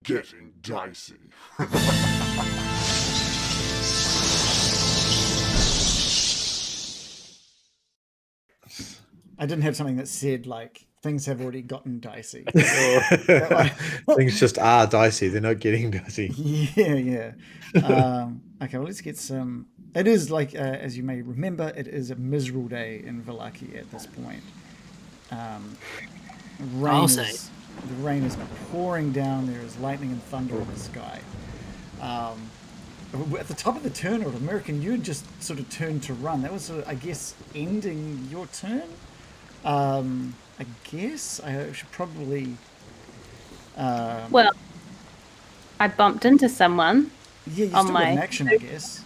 getting dicey. I didn't have something that said like things have already gotten dicey. That Things just are dicey. They're not getting dicey. yeah. Okay, well, let's get some. It is like, as you may remember, it is a miserable day in Vallaki at this point. Um, I'll rain say. is the rain is pouring down. There is lightning and thunder in the sky. Um, at the top of the turn, or American, you had just sort of turned to run. That was sort of, I guess, ending your turn. I guess I should probably. Um, Well, I bumped into someone yeah, you on still got an my action, I guess.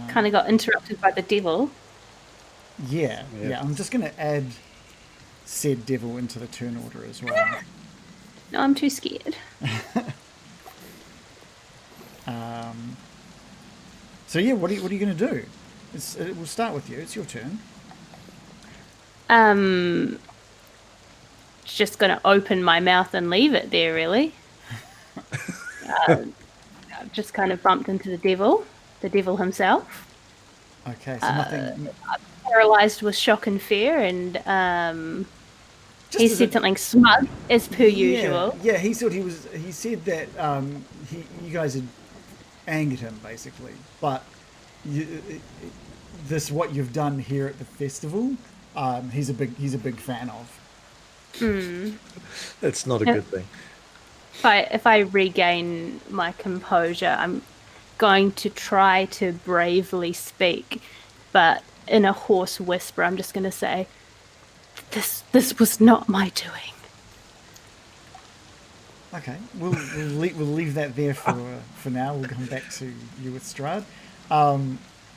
kind of got interrupted by the devil. Yeah. I'm just gonna add said devil into the turn order as well. No, I'm too scared. So yeah, what are you gonna do? We'll start with you. It's your turn. Just gonna open my mouth and leave it there, really. I've just kind of bumped into the devil himself. Okay, so nothing. Paralyzed with shock and fear, and Just he as said something smug, as per usual. Yeah, he thought he was. He said that you guys had angered him basically, but this what you've done here at the festival. He's a big fan of. That's not a good thing. If I regain my composure, I'm going to try to bravely speak, but in a hoarse whisper, I'm just going to say, "This was not my doing." Okay, we'll leave that there for now. We'll come back to you with Strahd.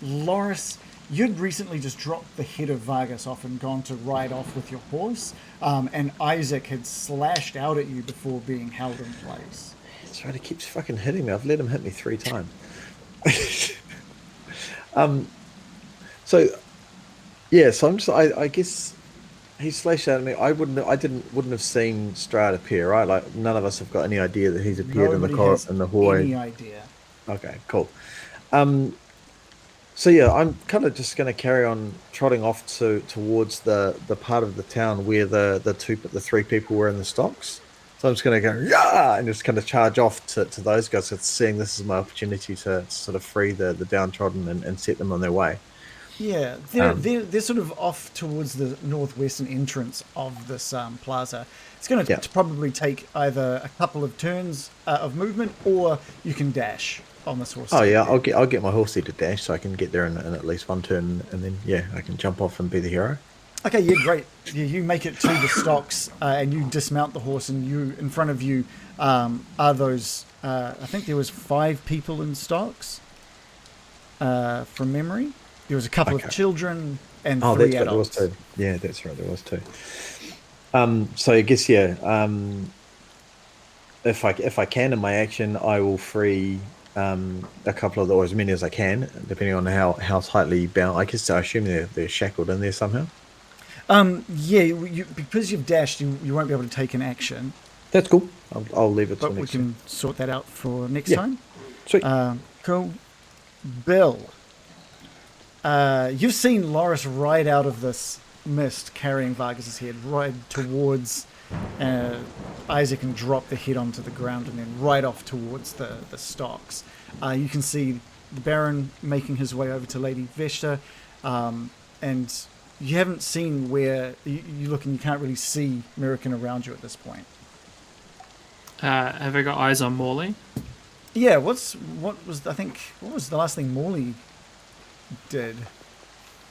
Loris, you'd recently just dropped the head of Vargas off and gone to ride off with your horse, and Isaac had slashed out at you before being held in place. That's right. He keeps fucking hitting me. I've let him hit me 3 times. So I'm just. I guess he slashed out at me. I wouldn't have seen Strahd appear, right? Like none of us have got any idea that he's appeared Nobody in the has hallway. any idea. Okay, cool. So yeah, I'm kind of just going to carry on trotting off towards the part of the town where the 3 people were in the stocks. So I'm just going to go yeah, and just kind of charge off to those guys. So seeing this is my opportunity to sort of free the downtrodden and set them on their way. Yeah, they're sort of off towards the northwestern entrance of this plaza. It's going to probably take either a couple of turns of movement, or you can dash on this horse. Oh yeah, I'll get my horsey to dash so I can get there in at least one turn, and then I can jump off and be the hero. Okay, yeah, great. Yeah, you make it to the stocks and you dismount the horse, and in front of you are those. I think there was 5 people in stocks. From memory, there was a couple of children and 3 adults. There was 2. Yeah, that's right. There was 2. So I guess if I can in my action, I will free a couple of or as many as I can, depending on how tightly bound. I guess I assume they're shackled in there somehow. Because you've dashed, you won't be able to take an action. That's cool. I'll leave it till next time. But we can sort that out for next time. Sweet. Cool. Bill, you've seen Loris ride out of this mist carrying Vargas's head, ride towards Isaac and drop the head onto the ground, and then ride off towards the stocks. You can see the Baron making his way over to Lady Vesta, and you haven't seen where you look, and you can't really see American around you at this point. Have I got eyes on Morley? Yeah, what was the last thing Morley did?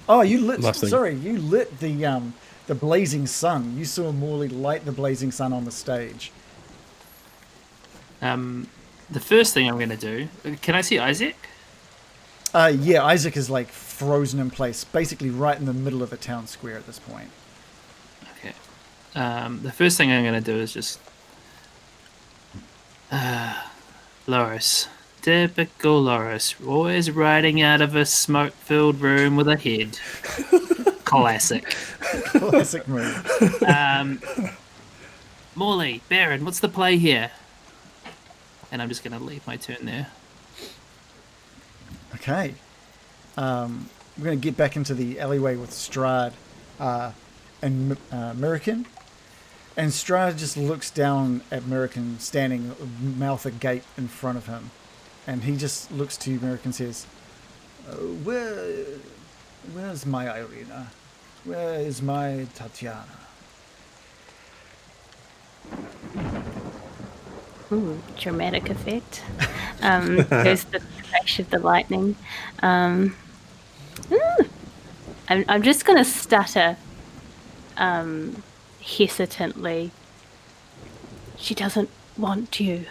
Oh, you lit the blazing sun. You saw Morley light the blazing sun on the stage. The first thing I'm going to do... Can I see Isaac? Yeah, Isaac is like frozen in place, basically right in the middle of the town square at this point. Okay. The first thing I'm going to do is just... Loris. Typical Loris. Always riding out of a smoke-filled room with a head. Classic. Classic move. Morley, Baron, what's the play here? And I'm just going to leave my turn there. Okay. We're going to get back into the alleyway with Strahd and American. And Strahd just looks down at American standing, mouth agape in front of him. And he just looks to American and says, where's my Ireena? Where is my Tatiana? Ooh, dramatic effect. There's the flash of the lightning. I'm just going to stutter hesitantly. She doesn't want you.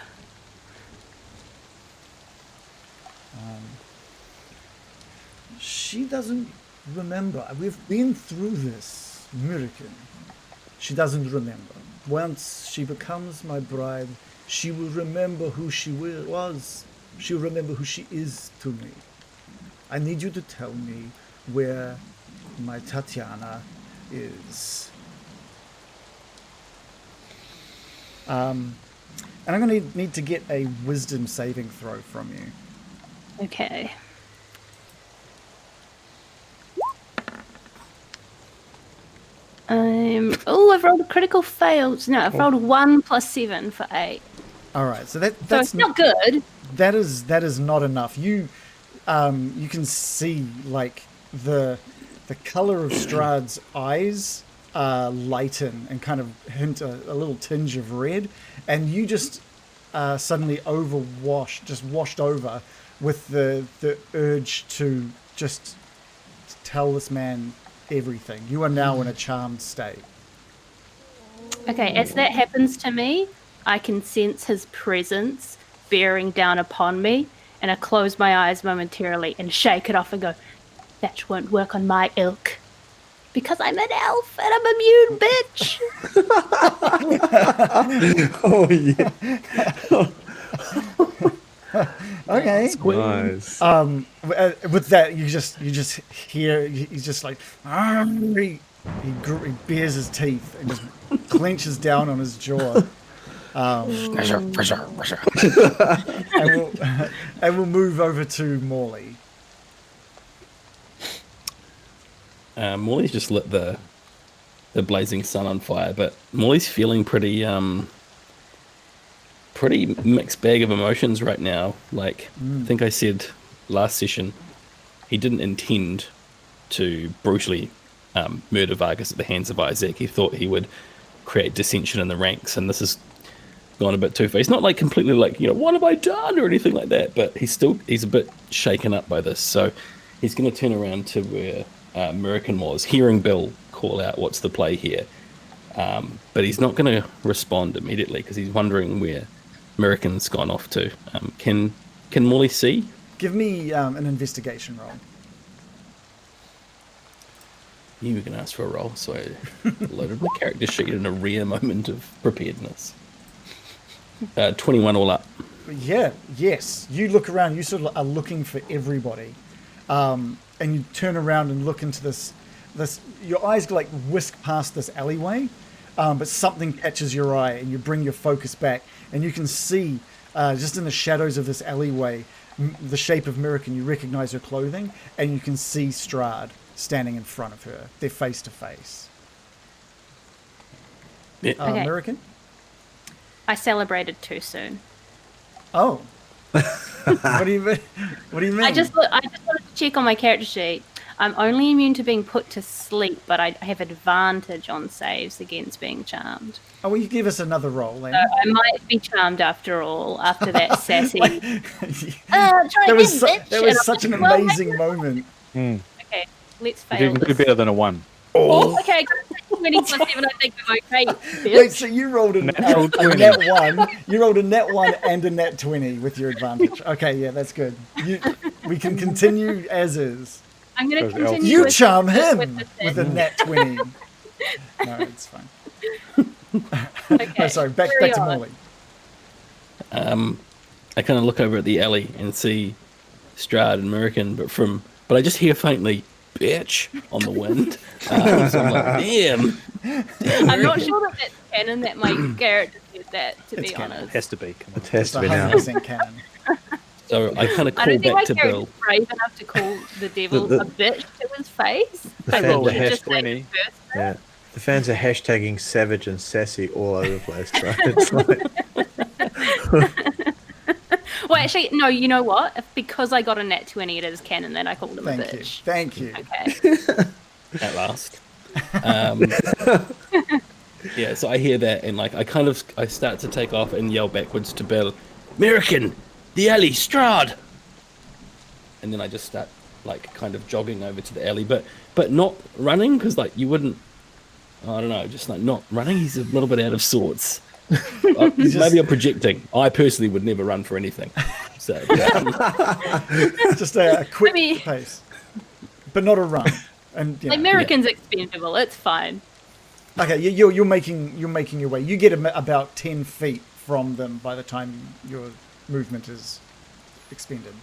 She doesn't remember. We've been through this, American. She doesn't remember. Once she becomes my bride, she will remember who she was. She'll remember who she is to me. I need you to tell me where my Tatiana is. And I'm going to need to get a wisdom saving throw from you. Okay. I've rolled a critical fail. No, I've rolled a 1 + 7 for 8. All right, so So that's it's not good. that is not enough. You can see like the color of Strahd's eyes lighten and kind of hint a little tinge of red, and you just suddenly washed over with the urge to just tell this man everything. You are now in a charmed state. Okay, as that happens to me, I can sense his presence bearing down upon me, and I close my eyes momentarily and shake it off and go, that won't work on my ilk. Because I'm an elf and I'm immune, bitch! Oh yeah. Okay. Nice. With that, you just hear he's just like he bares his teeth and just clenches down on his jaw. And we'll move over to Morley. Morley's just lit the blazing sun on fire, but Morley's feeling pretty mixed bag of emotions right now. Like, I think I said last session, he didn't intend to brutally murder Vargas at the hands of Isaac. He thought he would create dissension in the ranks, and this has gone a bit too far. He's not like completely like, what have I done or anything like that, but he's a bit shaken up by this. So he's going to turn around to where American was, hearing Bill call out, what's the play here? But he's not going to respond immediately because he's wondering where American's gone off to. Can Morley see? Give me an investigation roll. You were going to ask for a roll, so I loaded my character sheet in a rare moment of preparedness. 21 all up. Yeah, yes. You look around, you sort of are looking for everybody. And you turn around and look into this, your eyes like whisk past this alleyway, but something catches your eye and you bring your focus back and you can see, just in the shadows of this alleyway, the shape of American. You recognize her clothing and you can see Strahd standing in front of her. They're face to face. Yeah. Okay. American? I celebrated too soon. Oh. What do you mean? I just wanted to check on my character sheet. I'm only immune to being put to sleep, but I have advantage on saves against being charmed. Oh, well, you give us another roll, then. So I might be charmed after all, after that sassy. That was such an amazing moment. Okay, let's You fail can do this. better than a 1. Oh, okay, 20 + 7, I think I'm okay. Wait, so you rolled a Natural 20. net 1. You rolled a net 1 and a net 20 with your advantage. Okay, yeah, that's good. We can continue as is. I'm going to Those elves. continue You with charm him with with a net 20. No, it's fine. Okay, Oh, sorry, back carry to on. Morley. I kind of look over at the alley and see Strahd and American, but I just hear faintly, bitch on the wind. So I'm like, damn. I'm not sure that that's canon that my character did that, to It's be canon. honest. Has to be. Come on. It has It's to be now. 100% canon. So I kind of I call don't think back my to character's Bill. brave enough to call the devil The- a bitch to his face. The I fans think are he should just say 20. it first. Yeah. The fans are hashtagging savage and sassy all over the place. So it's like, Well, actually, no, you know what? Because I got a nat 20, it is canon that I called him a Thank you. bitch. Thank you. Okay. At last. Yeah, so I hear that and like I start to take off and yell backwards to Bill, American, the alley, Strahd. And then I just start like kind of jogging over to the alley, but not running because like you wouldn't. I don't know, just like not running. He's a little bit out of sorts. Maybe I'm projecting. I personally would never run for anything. So Just a quick I mean- pace, but not a run. And The American's expendable. It's fine. okay, you're making your way. You get about 10 feet from them by the time your movement is expended.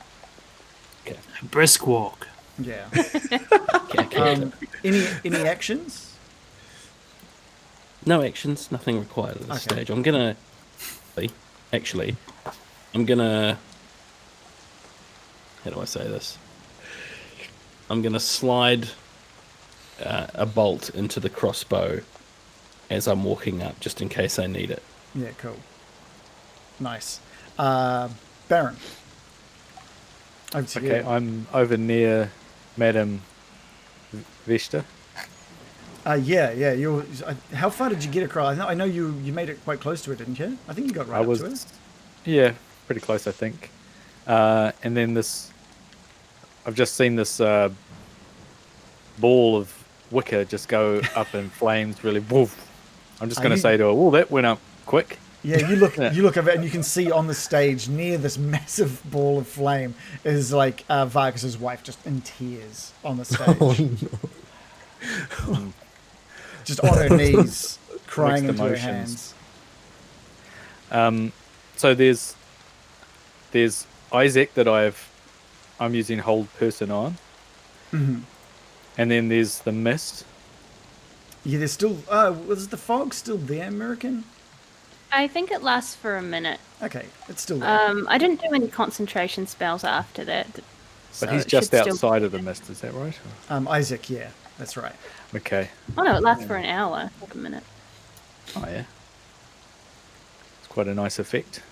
okay. A brisk walk. Yeah. Okay. Any actions? No actions, nothing required at this Okay. stage. I'm gonna how do I say this? I'm gonna slide a bolt into the crossbow as I'm walking up, just in case I need it. Yeah, cool. Nice. Baron. Over to Okay, you. I'm over near Madame Vista. Yeah. How far did you get across? I know you made it quite close to it, didn't you? I think you got right I up was, to it. yeah, pretty close, I think. And then I've just seen this ball of wicker just go up in flames, really. Woof. I'm just Are going to you- say to her, "Oh, that went up quick." Yeah, you look Yeah. you look over and you can see on the stage near this massive ball of flame is like Vargas's wife just in tears on the stage. Just on her knees, crying Mixed into her emotions. hands. So there's Isaac that I'm using hold person on, Mm-hmm. and then there's the mist. Yeah, there's still was the fog still there, American? I think it lasts for a minute. Okay, it's still there. I didn't do any concentration spells after that. But so he's it just should still- outside of the mist, is that right? Isaac, yeah, that's right. Okay. Oh no, it lasts for an hour, like a minute. Oh yeah. It's quite a nice effect.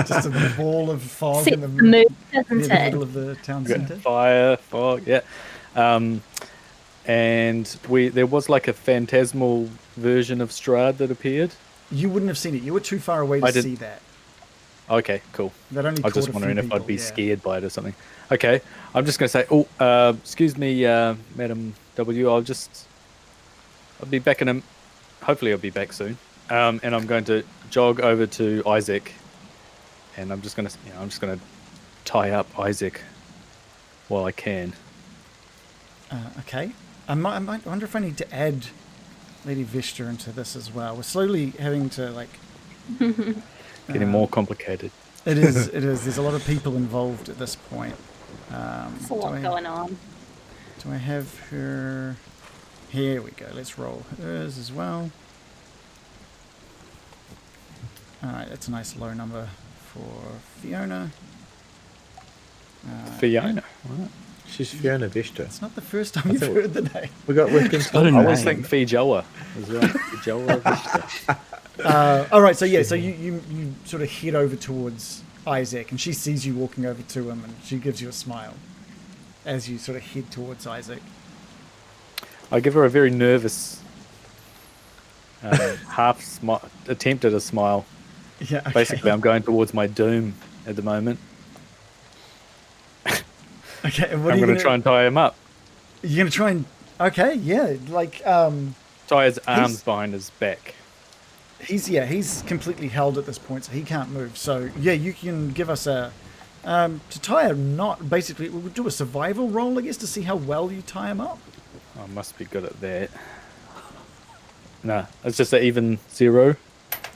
Just a ball of fog Sets in the the, mood, near doesn't the it? middle of the town We've got centre. fire, fog, yeah. And there was like a phantasmal version of Strahd that appeared. You wouldn't have seen it. You were too far away to I did- see that. Okay, cool. That only I was caught just a few wondering if I'd people, be yeah. scared by it or something. Okay, I'm just going to say, excuse me, Madam W. I'll be back hopefully I'll be back soon. And I'm going to jog over to Isaac, and I'm just going to tie up Isaac while I can. Okay. I might wonder if I need to add Lady Vista into this as well. We're slowly having to like. Getting more complicated. It is. It is. There's a lot of people involved at this point. There's a lot going on. Do I have her? Here we go. Let's roll hers as well. All right, that's a nice low number for Fiona. Fiona. Right. she's Fiona Vista. It's not the first time you've heard the name. We've been got a I always name. think Fijoa as well. Fijoa Vista. All right, so yeah, so you sort of head over towards Isaac, and she sees you walking over to him, and she gives you a smile as you sort of head towards Isaac. I give her a very nervous, attempt at a smile. Yeah. Okay. Basically, I'm going towards my doom at the moment. Okay. And what I'm are you going to try and tie him up. You're gonna try and. Okay. Yeah. Like Tie his arms He's- behind his back. he's completely held at this point, so he can't move. So yeah, you can give us a to tie a knot. Basically, we'll do a survival roll, I guess, to see how well you tie him up. I must be good at that. Nah, it's just an even 0.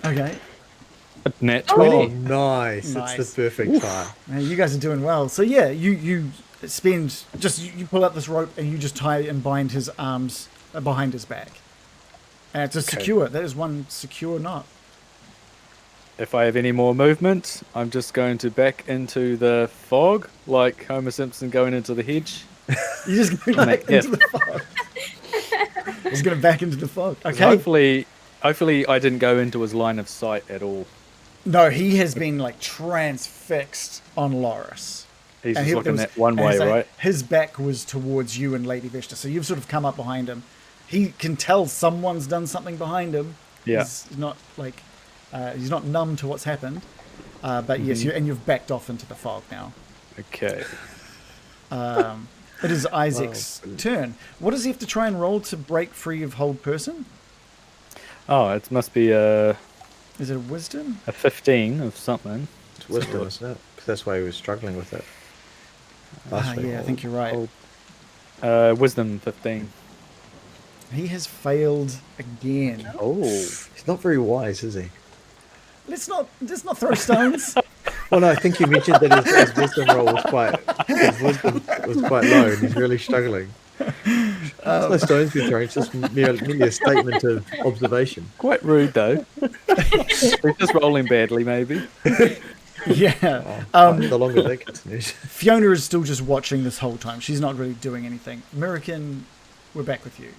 Okay. Nat Oh, 20. nice. Nice. It's the perfect time. You guys are doing well. So yeah, you spend just you pull out this rope and you just tie and bind his arms behind his back, and it's a secure. That is one secure knot. If I have any more movement, I'm just going to back into the fog, like Homer Simpson going into the hedge. You're just going back into the fog. He's going to back into the fog. Okay. Hopefully, I didn't go into his line of sight at all. No, he has been like transfixed on Loris. He's just looking that one way, right? His back was towards you and Lady Vesta, so you've sort of come up behind him. He can tell someone's done something behind him. Yeah. He's not like he's not numb to what's happened, but yes, you've backed off into the fog now. Okay. It is Isaac's turn. What does he have to try and roll to break free of hold person? Oh, it must be a Is it a wisdom? 15 of something. It's wisdom, isn't it? 'Cause that's why he was struggling with it. Last week. Yeah, I think you're right. Wisdom 15. He has failed again. Oh. He's not very wise, is he? Let's not throw stones. Well, no, I think you mentioned that his wisdom roll was quite low, and he's really struggling. There's no stones being thrown. It's just merely a statement of observation. Quite rude, though. He's just rolling badly, maybe. Yeah. The longer that continues. Fiona is still just watching this whole time. She's not really doing anything. American, we're back with you.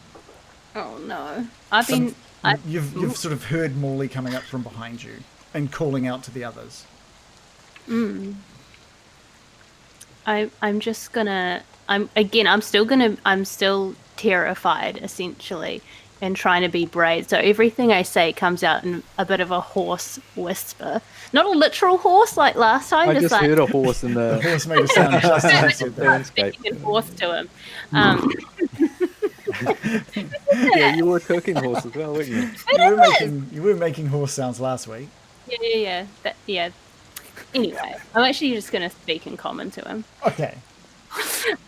Oh no. You've sort of heard Morley coming up from behind you and calling out to the others. I'm still terrified, essentially, and trying to be brave. So everything I say comes out in a bit of a hoarse whisper. Not a literal horse like last time. I just heard a horse in the... The horse made a sound just as I said that. landscape. Speaking horse to him. Yeah, you were cooking horse as well, weren't you? You were making horse sounds last week. Yeah. Anyway, I'm actually just going to speak in common to him. Okay.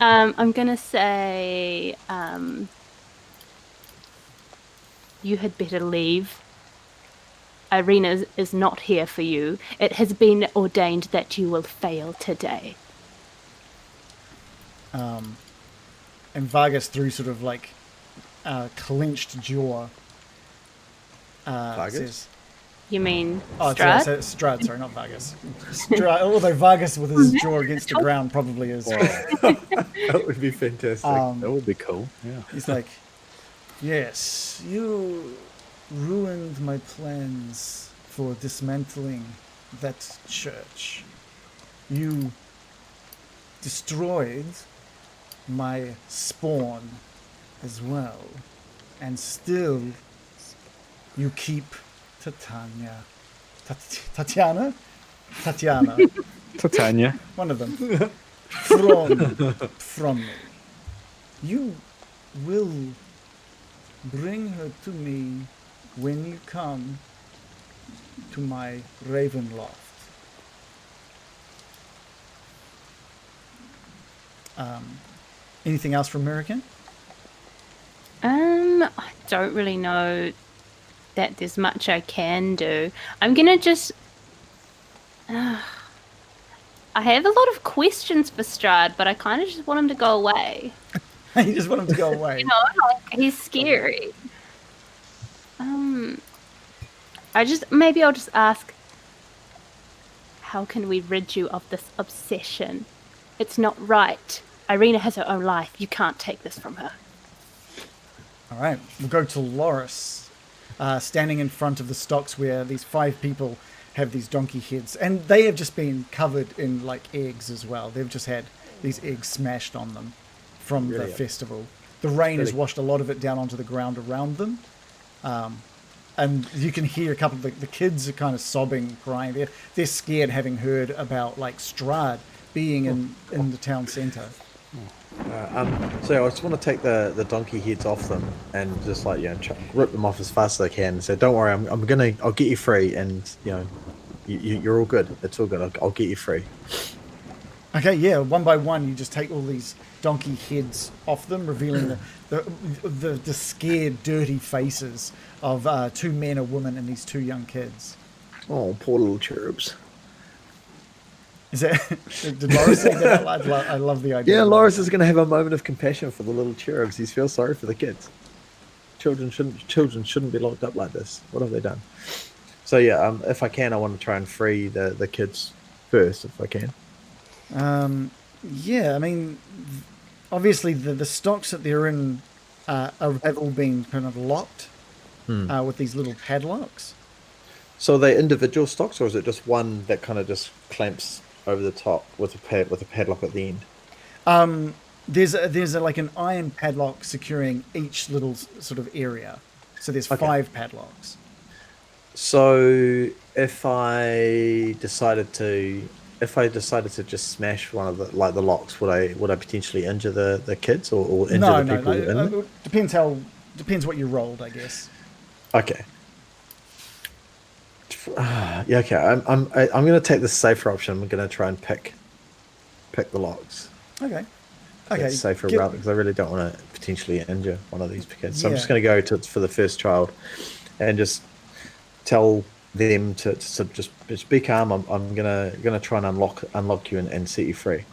I'm going to say, you had better leave. Ireena is not here for you. It has been ordained that you will fail today. And Vargas, through sort of like clenched jaw, says, You mean Oh, Strahd? Strahd, sorry, not Vargas. Strahd, although Vargas with his jaw against the ground probably is. That would be fantastic. That would be cool, yeah. He's like, yes, you ruined my plans for dismantling that church. You destroyed my spawn as well. And still, you keep Tatiana. Titania. One of them. From me. You will bring her to me when you come to my raven loft. Anything else from American? I don't really know that there's much I can do. I'm gonna just... I have a lot of questions for Strahd, but I kind of just want him to go away. You just want him to go away. You know, like, he's scary. Maybe I'll just ask, how can we rid you of this obsession? It's not right. Ireena has her own life. You can't take this from her. All right, we'll go to Loris, standing in front of the stocks where these 5 people have these donkey heads, and they have just been covered in like eggs as well. They've just had these eggs smashed on them from the festival. The rain has washed a lot of it down onto the ground around them, and you can hear a couple of the kids are kind of sobbing, crying. They're scared, having heard about like Strahd being in the town centre. So I just want to take the donkey heads off them and just like rip them off as fast as I can. And say, don't worry, I'll get you free, and you're all good. It's all good. I'll get you free. Okay, yeah. One by one, you just take all these donkey heads off them, revealing the scared, dirty faces of 2 men, a woman, and these 2 young kids. Oh, poor little cherubs. Is that did Loris say that? I love the idea. Yeah, Loris is going to have a moment of compassion for the little cherubs. He feels sorry for the kids. Children shouldn't be locked up like this. What have they done? So yeah, if I can, I want to try and free the kids first, if I can. Yeah, I mean, obviously the stocks that they're in have all been kind of locked with these little padlocks. So are they individual stocks, or is it just one that kind of just clamps over the top with a padlock at the end? There's like an iron padlock securing each little sort of area. So there's 5 padlocks. So if I decided to just smash one of the locks, would I potentially injure the kids or injure the people in there? Depends what you rolled, I guess. Okay. Yeah. Okay. I'm going to take the safer option. I'm going to try and pick the locks. Okay. That's safer route because I really don't want to potentially injure one of these kids. So I'm just going to go for the first child, and just tell them to just be calm. I'm gonna try and unlock you and set you free.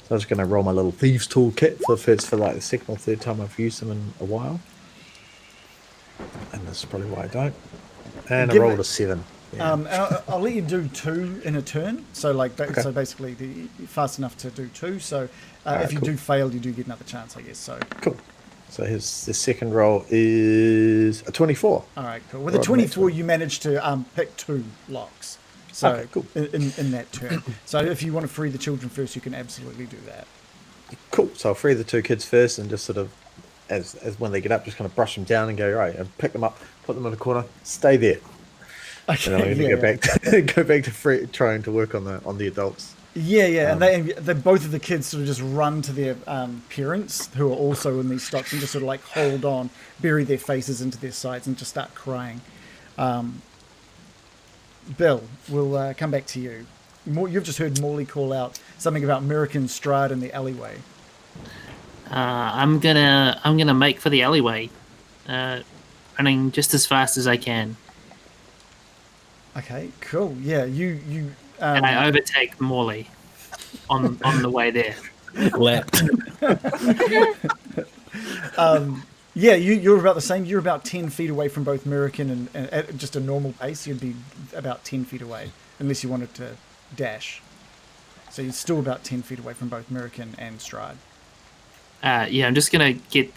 So I'm just gonna roll my little thieves toolkit for like the second or third time I've used them in a while. And this is probably why I don't. And I rolled a 7. Yeah. I'll let you do 2 in a turn. So so basically, you're fast enough to do 2. So if you do fail, you do get another chance, I guess. So cool. So the second roll is a 24. All right, cool. With a 24, you managed to pick 2 locks. So cool. in that turn. So if you want to free the children first, you can absolutely do that. Cool. So I'll free the 2 kids first, and just sort of, as when they get up, just kind of brush them down and go, right, and pick them up, put them in a corner, stay there. Okay. And then I'm going to go back to trying to work on the adults. Yeah, and they both of the kids sort of just run to their parents, who are also in these stocks, and just sort of like hold on, bury their faces into their sides, and just start crying. Bill, we'll come back to you. You've just heard Morley call out something about Merrick and Strahd in the alleyway. I'm gonna make for the alleyway, running just as fast as I can. Okay, cool. Yeah, you. And I overtake Morley on the way there. Lapped. Yeah, you're about the same. You're about 10 feet away from both American and at just a normal pace, you'd be about 10 feet away, unless you wanted to dash. So you're still about 10 feet away from both American and Strahd. Yeah, I'm just going to get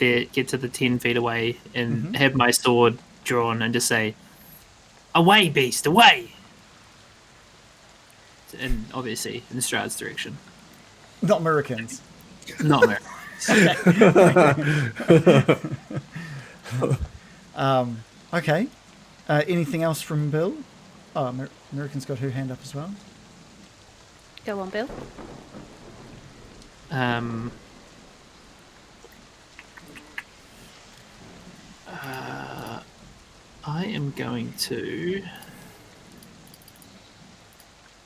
to the 10 feet away and have my sword drawn and just say, "Away, beast, away!" And obviously in Strahd's direction. Not Americans. Not Americans. Okay. Anything else from Bill? Oh, American's got her hand up as well. Go on, Bill. I am going to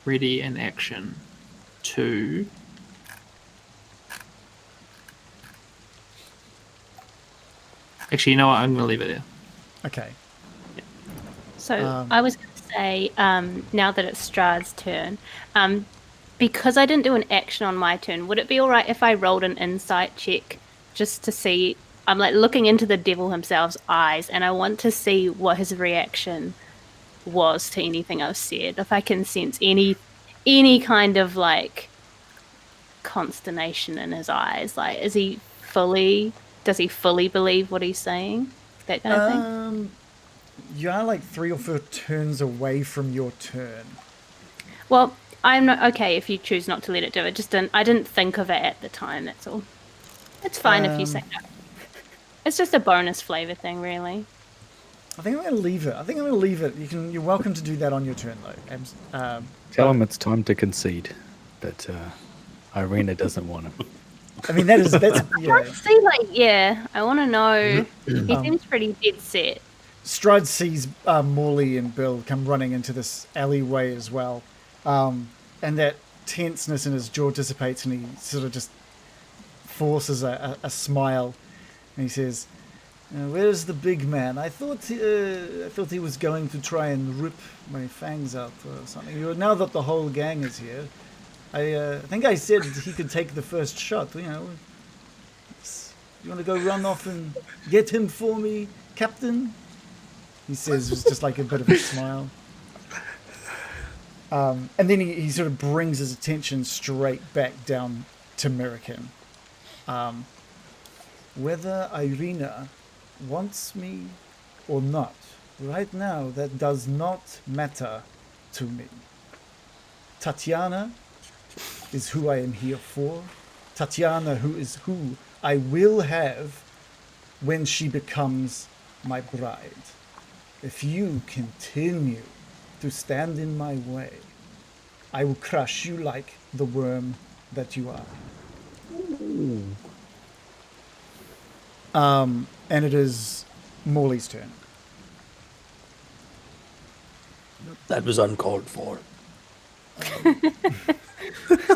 ready an action to actually, you know what? I'm going to leave it there. Okay. So I was going to say, now that it's Strahd's turn, because I didn't do an action on my turn, would it be all right if I rolled an insight check just to see? I'm like looking into the devil himself's eyes, and I want to see what his reaction was to anything I've said. If I can sense any kind of like consternation in his eyes, like does he fully believe what he's saying? That kind of thing. You are like 3 or 4 turns away from your turn. Well, I'm not okay if you choose not to let it do it. I didn't think of it at the time. That's all. It's fine if you say no. It's just a bonus flavor thing, really. I think I'm going to leave it. You're welcome to do that on your turn, though. Tell him it's time to concede, but Ireena doesn't want him. I mean, that's yeah. See, I want to know. He seems pretty dead set. Strahd sees Morley and Bill come running into this alleyway as well, and that tenseness in his jaw dissipates, and he sort of just forces a smile, and he says, "Where's the big man? I thought he was going to try and rip my fangs out or something. Now that the whole gang is here, I think I said he could take the first shot. You know, you want to go run off and get him for me, Captain? He says with just like a bit of a smile. And then he sort of brings his attention straight back down to Mirakin. Whether Ireena wants me or not, right now that does not matter to me. Tatiana is who I am here for. Tatiana is who I will have when she becomes my bride. If you continue to stand in my way, I will crush you like the worm that you are. And it is Morley's turn. That was uncalled for.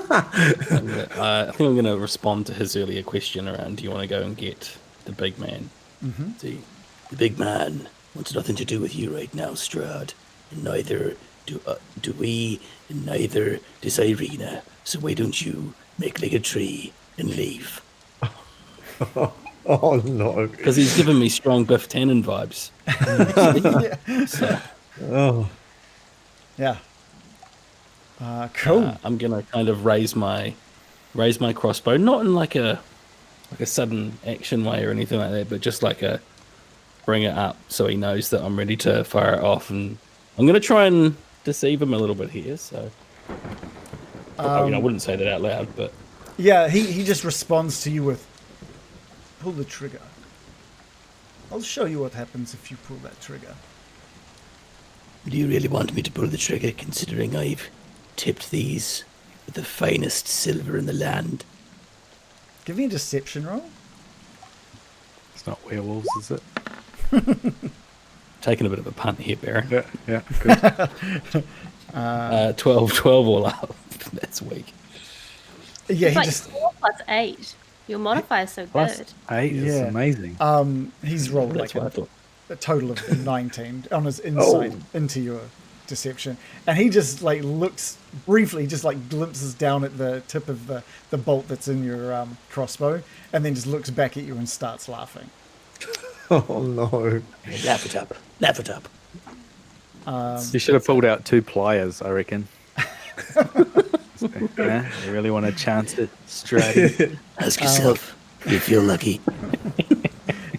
I think I'm going to respond to his earlier question around, do you want to go and get the big man? See, the big man wants nothing to do with you right now, Strahd. And neither do we, and neither does Ireena. So why don't you make like a tree and leave? Oh no. Because he's giving me strong Biff Tannen vibes. So, Oh. Yeah. Cool. I'm going to kind of raise my crossbow, not in like a sudden action way or anything like that, but just like a bring it up so he knows that I'm ready to fire it off. And I'm going to try and deceive him a little bit here. So, I wouldn't say that out loud, but Yeah, he just responds to you with, pull the trigger. I'll show you what happens if you pull that trigger. Do you really want me to pull the trigger, considering I've tipped these with the finest silver in the land? Give me a deception roll. It's not werewolves, is it? taking a bit of a punt here, Baron. Yeah, good. 12 all up. That's weak. Yeah, It's he like just 4 plus 8. Your modifier is so Plus good. 8 is Yeah. amazing. he's rolled That's like what I thought. a total of 19 on his insight into your deception, and he just like looks briefly, just like glimpses down at the tip of the bolt that's in your crossbow, and then just looks back at you and starts laughing. Oh no. Laugh it up. Laugh it up. You should have pulled out 2 pliers, I reckon. Yeah, you really want to chance it straight. Ask yourself if you're lucky.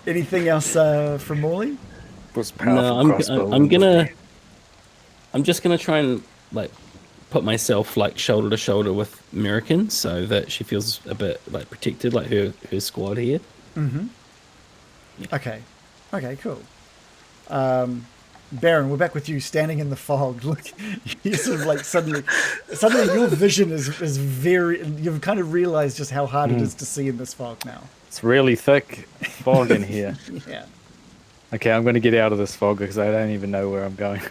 Anything else from Morley? Was powerful No, crossbow. I'm just gonna try and like put myself like shoulder to shoulder with American so that she feels a bit like protected, like her squad here. Okay, cool. Baron, we're back with you standing in the fog. Look, you sort of like suddenly your vision is very. You've kind of realized just how hard it is to see in this fog now. It's really thick fog in here. Yeah. Okay, I'm going to get out of this fog because I don't even know where I'm going.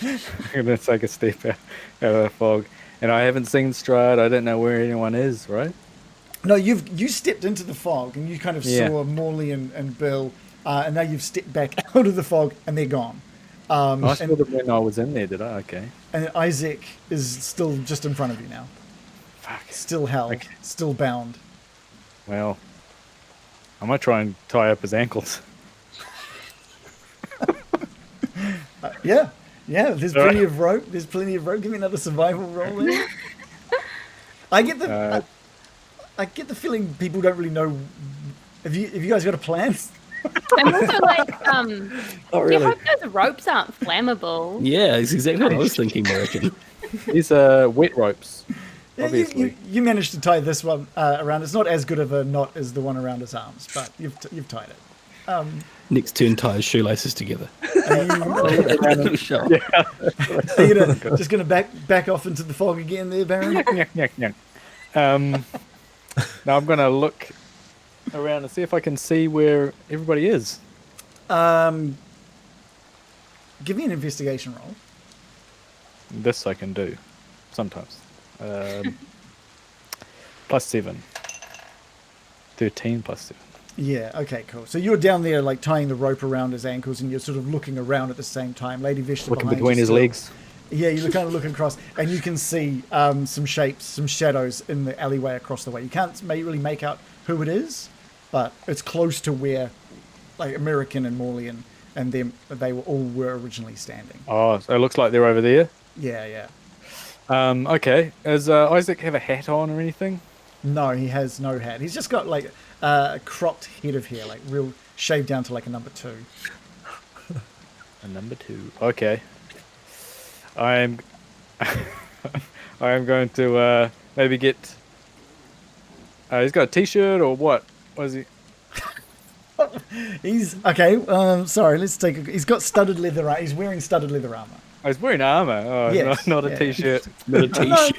I'm going to take a step out of the fog. And I haven't seen Strahd. I don't know where anyone is, right? No, you stepped into the fog and you kind of Yeah. saw Morley and Bill, and now you've stepped back out of the fog and they're gone. I saw them when I was in there, did I? Okay. And Isaac is still just in front of you now. Fuck. Still held, Okay. still bound. Well, I might try and tie up his ankles. Yeah. There's All plenty right. of rope. Give me another survival roll there. I get the feeling people don't really know. Have you guys got a plan? I'm also like, Oh, I really? hope those ropes aren't flammable. Yeah, it's exactly what I was thinking, American. These are wet ropes, Yeah, obviously. you managed to tie this one around. It's not as good of a knot as the one around his arms, but you've tied it. Next turn, tie his shoelaces together. Are you, Sure. are you just gonna back off into the fog again, there, Baron? Now I'm going to look around and see if I can see where everybody is. Give me an investigation roll. This I can do sometimes. +7. 13 +7. Yeah, okay, cool. So you're down there, like, tying the rope around his ankles, and you're sort of looking around at the same time. Lady Vishta Looking behind between you his still. legs. Yeah, you kind of look across, and you can see some shapes, some shadows in the alleyway across the way. You can't really make out who it is, but it's close to where, like, American and Morley and them, they were originally standing. Oh, so it looks like they're over there. Yeah, yeah. Okay. Does Isaac have a hat on or anything? No, he has no hat. He's just got like a cropped head of hair, like real shaved down to like a number 2. A number 2. Okay. I am going to maybe get. He's got a t-shirt or what? What is he? He's okay. Sorry, let's take. He's got studded leather. He's wearing studded leather armor. Oh, he's wearing armor. Oh, Yes, not a yeah. t-shirt. Not a t-shirt.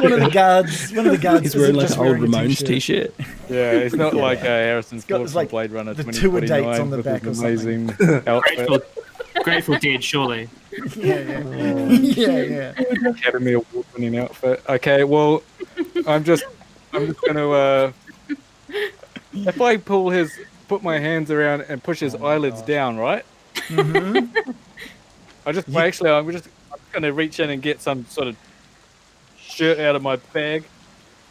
One of the guards. He's wearing like just an old wearing a Ramones t-shirt. Yeah, it's not like Harrison got Ford this, from like, Blade Runner the tour 2049 dates on the with back his or something. amazing outfit. Grateful Dead, surely. Yeah, yeah. Academy Award-winning outfit. Okay, well, I'm just gonna. If I put my hands around and push his eyelids down, right? Mm-hmm. I'm just gonna reach in and get some sort of shirt out of my bag.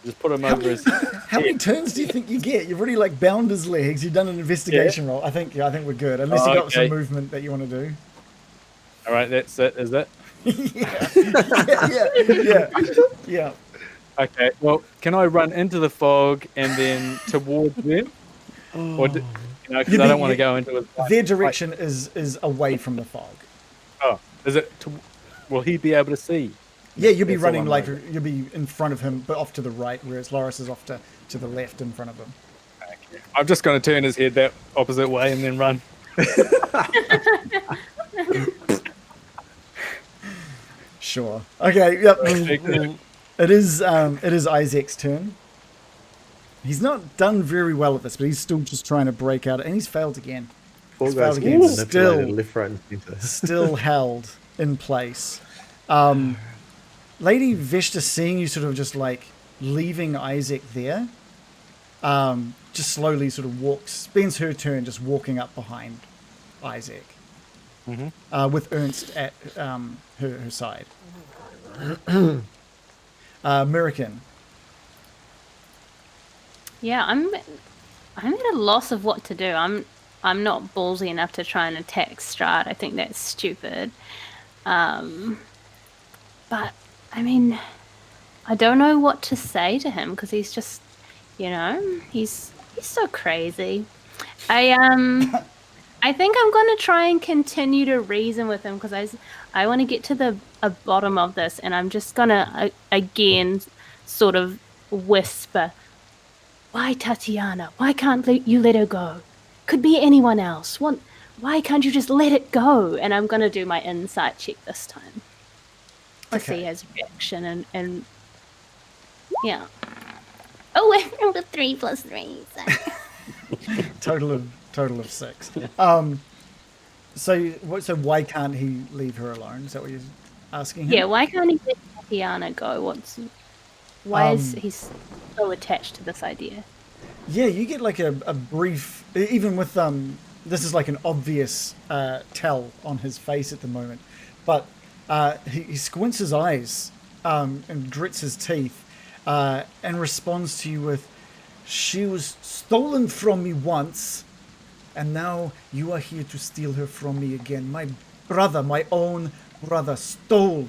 Just put him over his. How many turns do you think you get? You've already like bound his legs. You've done an investigation roll. I think we're good. Unless you got some movement that you want to do. All right, that's it. Is it? Yeah. Okay. Well, can I run into the fog and then towards them? Or because I don't want to go into it. Their direction is away from the fog. Oh, is it? Will he be able to see? Yeah, you'll be That's all running I'm like wondering. you'll be in front of him, but off to the right, whereas Loris is off to the left in front of him. Okay. I'm just going to turn his head that opposite way and then run. Sure. Okay. Yep. It is Isaac's turn. He's not done very well at this, but he's still just trying to break out, and he's failed again. Poor He's guy's failed getting again. manipulated left, right, and centre. Still held in place. Lady Vesta, seeing you sort of just like leaving Isaac there, just slowly sort of spends her turn just walking up behind Isaac, with Ernst at her side. American. Yeah, I'm at a loss of what to do. I'm not ballsy enough to try and attack Strahd. I think that's stupid. But I mean, I don't know what to say to him because he's just, he's so crazy. I think I'm going to try and continue to reason with him because I want to get to the bottom of this, and I'm just going to again sort of whisper, "Why Tatiana? Why can't you let her go? Could be anyone else. Why can't you just let it go?" And I'm going to do my insight check this time to see his reaction and yeah. Oh, I rolled a 3 + 3. So. Total of 6. So why can't he leave her alone? Is that what you're asking him? Yeah, why can't he let Tatiana go? Why is he so attached to this idea? Yeah, you get like a brief, even with this is like an obvious tell on his face at the moment, but he squints his eyes and grits his teeth and responds to you with, "She was stolen from me once, and now you are here to steal her from me again. My brother, my own brother, stole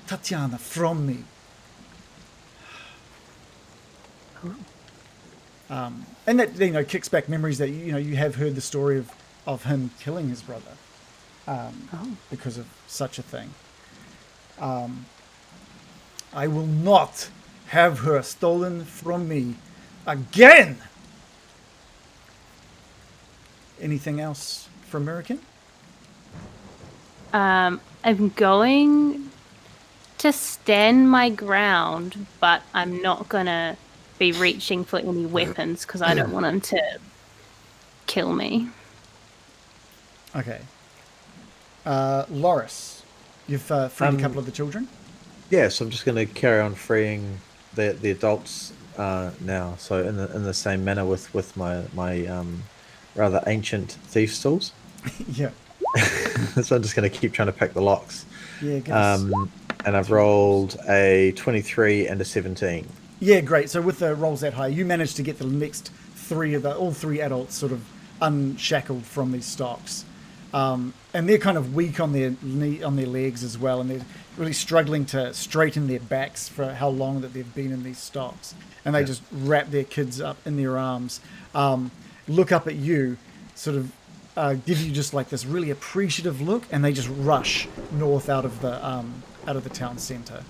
Tatiana from me." And that kicks back memories that you have heard the story of him killing his brother because of such a thing. I will not have her stolen from me again. Anything else for American? I'm going to stand my ground, but I'm not gonna be reaching for any weapons because I don't want him to kill me. Okay. Loris, you've freed a couple of the children? Yeah, so I'm just going to carry on freeing the adults now. So in the same manner with my rather ancient thief stools. Yeah. So I'm just going to keep trying to pick the locks. Yeah, give us- And I've rolled a 23 and a 17. Yeah, great. So with the rolls that high, you managed to get the next all three adults sort of unshackled from these stocks. And they're kind of weak on their legs as well, and they're really struggling to straighten their backs for how long that they've been in these stocks. And they just wrap their kids up in their arms, look up at you, sort of give you just like this really appreciative look, and they just rush north out of the town centre.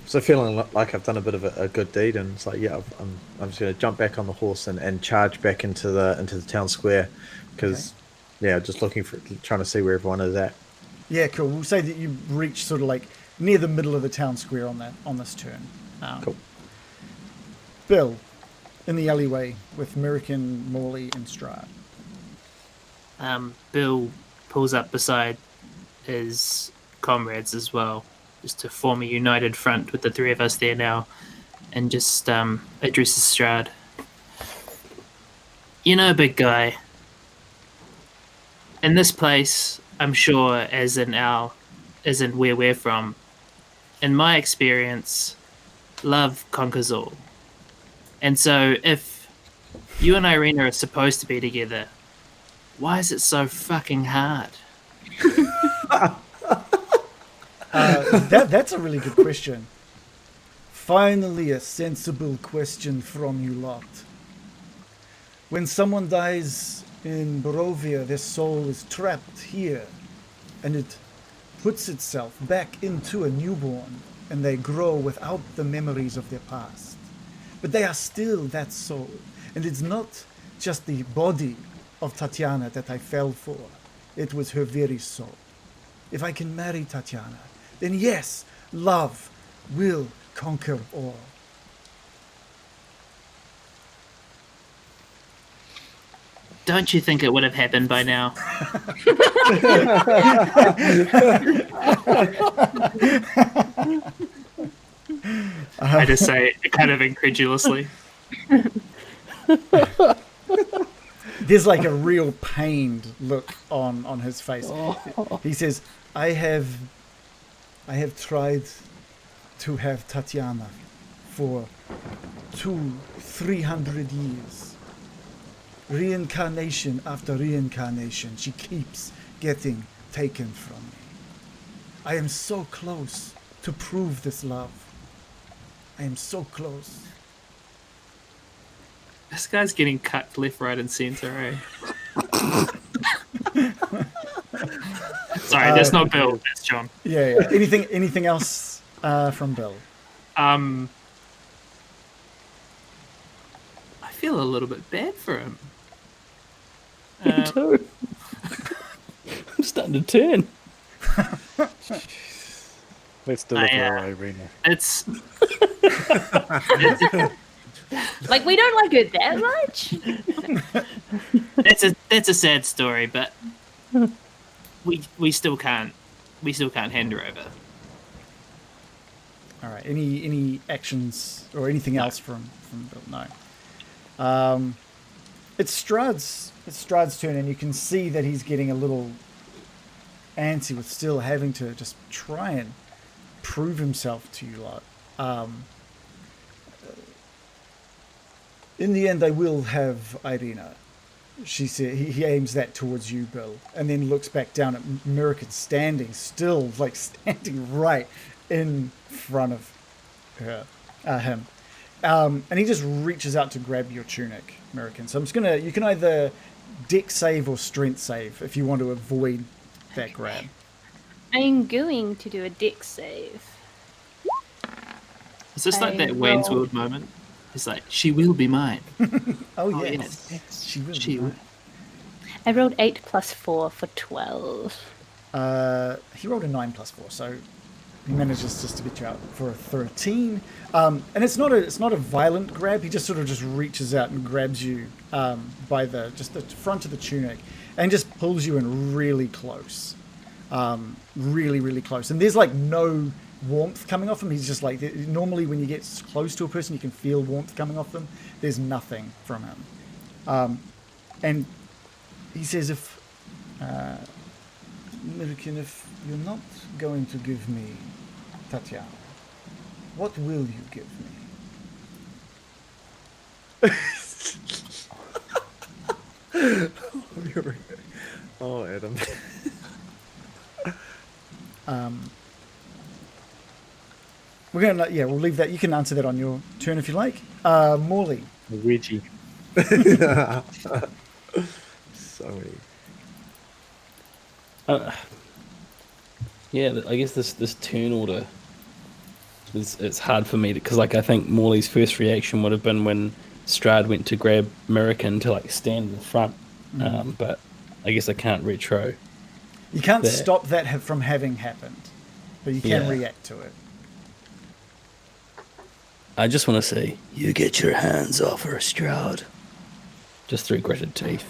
So feeling like I've done a bit of a good deed, and it's like, yeah, I'm just going to jump back on the horse and charge back into the town square, because just trying to see where everyone is at. Yeah, cool. We'll say that you reach sort of like near the middle of the town square on this turn. Cool. Bill, in the alleyway with American, Morley, and Strahd. Bill pulls up beside his comrades as well, just to form a united front with the three of us there now, and just addresses Strahd. You know, big guy, in this place, I'm sure, as in where we're from, in my experience, love conquers all. And so if you and Ireena are supposed to be together, why is it so fucking hard? That's a really good question. Finally, a sensible question from you lot. When someone dies in Barovia, their soul is trapped here, and it puts itself back into a newborn, and they grow without the memories of their past. But they are still that soul, and it's not just the body of Tatiana that I fell for. It was her very soul. If I can marry Tatiana, then yes, love will conquer all. Don't you think it would have happened by now? I just say it kind of incredulously. There's like a real pained look on his face. He says, I have tried to have Tatiana for 300 years. Reincarnation after reincarnation, she keeps getting taken from me. I am so close to prove this love. I am so close. This guy's getting cut left, right, and center, eh? Sorry, that's not Bill, that's John. Yeah. Anything else from Bill? I feel a little bit bad for him. Me too. I'm starting to turn. Let's deliver Ireena. It's Like, we don't like her that much. that's a sad story, but we still can't hand her over. All right. Any actions or anything else from Bill? No. It's Strahd's turn, and you can see that he's getting a little antsy with still having to just try and prove himself to you lot. In the end, I will have Ireena. She said he aims that towards you, Bill, and then looks back down at Mirakin standing right in front of him. And he just reaches out to grab your tunic, Mirakin. So you can either deck save or strength save if you want to avoid that grab. I'm going to do a dex save. Is this like I that Wayne's roll- World moment? It's like, she will be mine. Oh, yes. yes. She will. She will. I rolled 8 plus 4 for 12. He rolled a 9 plus 4, so he manages just to get you out for a 13. And it's not a violent grab. He just sort of just reaches out and grabs you by the front of the tunic and just pulls you in really close, really, really close. And there's like no warmth coming off him. He's just like, normally when you get close to a person, you can feel warmth coming off them. There's nothing from him. And he says, if American, if you're not going to give me Tatiana, what will you give me? Oh, Adam. We're gonna we'll leave that. You can answer that on your turn if you like. Morley. Wedgie. Sorry. Yeah, I guess this turn order it's hard for me because like I think Morley's first reaction would have been when Strahd went to grab American to like stand in front, but I guess I can't retro. You can't that. stop that from having happened, but you can react to it. I just want to say, you get your hands off her, Strahd. Just through gritted teeth,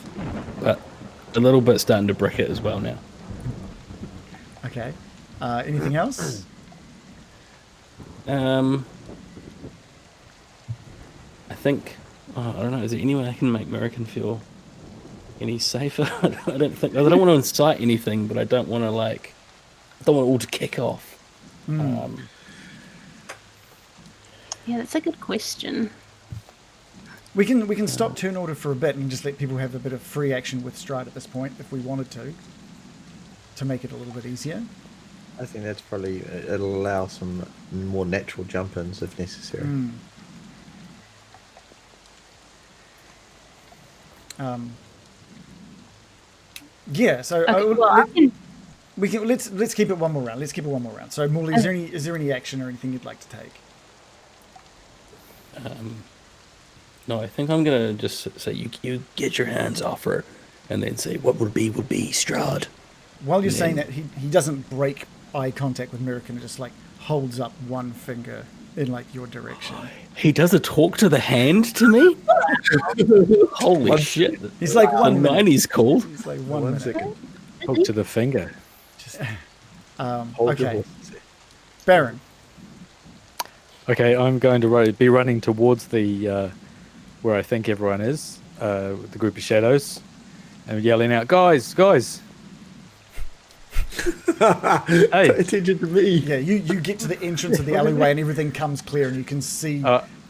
but a little bit starting to brick it as well now. Okay. Anything else? I think I don't know. Is there any way I can make American feel any safer? I don't think. I don't want to incite anything, but I don't want to I don't want it all to kick off. Yeah, that's a good question. We can stop turn order for a bit and just let people have a bit of free action with Strahd at this point if we wanted to make it a little bit easier. I think that's probably it'll allow some more natural jump-ins if necessary. Yeah. So Okay, let's keep it one more round. So Morley, is there any action or anything you'd like to take? No, I think I'm gonna just say you get your hands off her, and then say what would be Strahd. While you're saying that, he doesn't break eye contact with American. It just holds up one finger in your direction. He does a talk to the hand to me. Holy shit! He's like the 1 minute. 90s called. It's like one second. Talk to the finger. Okay. Baron. Okay, I'm going to be running towards the where I think everyone is, with the group of shadows, and yelling out, "Guys! Hey, Pay attention to me." Yeah, you get to the entrance of the alleyway and everything comes clear and you can see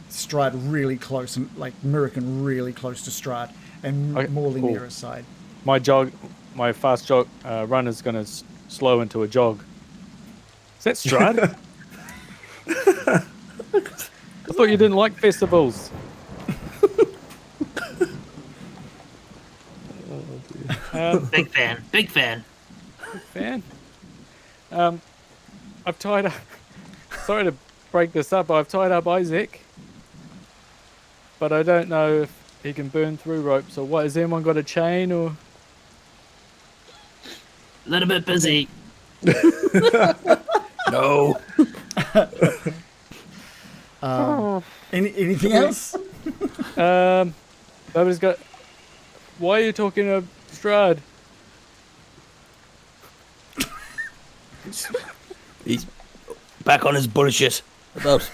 Strahd really close and American really close to Strahd and Morley near his side. My fast jog run is going to slow into a jog. Is that Strahd? I thought you didn't like festivals. Big fan. Fan. I've tied up. Sorry to break this up. I've tied up Isaac, but I don't know if he can burn through ropes or what. Has anyone got a chain or? A little bit busy. No. Anything else? Nobody's got. Why are you talking to Strahd? He's back on his bullshit about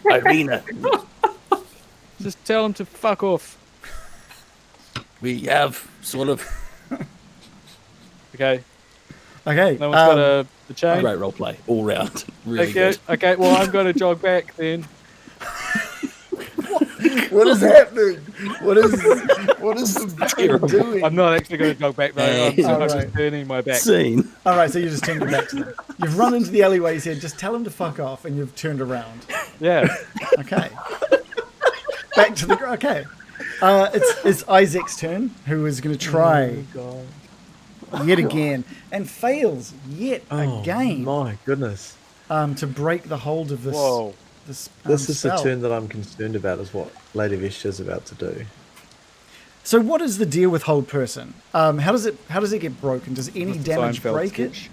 Ireena. Just tell him to fuck off. We have sort of. Okay. Okay. No one's got the chain. Great role play all round. Really Thank you. good. Okay. Well, I'm going to jog back then. What is happening? What is the doing? I'm not actually going to jog back though. I'm just turning my back. Scene. All right, so you just turned your back to them. You've run into the alleyway, you said, just tell him to fuck off, and you've turned around. Yeah. Okay. Back to the... Okay. It's Isaac's turn, who is going to try yet again, and fails yet again My goodness. to break the hold of this... Whoa. This is the spell. turn that I'm concerned about, is what Lady Vishta's about to do. So what is the deal with hold person? How does it get broken? Does any damage Seinfeld break sketch.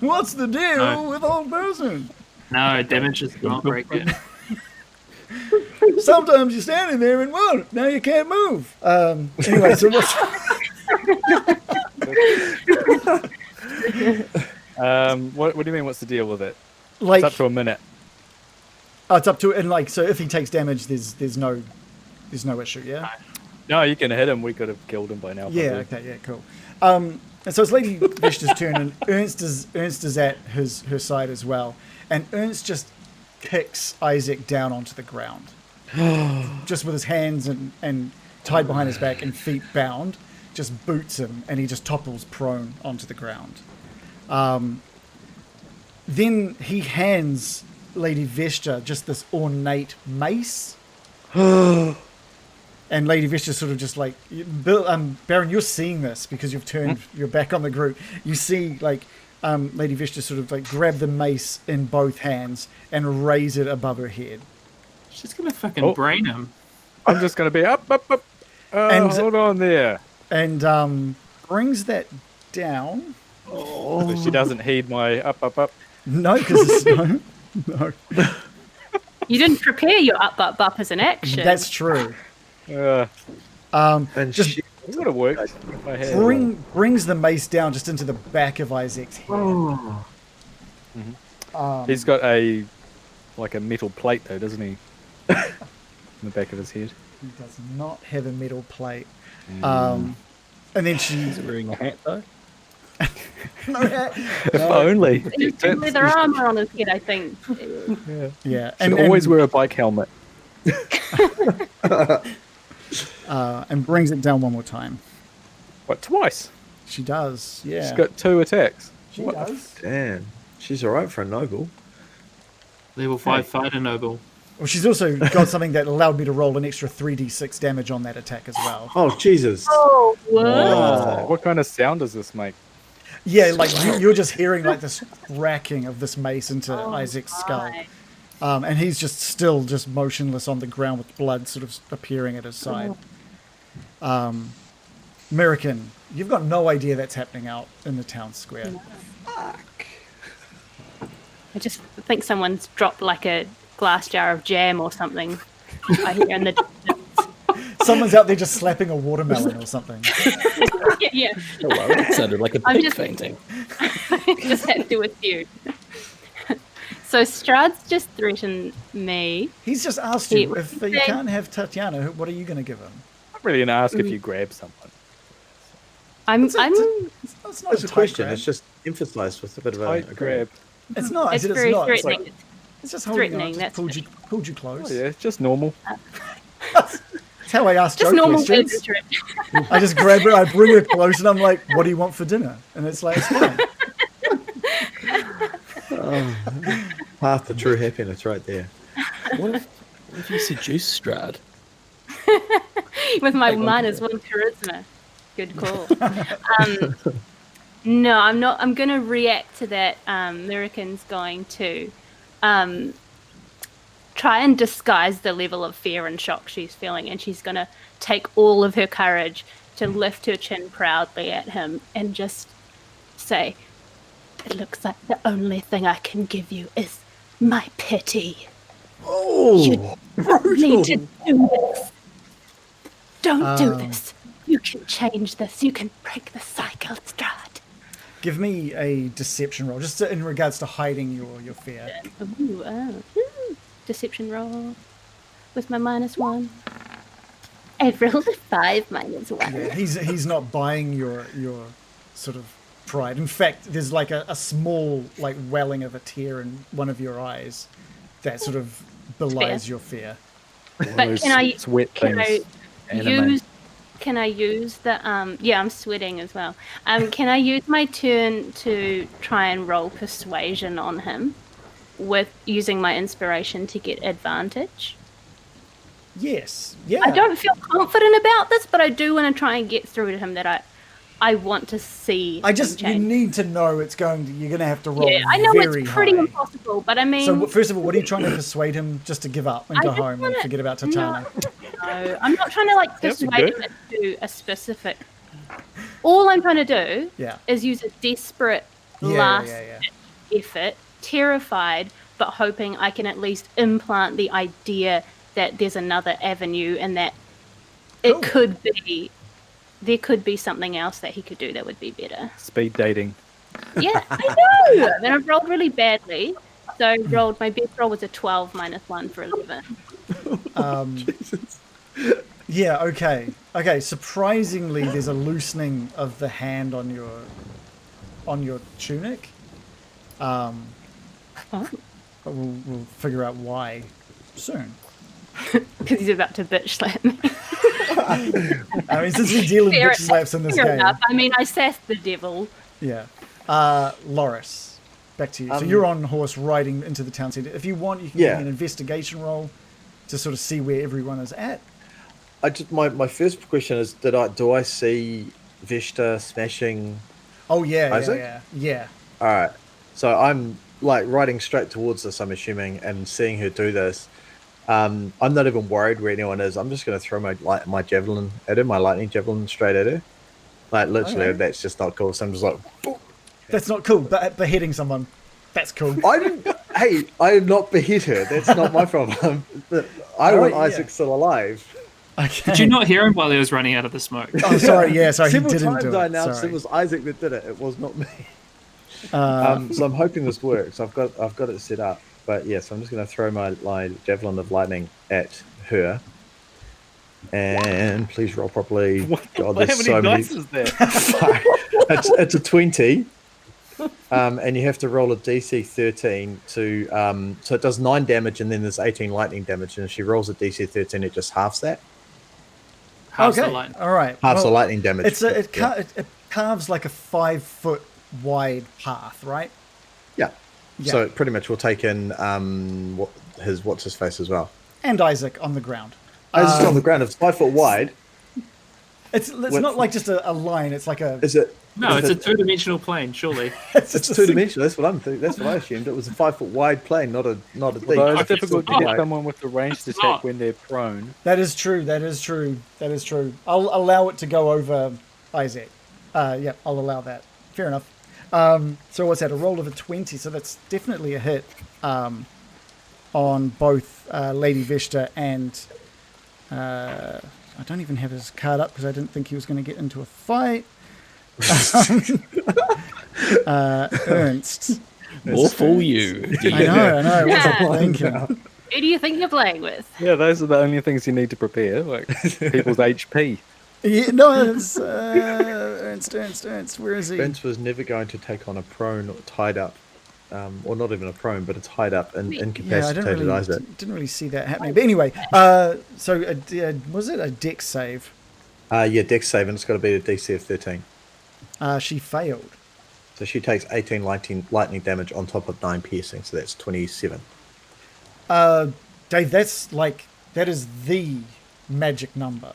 it? What's the deal with hold person? No, damage does not break it. Sometimes you're standing there and won't. Now you can't move. Anyway, so what's... What do you mean? What's the deal with it? like It's up to a minute. it's up to and so if he takes damage, there's no issue. Yeah. No, you can hit him. We could have killed him by now. Yeah. Probably. Okay. Yeah. Cool. And so it's Lady Vishta's turn, and Ernst is at her side as well. And Ernst just kicks Isaac down onto the ground. Just with his hands and tied behind his back and feet bound, just boots him, and he just topples prone onto the ground. Then he hands Lady Vishta just this ornate mace. And Lady Vishta sort of just like, Baron, you're seeing this because you've turned your back on the group. You see like Lady Vishta sort of like grab the mace in both hands and raise it above her head. She's gonna fucking brain him. I'm just going to be up. And- Hold on there. And brings that down. So she doesn't heed my up. No, because no. You didn't prepare your up as an action. That's true. And Just she, It would have worked if I had. brings the mace down just into the back of Isaac's head. He's got a metal plate though, doesn't he? In the back of his head. He does not have a metal plate. And then she... Is he wearing a hat though? No hat. If only. He's got leather armor on his head, I think. Yeah. Should always wear a bike helmet. And brings it down one more time. What, twice? She does, yeah. She's got 2 attacks. She What the does. damn, she's alright for a noble. Level 5 fighter noble. Well, she's also got something that allowed me to roll an extra 3d6 damage on that attack as well. Oh Jesus! Oh, what? Oh, what kind of sound does this make? Yeah, like you're just hearing like this cracking of this mace into Oh, Isaac's skull. my. And he's just still just motionless on the ground with blood sort of appearing at his side. American, you've got no idea that's happening out in the town square. I just think someone's dropped like a glass jar of jam or something. I hear in the distance. Someone's out there just slapping a watermelon or something. Yeah, Oh wow, that sounded like a I'm pig just- fainting. just have to assume. So Strahd's just threatened me. He's just asked you, Yeah, if you can't have Tatiana, what are you going to give him? I'm really going to ask if you grab someone. I'm It's not That's a a tight question. grab. It's just emphasized with a bit of a Tight grab. It's not. I It's said very it's not. It's, threatening. like, it's just holding threatening, on. Just that's pulled you close. Oh, yeah, it's just normal. That's how I ask Just Joe normal questions. peasantry. I just grab her, I bring her close, and I'm like, "What do you want for dinner?" And it's like, "It's fine." half the true happiness right there. What if you seduce Strahd? With my Take one minus 1 charisma. Good call. No, I'm not. I'm going to react to that. American's going to try and disguise the level of fear and shock she's feeling, and she's going to take all of her courage to lift her chin proudly at him and just say, "It looks like the only thing I can give you is my pity. You don't need to do this. Don't do this. You can change this. You can break the cycle, Strahd." Give me a deception roll, just in regards to hiding your fear. Deception roll with my -1. I rolled a 5 -1. Yeah, he's not buying your sort of pride. In fact, there's like a small like welling of a tear in one of your eyes that sort of belies your fear. But can I sweat can I things? Anime. use? Can I use the yeah, I'm sweating as well. Can I use my turn to try and roll persuasion on him with using my inspiration to get advantage? Yes. Yeah. I don't feel confident about this, but I do want to try and get through to him that I want to see. I him just you change. need to know you're going to have to roll. Yeah, I know very it's pretty high. impossible, but I mean. So first of all, what are you trying to persuade him just to give up and I go just home and wanna- forget about Tatana? No, I'm not trying to like That'd be persuade good. him to do a specific. All I'm trying to do Yeah. is use a desperate Yeah, last yeah. effort, terrified, but hoping I can at least implant the idea that there's another avenue and that it Cool. could be. There could be something else that he could do that would be better. Speed dating. Yeah, I know. And I've rolled really badly. So I rolled my best roll was a 12 -1 for 11. Yeah, okay. Okay, surprisingly, there's a loosening of the hand on your tunic. But we'll figure out why soon. Because he's about to bitch slap me. I mean, since we deal in Fair bitch slaps in this Fair game. enough. I mean, I sassed the devil. Yeah. Loris, back to you. So you're on horse riding into the town centre. If you want, you can give me an investigation roll to sort of see where everyone is at. My first question is, do I see Vishta smashing? Oh yeah, Isaac? yeah. All right. So I'm like riding straight towards this, I'm assuming, and seeing her do this. I'm not even worried where anyone is. I'm just going to throw my javelin at her, my lightning javelin straight at her. Like literally, Okay. that's just not cool. So I'm just like, boom. That's not cool, but beheading someone, that's cool. I didn't. Hey, I did not behead her. That's not my problem. I want Isaac still alive. Okay. Did you not hear him while he was running out of the smoke? Oh, sorry. Yeah, sorry. He Several didn't times do I it. announced Sorry. it was Isaac that did it. It was not me. So I'm hoping this works. I've got it set up. But yes, I'm just going to throw my javelin of lightning at her. And please roll properly. God, How there's many so many. dice is there? It's a 20. And you have to roll a DC 13 to so it does 9 damage, and then there's 18 lightning damage. And if she rolls a DC 13, it just halves that. Halves the Okay. line. All right. Halves the Well, lightning damage. It carves like a 5 foot wide path, right? Yeah. Yeah. So it pretty much will take in what's his face as well. And Isaac on the ground. It's just on the ground. It's 5 foot wide. It's not like just a line. It's like a. Is it? No, is it's a two-dimensional plane, surely. It's two dimensional. That's what I'm thinking. That's what I assumed. It was a 5 foot wide plane, not a deep. Although it's difficult to Oh, get someone with a ranged attack when they're prone. That is true. I'll allow it to go over Isaac. Yeah, I'll allow that. Fair enough. So what's that? A roll of a 20. So that's definitely a hit on both Lady Vishta and I don't even have his card up because I didn't think he was going to get into a fight. Ernst. More fool you. I know. What's Yeah. I thinking? Who do you think you're playing with? Yeah, those are the only things you need to prepare, like people's HP. Yeah, no, it's Ernst. Where is he? Vince was never going to take on a prone or tied up, or not even a prone, but a tied up and Yeah, I incapacitated Isaac. didn't really see that happening. But anyway, so was it a dex save? Yeah, dex save, and it's got to be a DC of 13. She failed. So she takes 18 lightning damage on top of 9 piercing, so that's 27. Dave, that is the magic number.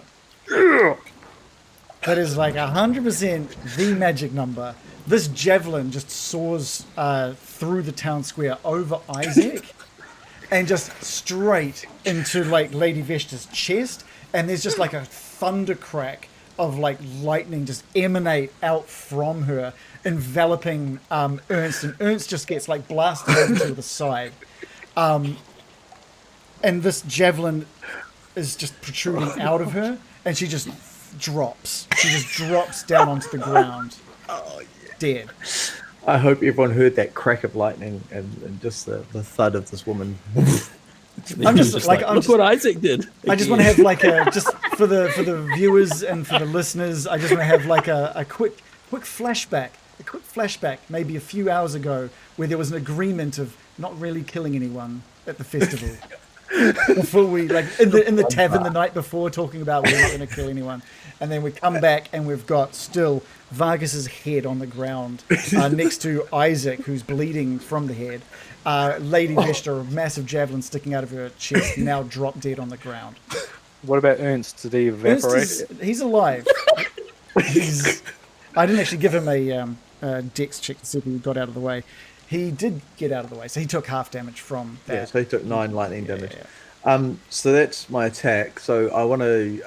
That is like 100% the magic number. This javelin just soars through the town square over Isaac and just straight into like Lady Veshta's chest, and there's just like a thunder crack of like lightning just emanate out from her, enveloping Ernst, and Ernst just gets like blasted over to the side. And this javelin is just protruding out of her, and she just drops. She just drops down onto the ground, dead. I hope everyone heard that crack of lightning and just the thud of this woman. I'm just like, look what Isaac did. I just want to have like a, just for the viewers and for the listeners, I just want to have like a quick flashback, maybe a few hours ago, where there was an agreement of not really killing anyone at the festival. Before we, like, in the tavern the night before, talking about we're not going to kill anyone. And then we come back and we've got still Vargas's head on the ground next to Isaac, who's bleeding from the head. Lady Veshta, a massive javelin sticking out of her chest, now dropped dead on the ground. What about Ernst? Did he evaporate? He's alive. I didn't actually give him a dex check to see if he got out of the way. He did get out of the way, so he took half damage from that. Yeah, so he took 9 lightning damage. Yeah. So that's my attack. So I want to.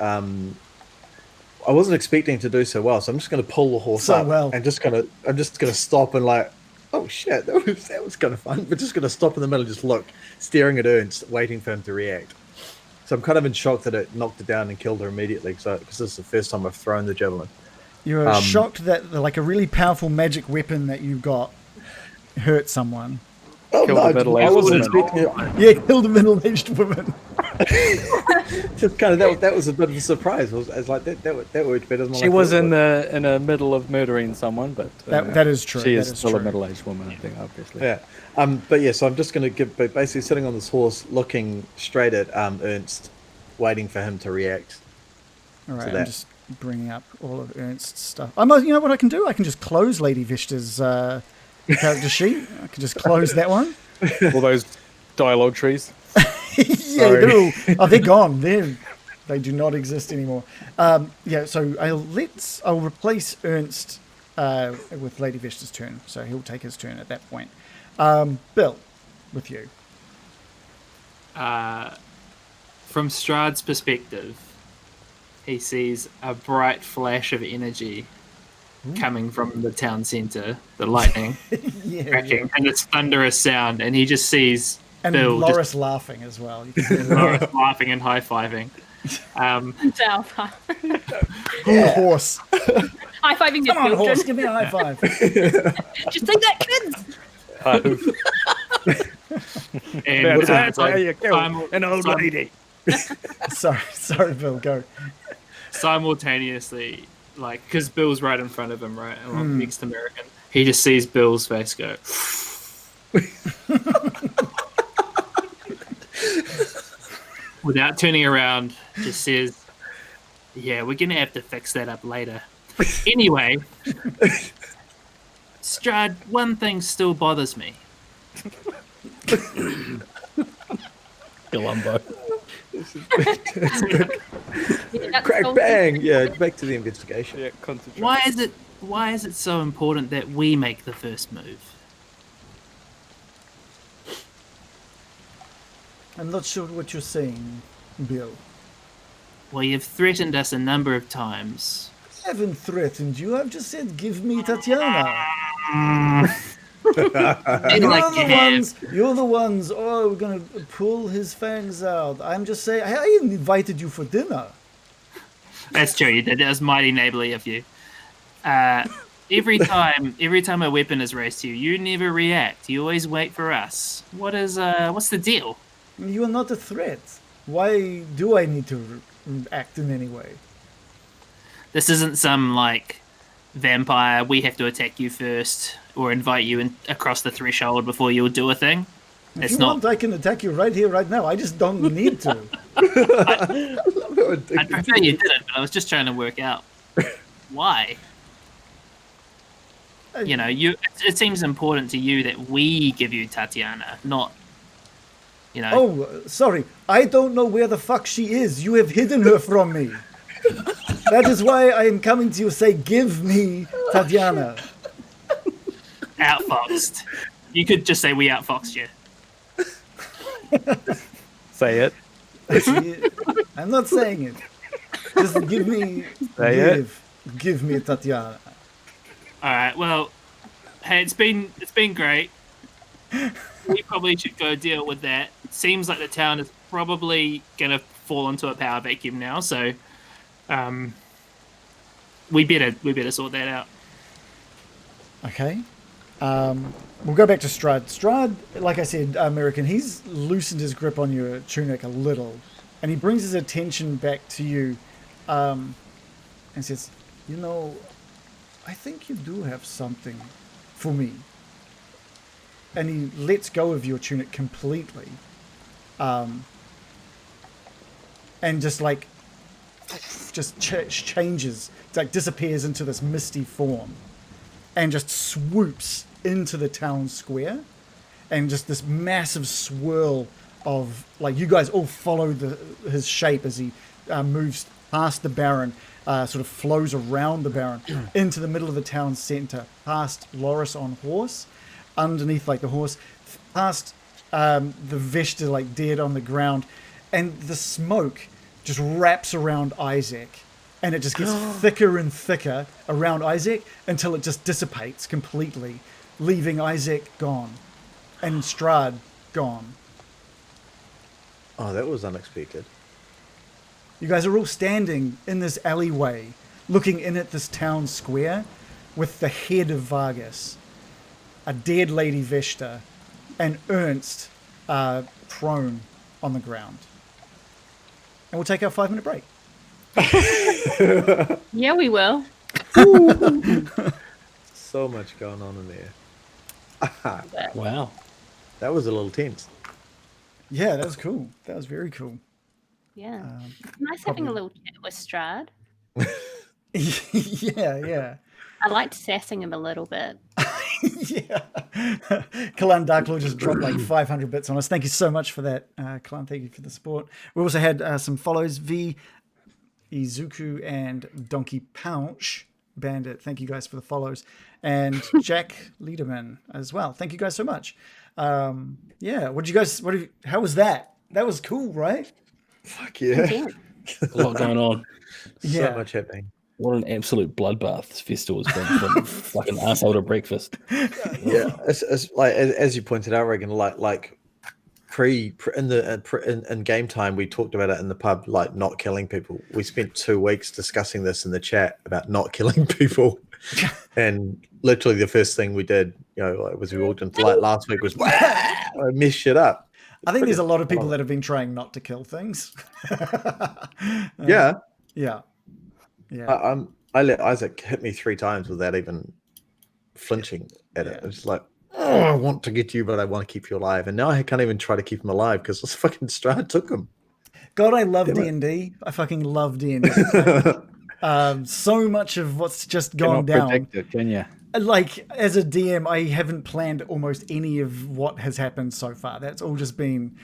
I wasn't expecting to do so well, so I'm just going to pull the horse up and I'm just going to stop and like, oh shit, that was kind of fun. We're just going to stop in the middle, and just look, staring at Ernst, waiting for him to react. So I'm kind of in shock that it knocked her down and killed her immediately, because this is the first time I've thrown the javelin. You were shocked that like a really powerful magic weapon that you got hurt someone. Killed a middle-aged I wasn't woman. expecting it. Yeah, killed a middle-aged woman. Just kind of that was a bit of a surprise. I was like that worked better than She was in the middle of murdering someone, but That is true. she that is is still true. a middle-aged woman, I think, obviously. Yeah. But yeah, so I'm just going to basically sitting on this horse, looking straight at Ernst, waiting for him to react. All right, to I'm that. just bringing up all of Ernst's stuff. You know what I can do? I can just close Lady Vishta's character sheet. I can just close that one. All those dialogue trees. Yeah, they're gone. They do not exist anymore. So I'll replace Ernst with Lady Vishta's turn. So he'll take his turn at that point. Bill, with you. From Strahd's perspective, he sees a bright flash of energy coming from the town centre, the lightning cracking, and this thunderous sound, and he just sees And Bill Loris laughing as well. You can see Loris laughing and high-fiving. on the horse. High-fiving the Come on, horse, children. give me a high five. Just think that, kids! And That's how you kill an old sim- lady. Sorry, Bill, go. simultaneously, like, because Bill's right in front of him, right, along next to American, he just sees Bill's face go. Without turning around, just says, "Yeah, we're gonna have to fix that up later." Anyway, Strahd, one thing still bothers me. Columbo. Crack bang! Yeah, back to the investigation. Yeah, concentrate. Why is it so important that we make the first move? I'm not sure what you're saying, Bill. Well, you've threatened us a number of times. I haven't threatened you. I've just said, give me Tatiana. You're the ones. Oh, we're gonna pull his fangs out. I'm just saying. I invited you for dinner. That's true. You did. That was mighty neighborly of you. Every time a weapon is raised to you, you never react. You always wait for us. What's the deal? You are not a threat. Why do I need to act in any way? This isn't some like vampire. We have to attack you first, or invite you across the threshold before you'll do a thing. If you want, I can attack you right here, right now. I just don't need to. I'd prefer you didn't, but I was just trying to work out why. You know, it seems important to you that we give you Tatiana, not, you know. Oh, sorry. I don't know where the fuck she is. You have hidden her from me. That is why I am coming to you say, give me Tatiana. Outfoxed. You could just say we outfoxed you. Say it. I'm not saying it. Just give me, give me Tatiana. All right. Well, hey, it's been great. We probably should go deal with that. It seems like the town is probably gonna fall into a power vacuum now, so we better sort that out. Okay. We'll go back to Strahd. Strahd, like I said, American, he's loosened his grip on your tunic a little, and he brings his attention back to you and says, you know, I think you do have something for me. And he lets go of your tunic completely. And just like, changes, it's like disappears into this misty form. And just swoops into the town square. And just this massive swirl of, like, you guys all follow his shape as he moves past the Baron, sort of flows around the Baron into the middle of the town centre, past Loris on horse, underneath, like, the horse, past the Veshta, like, dead on the ground, and the smoke just wraps around Isaac, and it just gets thicker and thicker around Isaac until it just dissipates completely, leaving Isaac gone and Strahd gone. Oh, that was unexpected. You guys are all standing in this alleyway, looking in at this town square with the head of Vargas, a dead Lady Veshta, and Ernst prone on the ground. and we'll take our 5-minute break. Yeah, we will. So much going on in there. Wow. That was a little tense. Yeah, that was cool. That was very cool. Yeah. Nice having a little chat with Strahd. Yeah. I liked sassing him a little bit. Yeah. Kalan Darklaw just dropped like 500 bits on us. Thank you so much for that, Kalan. Thank you for the support. We also had some follows. V, Izuku, and Donkey Pouch Bandit. Thank you guys for the follows. And Jack Liederman as well. Thank you guys so much. Yeah. How was that? That was cool, right? Fuck yeah. Yeah. A lot going on. Yeah. So much happening. What an absolute bloodbath this festival has been from like an asshole to breakfast. Yeah, it's like as you pointed out, Reagan. Like in game time, we talked about it in the pub, like not killing people. We spent 2 weeks discussing this in the chat about not killing people, and literally the first thing we did, was we walked into last week was I messed shit up. I think there's a lot of people that have been trying not to kill things. Yeah. Yeah. I let Isaac hit me 3 times without even flinching at it. It's like, oh, I want to get you, but I want to keep you alive. And now I can't even try to keep him alive because this fucking Strahd took him. God, I love D&D. I fucking love D&D. So much of what's just gone down. Predict it, can you? Like, as a DM, I haven't planned almost any of what has happened so far. That's all just been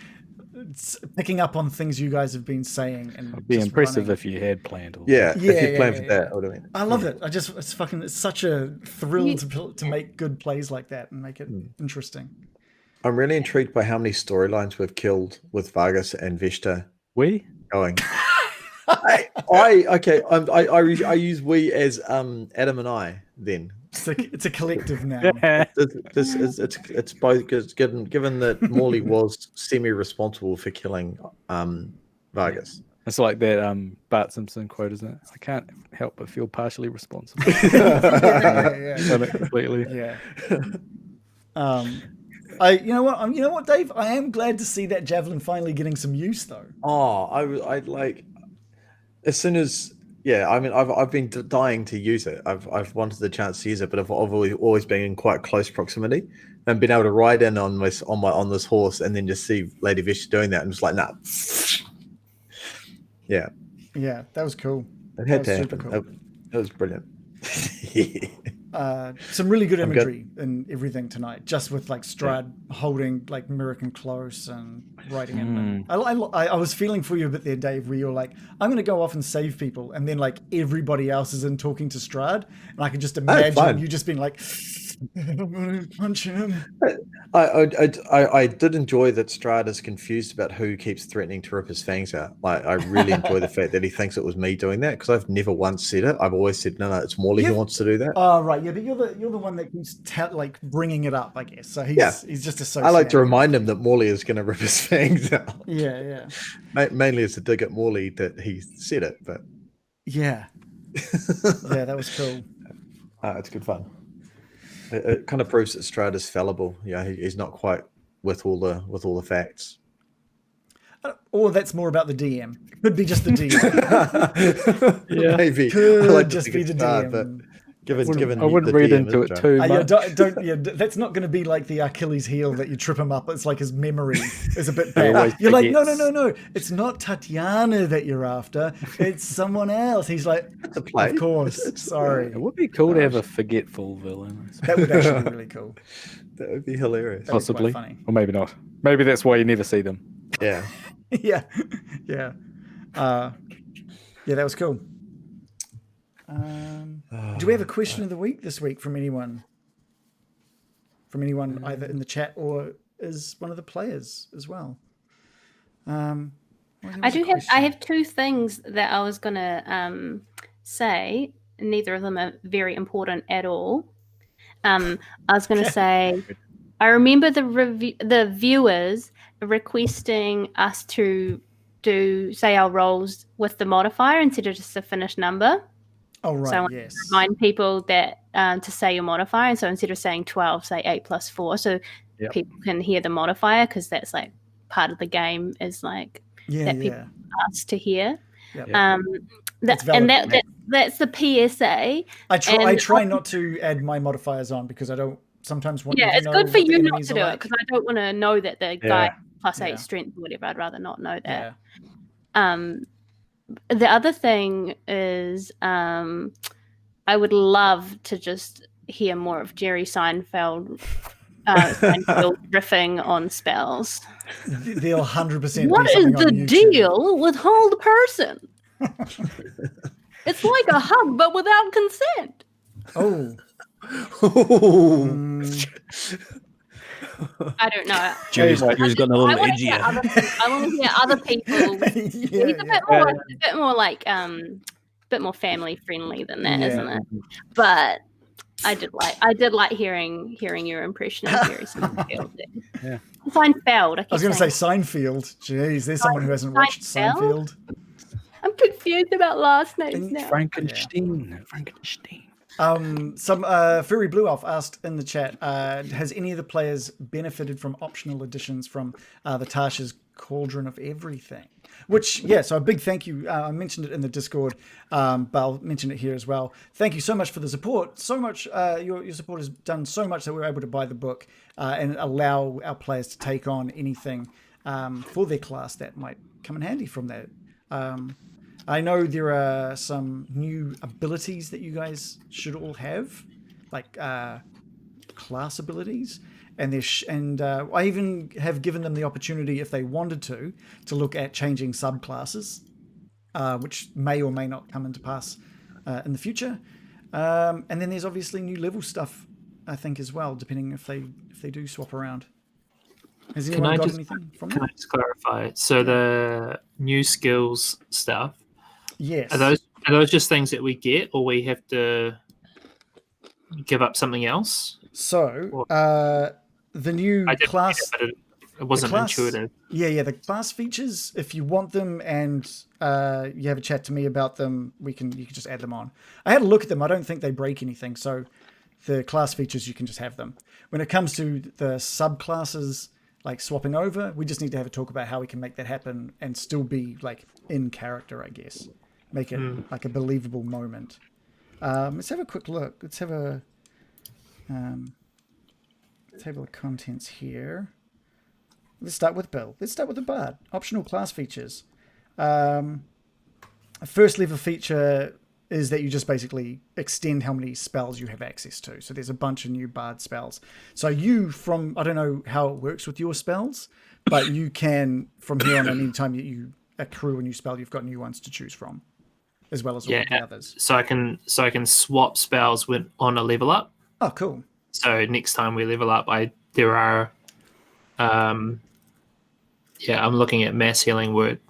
picking up on things you guys have been saying. And It'd be impressive if you had planned all if you planned for that. I love it. It's such a thrill to make good plays like that and make it interesting. I'm really intrigued by how many storylines we've killed with Vargas and Vishta going. I use we as Adam and I then. It's a collective now. It's both because given that Morley was semi-responsible for killing Vargas. It's like that Bart Simpson quote, isn't it? I can't help but feel partially responsible. Completely. Yeah. You know what, Dave? I am glad to see that javelin finally getting some use, though. Oh, I like as soon as. Yeah, I mean, I've been dying to use it. I've wanted the chance to use it, but I've always been in quite close proximity and been able to ride in on this horse and then just see Lady Vish doing that and just like, nah. Yeah, that was cool. It had to super happen. cool. It was brilliant. Some really good imagery and everything tonight, just with like Strahd holding like Mirakin close and riding him. I was feeling for you a bit there, Dave, where you're like, I'm going to go off and save people, and then like everybody else is in talking to Strahd, and I could just imagine you just being like, I'm going to punch him. I did enjoy that Strahd is confused about who keeps threatening to rip his fangs out. Like, I really enjoy the fact that he thinks it was me doing that, because I've never once said it. I've always said, no, it's Morley who wants to do that. Oh, right. Yeah, but you're the one that keeps like bringing it up, I guess. So he's just associated. I like to remind him that Morley is going to rip his fangs out. Yeah. Mainly it's a dig at Morley that he said it, but yeah, that was cool. It's good fun. It kind of proves that Strahd is fallible. Yeah, he's not quite with all the facts. Or that's more about the DM. Could be just the DM. Yeah, maybe. Could like just be the DM. But given I wouldn't the read DM into it too much. That's not going to be like the Achilles heel that you trip him up. It's like his memory is a bit bad. You're like, no. It's not Tatiana that you're after. It's someone else. He's like, it's a play. Of course. Sorry. It would be cool to have a forgetful villain. That would actually be really cool. That would be hilarious. Possibly. Funny. Or maybe not. Maybe that's why you never see them. Yeah. Yeah. That was cool. Do we have a question of the week this week from anyone? From anyone either in the chat or is one of the players as well? I have 2 things that I was gonna say. Neither of them are very important at all. I was gonna say, I remember the viewers requesting us to say our rolls with the modifier instead of just a finished number. Oh, right, so I want to remind people that to say your modifier. And so instead of saying 12, say 8 + 4. So people can hear the modifier, because that's like part of the game is like Yeah, that yeah. people ask to hear. Yep. That's valid. that's the PSA. I try not to add my modifiers on because I don't sometimes want you to It's know good for what the you not enemies to are do it like. because I don't want to know that the guy +8 Yeah. strength or whatever. I'd rather not know that. Yeah. The other thing is, I would love to just hear more of Jerry Seinfeld riffing on spells. They'll 100% What be is something on the YouTube. deal with hold person? It's like a hug, but without consent. Oh. I don't know. Jerry's got a little edgy. I want to hear other people. He's a bit more like bit more family friendly than that, isn't it? But I did like hearing your impression of Jerry Seinfeld. Yeah. Seinfeld. I was going to say Seinfeld. Jeez, there's someone who hasn't watched Seinfeld. I'm confused about last names now. Frankenstein. Some Furry Blue Elf asked in the chat, has any of the players benefited from optional additions from the Tasha's Cauldron of Everything? Which, so a big thank you. I mentioned it in the Discord, but I'll mention it here as well. Thank you so much for the support. So much, your support has done so much that we're able to buy the book and allow our players to take on anything for their class that might come in handy from that. I know there are some new abilities that you guys should all have, like class abilities, and I even have given them the opportunity, if they wanted to look at changing subclasses, which may or may not come into pass in the future. And then there's obviously new level stuff, I think, as well, depending if they do swap around. Has anyone got anything from that? Can I just clarify? So the new skills stuff. Yes. Are those just things that we get, or we have to give up something else? So the new class. It wasn't intuitive. Yeah. The class features, if you want them and you have a chat to me about them, you can just add them on. I had a look at them. I don't think they break anything. So the class features, you can just have them. When it comes to the subclasses, like swapping over, we just need to have a talk about how we can make that happen and still be like in character, I guess. Make it like a believable moment. Let's have a quick look. Let's have a table of contents here. Let's start with Bill. Let's start with the Bard. Optional class features. A first level feature is that you just basically extend how many spells you have access to. So there's a bunch of new Bard spells. So I don't know how it works with your spells, but you can, from here on, anytime you accrue a new spell, you've got new ones to choose from, as well as all of the others. So I can swap spells on a level up. Oh, cool. So next time we level up, there are I'm looking at mass healing word.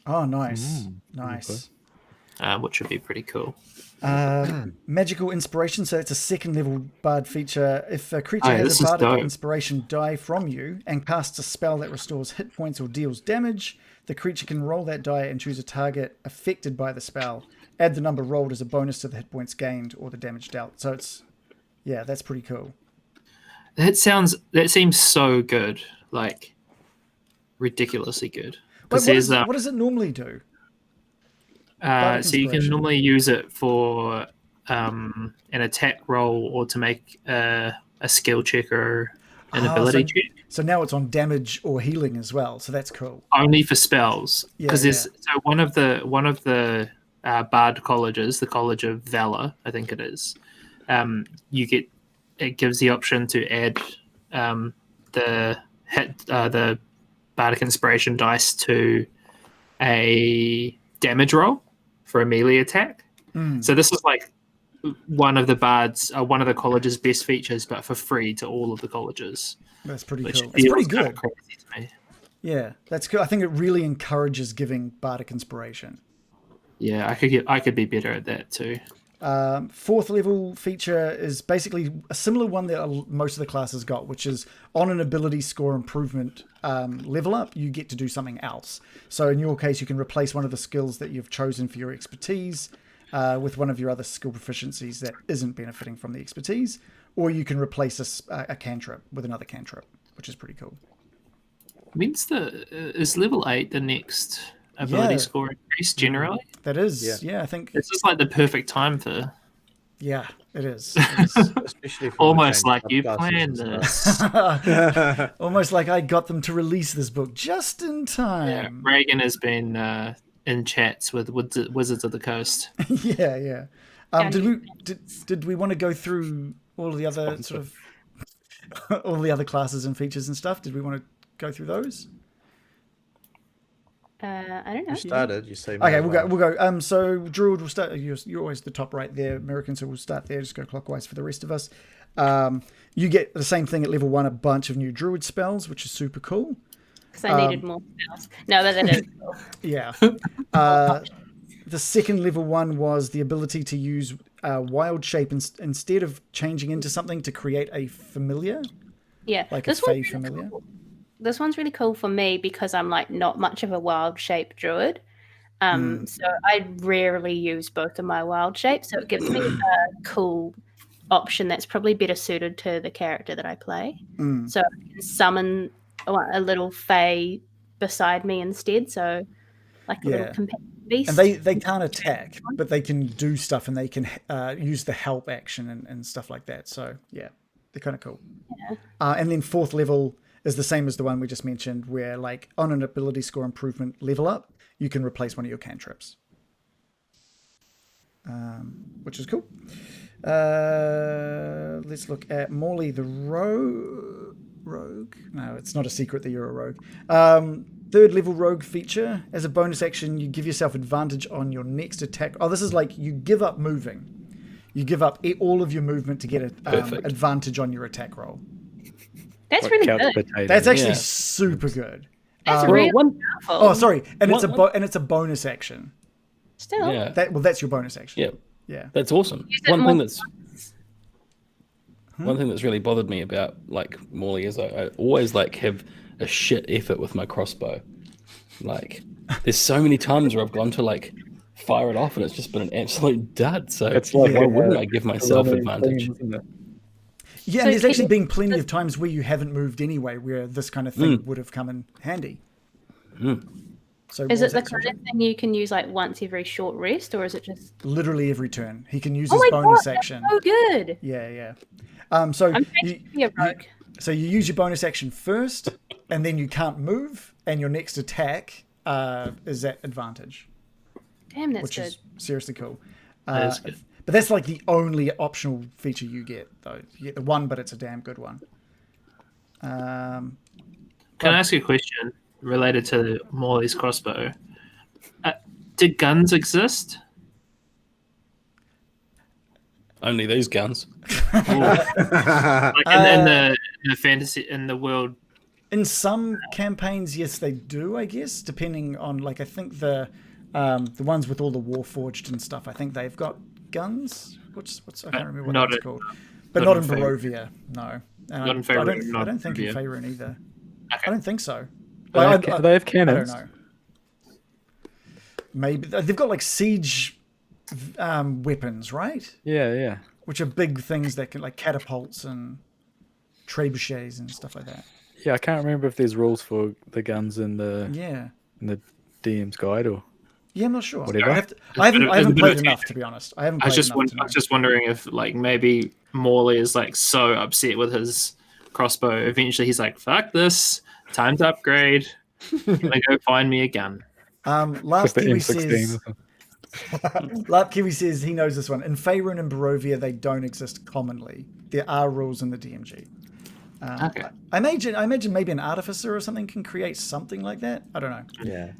Oh, nice. Nice. Which would be pretty cool. Magical inspiration. So it's a second level Bard feature. If a creature has a Bardic inspiration die from you and casts a spell that restores hit points or deals damage, the creature can roll that die and choose a target affected by the spell. Add the number rolled as a bonus to the hit points gained or the damage dealt. So that's pretty cool. That seems so good, like ridiculously good. What does it normally do? So you can normally use it for an attack roll or to make a skill check or an ability check. So now it's on damage or healing as well. So that's cool. Only for spells, because so one of the Bard colleges, the College of Valor, I think it is. It gives the option to add the Bardic Inspiration dice to a damage roll for a melee attack. So this is like one of the college's best features, but for free to all of the colleges. That's pretty cool. It's pretty good. Crazy to me. Yeah, that's good. I think it really encourages giving Bardic Inspiration. Yeah, I could be better at that too. Fourth level feature is basically a similar one that most of the classes got, which is on an ability score improvement level up, you get to do something else. So in your case, you can replace one of the skills that you've chosen for your expertise with one of your other skill proficiencies that isn't benefiting from the expertise, or you can replace a cantrip with another cantrip, which is pretty cool. When's is level 8 the next ability Yeah. score increase generally? That is, Yeah. yeah, I think, It's just like the perfect time for yeah, it is. It is. Especially if you wanna almost change like you subclasses planned and stuff. this. Almost like I got them to release this book just in Yeah, time. Reagan has been in chats with Wizards of the Coast. Yeah, yeah. And Did we want to go through all of the other sort of all the other classes and features and stuff? Did we want to go through those? I don't know. You started. You say. Okay, we'll go. We'll go. So Druid will start. You're always the top right there, American. So we'll start there. Just go clockwise for the rest of us. You get the same thing at level 1. A bunch of new Druid spells, which is super cool. Because I needed more spells. No, that is cool. Yeah. The second level 1 was the ability to use wild shape instead of changing into something to create a familiar, Yeah. like a This fey one's really familiar. cool. This one's really cool for me because I'm like not much of a wild shape druid. So I rarely use both of my wild shapes. So it gives me a cool option that's probably better suited to the character that I play. So I can summon a little fey beside me instead. So like a Yeah. little companion beast. And they can't attack, but they can do stuff, and they can use the help action and stuff like that. So yeah, they're kind of cool. Yeah. And then 4th level is the same as the one we just mentioned, where like on an ability score improvement level up, you can replace one of your cantrips, which is cool. Let's look at Morley the rogue. No, it's not a secret that you're a rogue. 3rd level rogue feature. As a bonus action, you give yourself advantage on your next attack. Oh, this is like you give up moving. You give up all of your movement to get an advantage on your attack roll. That's Like really couch good. potato. That's actually Yeah. super good. That's Um, really one- powerful. Oh, sorry, and it's What- it's a bonus action. Still. Yeah, That's your bonus action. yeah, Yeah. that's awesome. Use it One more thing that's really bothered me about like Morley is I always like have a shit effort with my crossbow. Like, there's so many times where I've gone to like fire it off and it's just been an absolute dud. So It's like why a- wouldn't I give myself running advantage? thing, isn't it? Yeah, So and there's can actually you- been plenty of times where you haven't moved anyway, where this kind of thing would have come in handy. So Is what it the was that, kind Sergio? of thing you can use like once every short rest, or is it just? Literally every turn he can use Oh his my bonus god, action. that's so good! Yeah, yeah. So I'm you, trying to be a rogue. so you use your bonus action first, and then you can't move, and your next attack is at advantage, Damn, that's which good. is seriously cool. That is good. But that's like the only optional feature you get, though. You get the one, but it's a damn good one. Can I ask you a question related to Morley's crossbow? Do guns exist? Only these guns. Like in the fantasy in the world. In some campaigns, yes, they do. I guess depending on like I think the ones with all the Warforged and stuff. I think they've got guns. What's I can't remember what not that's in- called. But not not in in Barovia, no. And Not in I Faerun, don't, not I don't think in Barovia. Faerun either. Okay. I don't think so. They have, I they have don't cannons. know. Maybe they've got like siege weapons, right? Yeah, yeah. Which are big things that can like catapults and trebuchets and stuff like that. Yeah, I can't remember if there's rules for the guns in the DM's guide or Yeah, I'm not sure. Whatever. I haven't It's a bit played of enough, text. to be honest. I haven't I played was enough to know. just wondering if like maybe Morley is like so upset with his crossbow. Eventually, he's like, "Fuck this! Time to upgrade. Gonna go find me a gun." with Last the Kiwi M16. says, Last Kiwi says he knows this one. In Faerun and Barovia, they don't exist commonly. There are rules in the DMG. Okay. I imagine maybe an artificer or something can create something like that. I don't know. Yeah.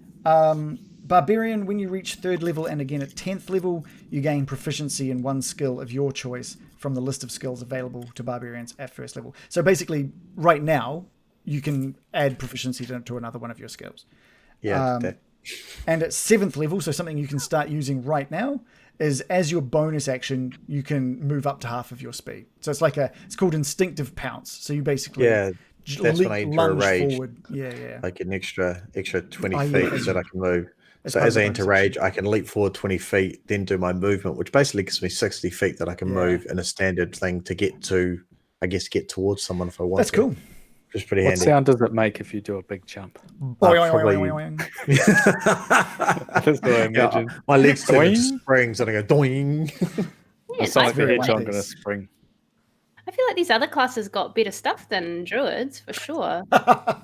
Barbarian, when you reach 3rd level and again at 10th level, you gain proficiency in one skill of your choice from the list of skills available to barbarians at 1st level. So basically, right now, you can add proficiency to another one of your skills. Yeah. And at 7th level, so something you can start using right now, is as your bonus action, you can move up to half of your speed. So it's called instinctive pounce. So you basically Yeah. That's when I enter a lunge rage. forward. Yeah. Like an extra 20 Oh, yeah, feet as so that you- I can move. as So part as of I the enter bonus rage, I can leap forward 20 feet, then do my movement, which basically gives me 60 feet that I can Yeah. move in a standard thing to get to, I guess, get towards someone if I want That's to. cool. Which is pretty What handy. sound does it make if you do a big jump? Probably- That's what I imagine. My legs turn into Doing. springs and I go doing. Yeah, It's like the very hedgehog One in a Piece. spring. I feel like these other classes got better stuff than druids for sure.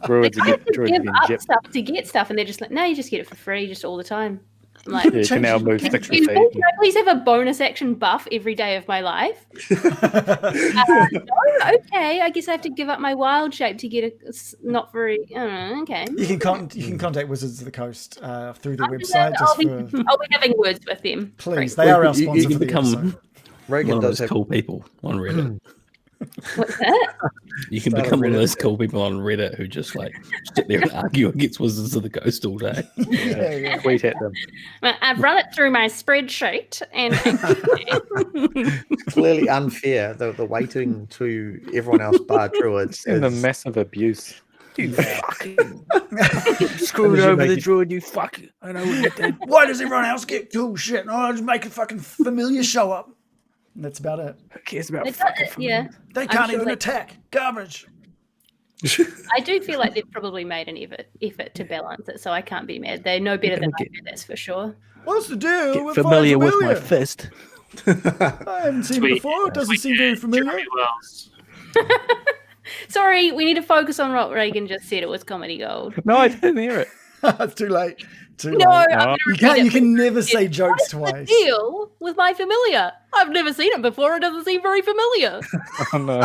Druids They are have to druids give being up gypped. stuff to get stuff, and they're just like, no, you just get it for free, just all the time. I'm like, Yeah, you can now Change move your sticks cantrip. with excuse me, feet. can I please have a bonus action buff every day of my life? No, okay, I guess I have to give up my wild shape to get a not very. Okay. You can contact Wizards of the Coast through their I'll do website that. just I'll for be having words with them. please. Great. They are our You sponsor can for the become episode. Reagan one of does those have cool people on Reddit. What's that? You can Start a become one of Reddit. those cool people on Reddit who just like sit there and argue against Wizards of the Coast all day. Yeah. Tweet at them. I've run it through my spreadsheet, and clearly unfair. The weighting to everyone else bar druids And the is massive abuse. You fucking As screwed you over make the it- druid, you fuck. I know what you did. Why does everyone else get cool shit? Oh, just make a fucking familiar show up. And that's about it. Who cares about It fucking does- yeah, They can't sure even they- attack. Garbage. I do feel like they've probably made an effort to balance it, so I can't be mad. They know better than I do, that's for sure. What's the deal Get with familiar with my familiar? fist. I haven't seen it Sweet. before. It doesn't seem very familiar. Jeremy Wells. Sorry, we need to focus on what Reagan just said. It was comedy gold. No, I didn't hear it. It's too late. Too No, late. I'm gonna You repeat can't. it. You can never say What jokes is the twice. deal with my familiar? I've never seen it before. It doesn't seem very familiar. Oh no.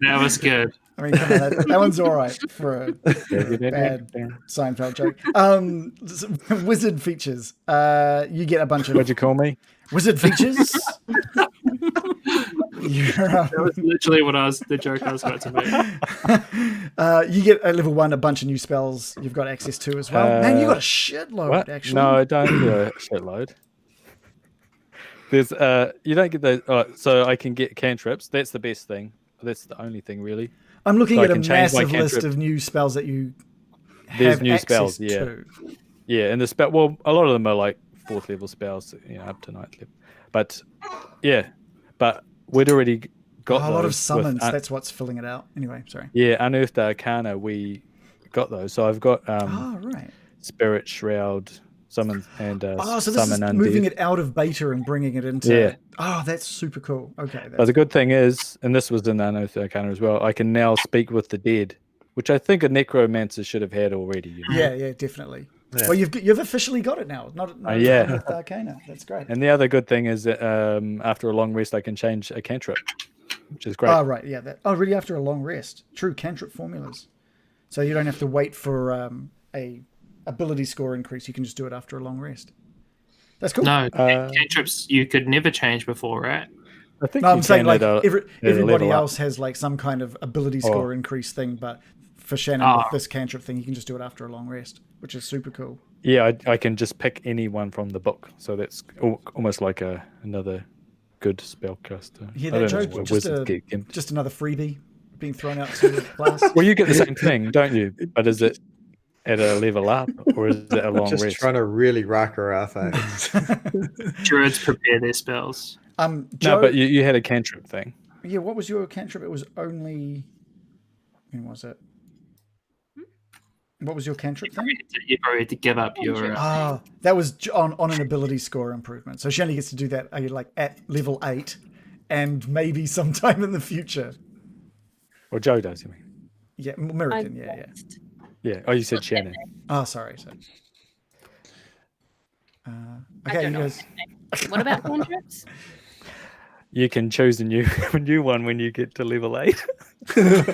That was good. I mean, come on, that one's all right for a bad Seinfeld joke. Wizard features. You get a bunch of What'd you call me? wizard features. That was literally the joke I was about to make. You get at level 1 a bunch of new spells you've got access to as well. Man, you got a shitload What? actually. No, I don't do a shitload. There's you don't get those. So I can get cantrips. That's the best thing. That's the only thing really. I'm looking So I at a can change my massive list cantrip. of new spells that you There's have new access spells, yeah. to. Yeah, and the spell. Well, a lot of them are like 4th level spells, up to 9th level. But yeah, but we'd already got a lot of those with summons. That's what's filling it out. Anyway, sorry. yeah, Unearthed Arcana. We got those. So I've got Oh, right. Spirit Shroud, Summon, and Oh, so this Summon is Undead. moving it out of beta and bringing it into. Yeah. Oh, that's super cool. Okay. But That's, the good thing is, and this was in Unearthed Arcana as well, I can now speak with the dead, which I think a necromancer should have had already. yeah, definitely. Yeah. Well, you've officially got it now. Not yeah. with Arcana. That's great. And the other good thing is that after a long rest, I can change a cantrip, which is great. Oh, right. Yeah. Really after a long rest. True cantrip formulas. So you don't have to wait for a ability score increase. You can just do it after a long rest. That's cool. No, cantrips you could never change before, right? I think No, I'm you saying can like at a everybody level up. else has like some kind of ability score increase thing, but for Shannon with this cantrip thing, you can just do it after a long rest, which is super cool. Yeah, I can just pick any one from the book, so that's almost like another good spellcaster. You hear I that don't know joke? where Just, wizards get them. just another freebie being thrown out to the class. Well, you get the same thing, don't you? But is it at a level up, or is it a long just rest? trying to really rack her our things. Druids prepare their spells. No, Joe, but you had a cantrip thing. yeah, what was your cantrip? It was only. When was it? What was your cantrip thing? You probably had to give up your. Ah, that was on an ability score improvement. So she only gets to do that like at level 8, and maybe sometime in the future. Or Joe does, you mean? Yeah, American. Yeah. Yeah. Oh, you said Shannon. Oh, sorry. I Okay, don't you know. guys. What about cantrips? You can choose a new one when you get to level 8. You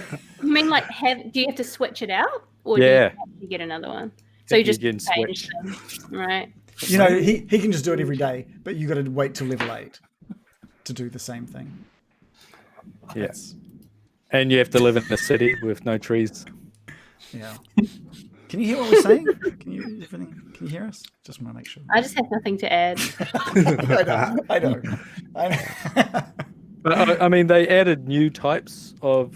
mean like do you have to switch it out, or do you Yeah. have to get another one? So you You just can change them, right? You know, he can just do it every day, but you got to wait till level 8 to do the same thing. Yes. And you have to live in a city with no trees. Yeah. Can you hear what we're saying? Can you hear us? Just want to make sure. I just have nothing to add. I know. But I mean, they added new types of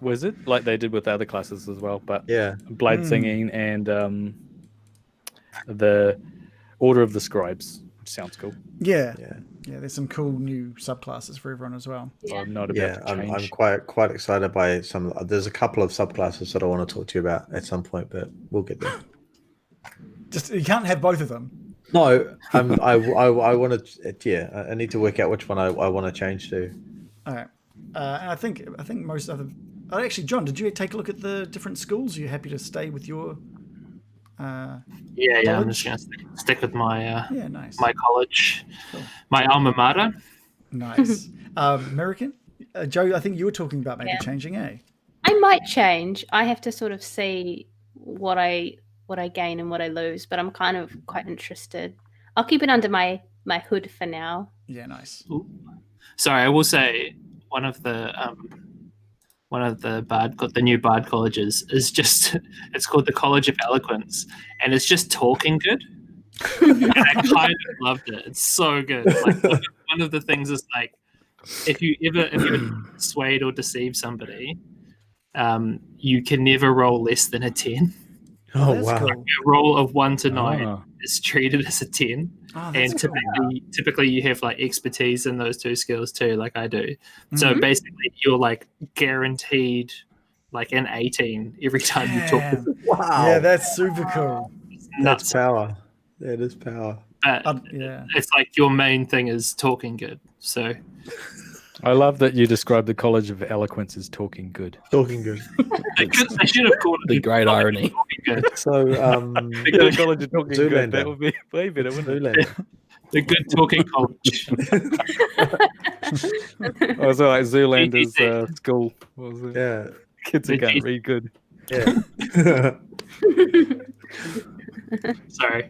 wizard, like they did with other classes as well. But Yeah. blade singing and the Order of the Scribes, which sounds cool. Yeah. Yeah. Yeah, there's some cool new subclasses for everyone as well. I'm not about Yeah, to change. I'm quite excited by some. There's a couple of subclasses that I want to talk to you about at some point, but we'll get there. Just you can't have both of them. No, I want to. Yeah, I need to work out which one I want to change to. All right. And I think most other. Oh, actually, John, did you take a look at the different schools? Are you happy to stay with your? Yeah. I'm College? just gonna stick with my Yeah, nice. my college, Cool. my alma mater. Nice. American? Joe, I think you were talking about maybe Yeah. changing, eh? I might change. I have to sort of see what I gain and what I lose, but I'm kind of quite interested. I'll keep it under my hood for now. Yeah, nice. Ooh. Sorry, I will say one of the the new bard colleges is just it's called the College of Eloquence, and it's just talking good. And I kind of loved it. It's so good. Like one of the things is like if you ever persuade or deceive somebody, you can never roll less than a 10. Oh That's wow! cool. A roll of 1 to 9 Ah. is treated as a 10. Oh, that's And cool. typically you have like expertise in those two skills too, like I do. So Mhm. basically you're like guaranteed like an 18 every time you talk to Damn. Wow! Yeah, that's super cool. That's nuts. power. That is power. But Yeah. it's like your main thing is talking good. So I love that you describe the College of Eloquence as talking good. Talking good. they should have called it The great irony. talking good. So The College of Talking Good. Zoolander. That would be way better, wouldn't it? Zoolander. The good talking college. Oh, so like Zoolander's BBC. school. What was it? Yeah. Kids who The can't DC. read good. Yeah. Sorry.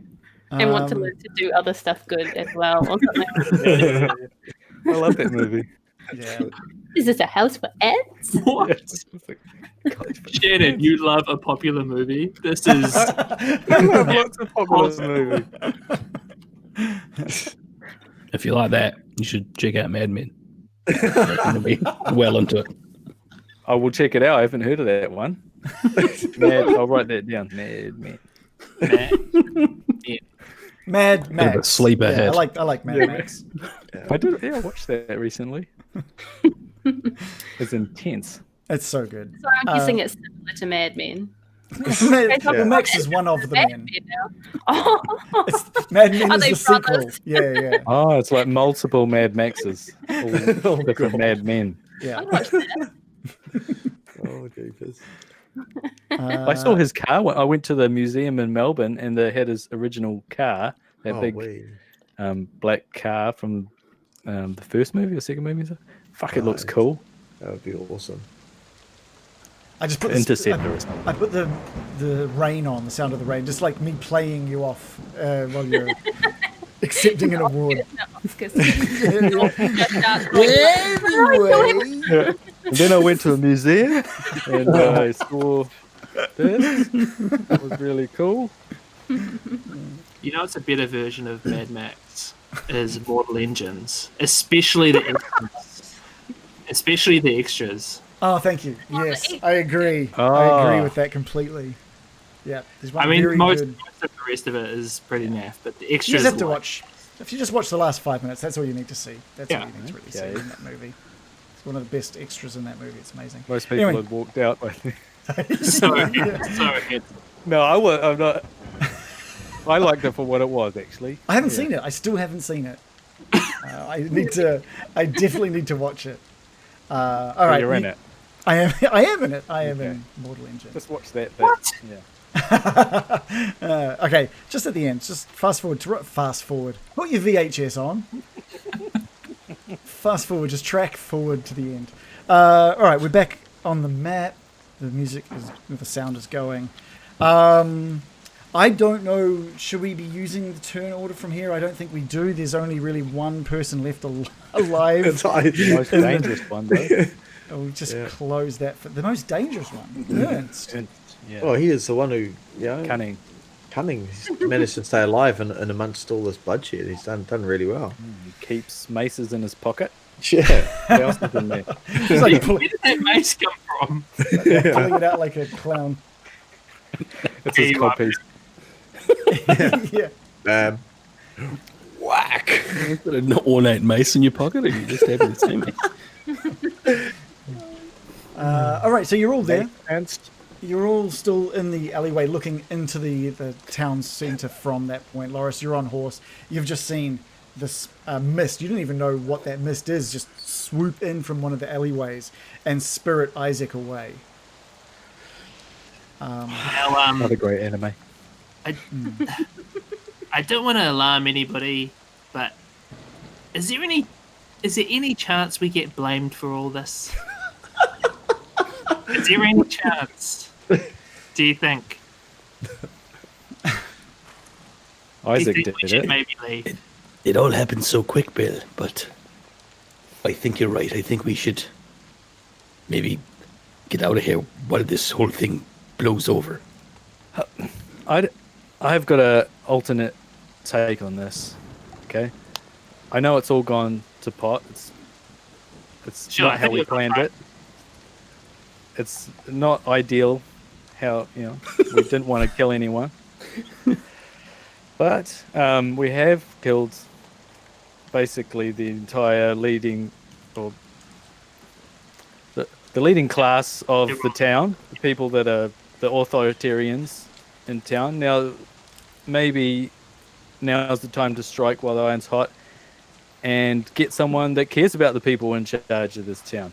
And want to Um, learn to do other stuff good as well. Or something. I love that movie. Yeah. Is this a house for ants? What? It's like, Shannon, you love a popular movie. This is I love lots of popular movies. If you like that, you should check out Mad Men. You'll be well into it. I will check it out. I haven't heard of that one. Mad, I'll write that down. Mad Men. Mad Bit of a Max. sleeper Yeah, hit. I like Mad Max. I watched that recently. It's intense. It's so good. So I'm guessing it's similar to Mad Men. Well, Max is one of the Mad men. Men now. Oh, It's, Mad Men Are is they the sequel. brothers? Yeah. Oh, it's like multiple Mad Maxes. All different Mad Men. Yeah. I'd watch that. Oh, jeepers. I saw his car. I went to the museum in Melbourne, and they had his original car, that Oh, big wee. black car from the first movie or second movie. Fuck, it looks Right. cool. That would be awesome. I just put Interceptor or something. I put the rain on, the sound of the rain, just like me playing you off while you're accepting an award. Oscars. Anyway, And then I went to a museum and I saw this. It was really cool. You know, it's a better version of Mad Max is Mortal Engines, especially the extras. Especially the extras. oh, thank you. Yes, I agree. I Ah. agree with that completely. Yeah, there's one I mean, very most good. of the rest of it is pretty naff, but the You extras. just have to like- watch. If you just watch the last 5 minutes, that's all you need to see. That's all Yeah. you need to really see Okay. in that movie. It's one of the best extras in that movie. It's amazing. Most people Anyway. had walked out by then. So good. No, I'm not. I liked it for what it was, actually. I haven't seen it. I still haven't seen it. I need to. I definitely need to watch it. All right, You're in it. I am. I am in it. I am Okay. in Mortal Engine. Just watch that bit. What? Yeah. Okay, just at the end. Just fast forward. Fast forward. Put your VHS on. Fast forward. Just track forward to the end. All right, we're back on the map. The music is. The sound is going. I don't know. Should we be using the turn order from here? I don't think we do. There's only really one person left alive. The most dangerous one, though. Oh, we just Yeah. closed that for the most dangerous one. Ernst. Yeah. Well, he is the one who, Cunning. cunning. He's managed to stay alive and amongst all this bloodshed. He's done really well. He keeps maces in his pocket. Yeah. What else is in there? It's like Where did that mace come from? pulling it out like a clown. It's his you are. codpiece. Yeah. Whack! You've got an ornate mace in your pocket, or you just happy to see me? All right, so you're all there. And You're all still in the alleyway looking into the town centre from that point. Loris, you're on horse. You've just seen this mist. You didn't even know what that mist is, just swoop in from one of the alleyways and spirit Isaac away. Now, Another great anime. I don't want to alarm anybody, but is there any chance we get blamed for all this? Is there any chance? Do you think? Isaac Do you think we did should it. maybe leave? It all happened so quick, Bill, but I think you're right. I think we should maybe get out of here while this whole thing blows over. I've got a alternate take on this. Okay, I know it's all gone to pot. It's Sure, I not how think we you're planned right. it. It's not ideal. How we didn't want to kill anyone, but we have killed basically the entire leading or the leading class of the town, the people that are the authoritarians in town. Now, maybe now's the time to strike while the iron's hot and get someone that cares about the people in charge of this town.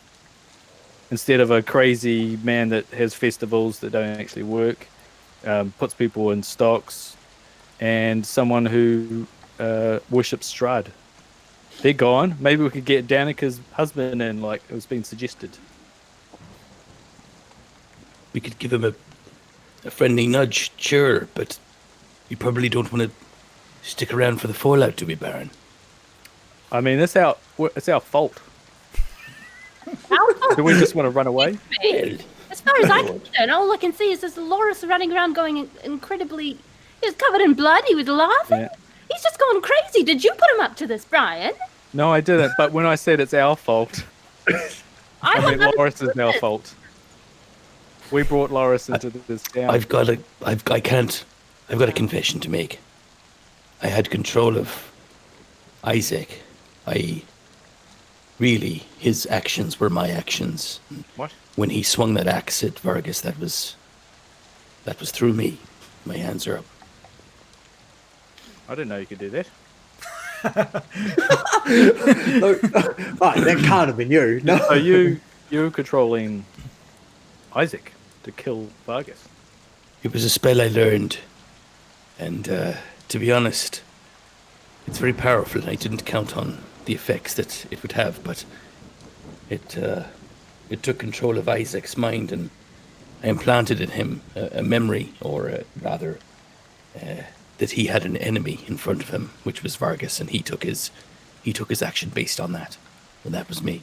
Instead of a crazy man that has festivals that don't actually work, puts people in stocks, and someone who worships Strahd. They're gone. Maybe we could get Danica's husband in, like it was being suggested. We could give him a friendly nudge, sure, but you probably don't want to stick around for the fallout, do we, Baron? I mean, it's our fault. Do we just want to run away? As far as I'm concerned, all I can see is this Loris running around going incredibly... He was covered in blood, he was laughing. Yeah. He's just gone crazy. Did you put him up to this, Brian? No, I didn't. But when I said it's our fault, I mean Loris is our fault. We brought Loris into this town. I've got a confession to make. I had control of Isaac. His actions were my actions. What? When he swung that axe at Vargas, that was through me. My hands are up. I didn't know you could do that. Right, that can't have been you. No. So you're controlling Isaac to kill Vargas. It was a spell I learned, and to be honest, it's very powerful. I didn't count on the effects that it would have, but it took control of Isaac's mind, and I implanted in him a memory, or rather, that he had an enemy in front of him, which was Vargas, and he took his action based on that, and that was me.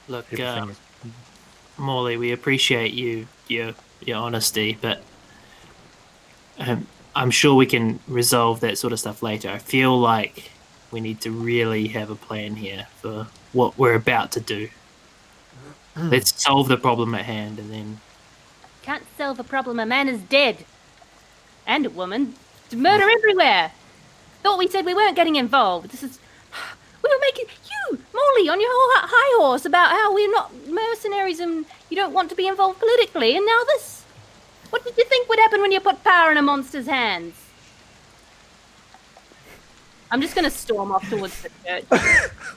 Look, Everything is- Morley, we appreciate your honesty, but I'm sure we can resolve that sort of stuff later. I feel like we need to really have a plan here for what we're about to do. Let's solve the problem at hand, and then Can't solve a problem. A man is dead. And a woman. There's murder everywhere. Thought we said we weren't getting involved. This is... We were making... You, Morley, on your high horse about how we're not mercenaries and you don't want to be involved politically, and now this... What did you think would happen when you put power in a monster's hands? I'm just going to storm off towards the church.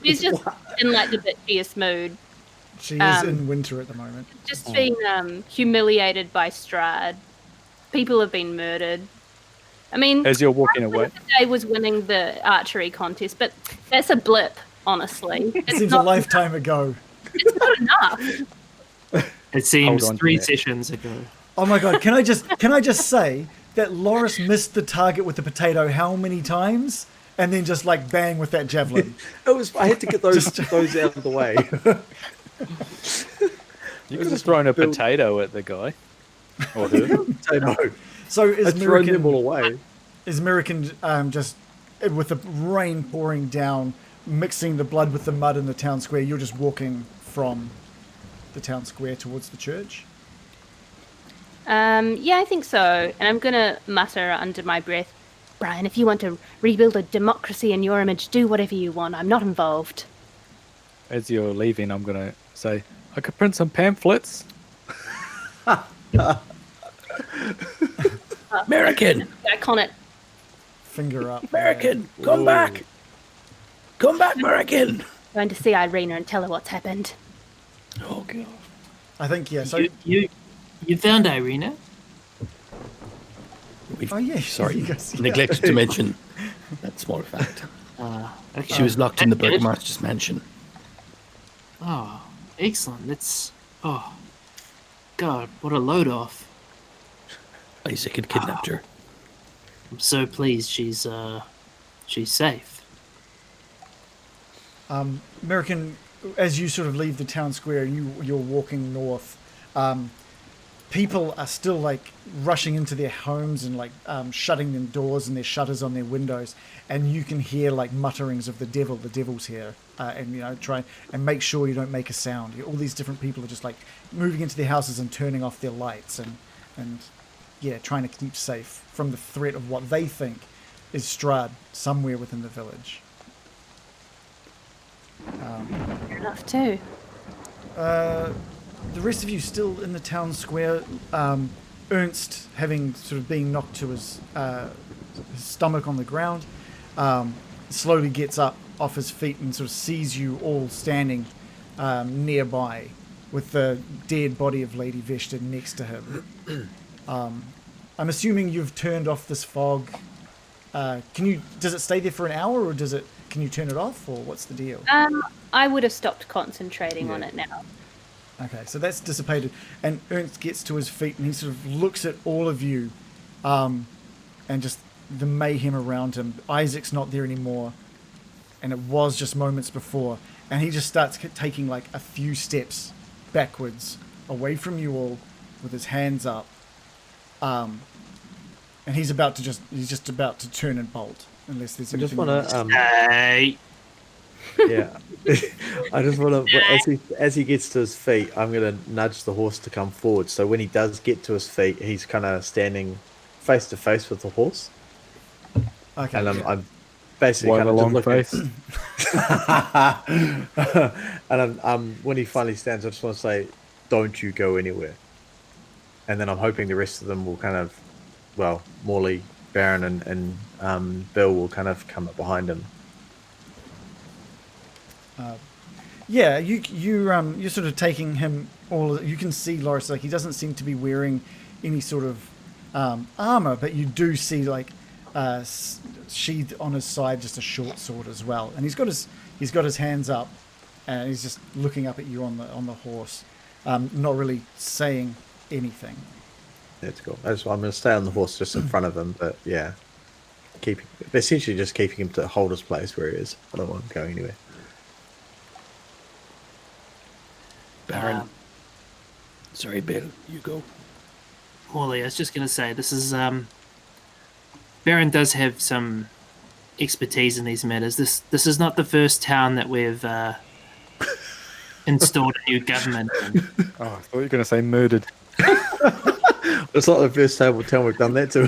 He's just in like the bitchiest mood. She is in winter at the moment. Just being humiliated by Strahd. People have been murdered. I mean, As you're walking away. Day was winning the archery contest, but that's a blip, honestly. It seems a lifetime ago. It's not enough. it seems Hold on to 3 that. sessions ago. Oh my god, can I just say that Loris missed the target with the potato how many times? And then just like bang with that javelin. I had to get those out of the way. You could have thrown a potato at the guy. Or her. I know. So is I'd thrown them all Mirakin, away. is Mirakin just with the rain pouring down, mixing the blood with the mud in the town square, you're just walking from the town square towards the church? Yeah, I think so. And I'm going to mutter under my breath, Brian, if you want to rebuild a democracy in your image, do whatever you want. I'm not involved. As you're leaving, I'm going to say, I could print some pamphlets. American! Back on it. Finger up. American! Come back! Come back, American! Going to see Ireena and tell her what's happened. Oh, God. I think, yeah. So, You found Ireena? We've, oh, yeah. Sorry, you guys- yeah. neglected to mention that small fact. Okay. She was locked in the That's good. Burgomaster's mansion. Oh, excellent. That's God, what a load off. Isaac had kidnapped her. I'm so pleased she's safe. American, as you sort of leave the town square, you're walking north. People are still like rushing into their homes and like shutting their doors and their shutters on their windows, and you can hear like mutterings of the devil. The devil's here, and try and make sure you don't make a sound. All these different people are just like moving into their houses and turning off their lights and yeah, trying to keep safe from the threat of what they think is Strahd somewhere within the village. Fair enough, too. The rest of you still in the town square. Ernst, having sort of been knocked to his stomach on the ground, slowly gets up off his feet and sort of sees you all standing nearby with the dead body of Lady Veshta next to him. I'm assuming you've turned off this fog. Does it stay there for an hour, or can you turn it off, or what's the deal? I would have stopped concentrating on it now. Okay, so that's dissipated, and Ernst gets to his feet and he sort of looks at all of you, and just the mayhem around him. Isaac's not there anymore, and it was just moments before, and he just starts taking like a few steps backwards away from you all with his hands up, and he's just about to turn and bolt unless there's I just anything want to Hey. yeah. I just want to, as he gets to his feet, I'm going to nudge the horse to come forward. So when he does get to his feet, he's kind of standing face to face with the horse, Okay, and yeah. I'm basically Why kind the of long just face? and when he finally stands, I just want to say, "Don't you go anywhere." And then I'm hoping the rest of them will kind of, well, Morley, Baron, and Bill will kind of come up behind him. Yeah, you're sort of taking him all. You can see Loris, like he doesn't seem to be wearing any sort of armor, but you do see like sheathed on his side just a short sword as well, and he's got his hands up, and he's just looking up at you on the horse, not really saying anything. That's cool. I'm going to stay on the horse just in front of him, but yeah, essentially just keeping him to hold his place where he is. I don't want him going anywhere. Baron. Sorry, Bill. You go. Morley, I was just going to say, this is Baron does have some expertise in these matters. This is not the first town that we've installed a new government in. Oh, I thought you were going to say murdered. It's not the first town we've done that to.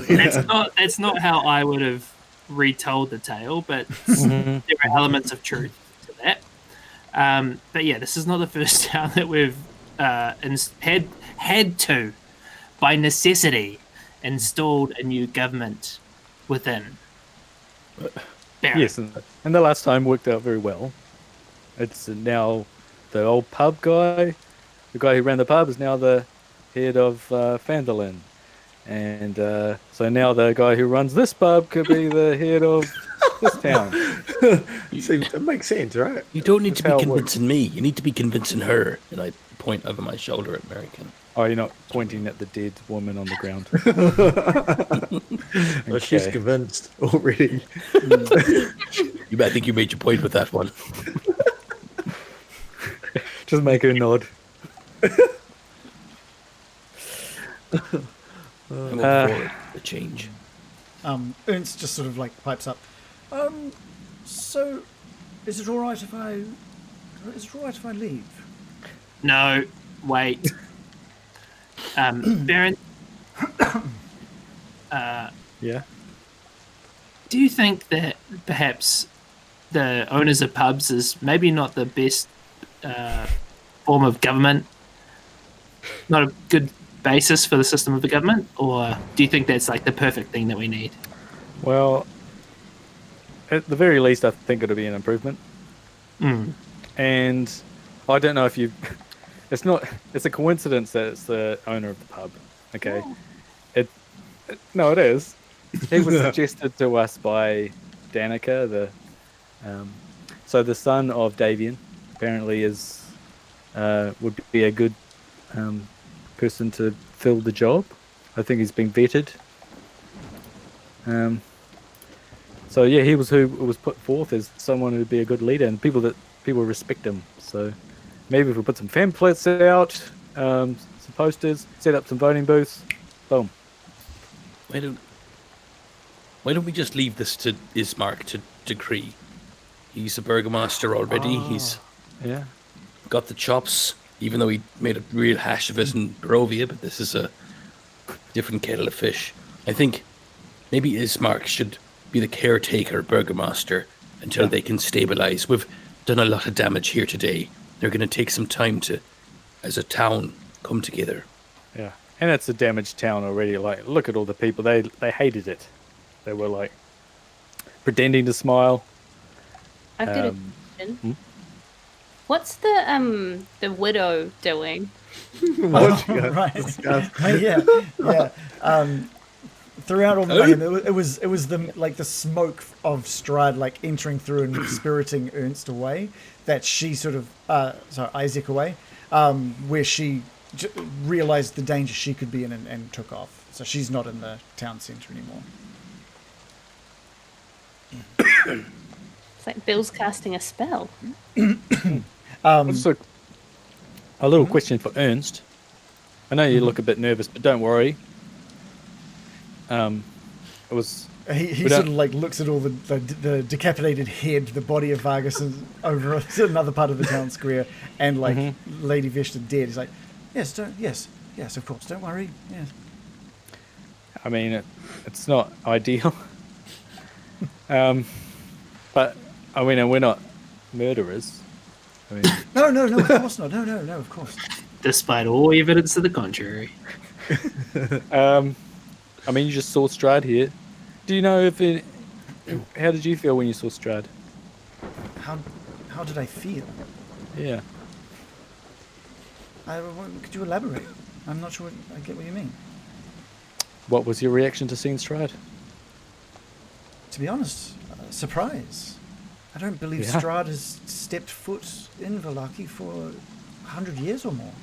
That's not how I would have retold the tale, but there are elements of truth to that. But yeah, this is not the first town that we've had to, by necessity, installed a new government within. Baron. Yes, and the last time worked out very well. It's now the old pub guy. The guy who ran the pub is now the head of Fandolin. And so now the guy who runs this pub could be the head of this town. See, it makes sense, right? You don't need to be That's how it convincing me. You need to be convincing her. And I point over my shoulder at American. Oh, you're not pointing at the dead woman on the ground. Well, she's Okay. convinced already. You might think you made your point with that one. Just make her nod. I'm all for it. The change. Ernst just sort of like pipes up. So, is it all right if I leave? No, wait. Baron, Yeah. do you think that perhaps the owners of pubs is maybe not the best form of government, not a good basis for the system of the government, or do you think that's like the perfect thing that we need? Well, at the very least, I think it'll be an improvement. And I don't know if you. It's not. It's a coincidence that it's the owner of the pub. Okay. No, it is. He was suggested to us by Danica, so the son of Davian, apparently would be a good person to fill the job. I think he's been vetted. So yeah, he was who was put forth as someone who'd be a good leader, and people respect him. So maybe if we put some pamphlets out, some posters, set up some voting booths, boom. Why don't we just leave this to Ismark to decree? He's a burgomaster already. He's got the chops, even though he made a real hash of it in Barovia, but this is a different kettle of fish. I think maybe Ismark should be the caretaker burgomaster until they can stabilize. We've done a lot of damage here today. They're going to take some time to, as a town, come together. Yeah, and it's a damaged town already. Like, look at all the people. They hated it. They were like pretending to smile. I've got a question. What's the widow doing? Right. Yeah. Throughout all the mayhem, it was the smoke of Strahd like entering through and spiriting Ernst away, that she sort of Isaac away, where she realized the danger she could be in and took off. So she's not in the town centre anymore. It's like Bill's casting a spell. Also, a little question for Ernst. I know you look a bit nervous, but don't worry. It was. He sort of like looks at all the decapitated head, the body of Vargas over another part of the town square, and like Lady Vesta dead. He's like, yes, of course, don't worry. Yes. I mean, it's not ideal. But I mean, we're not murderers. I mean, no, of course not. No, of course. Despite all evidence to the contrary. I mean, you just saw Strahd here. Do you know how did you feel when you saw Strahd? How did I feel? Yeah. Could you elaborate? I'm not sure I get what you mean. What was your reaction to seeing Strahd? To be honest, surprise. I don't believe Strahd has stepped foot in Vallaki for 100 years or more.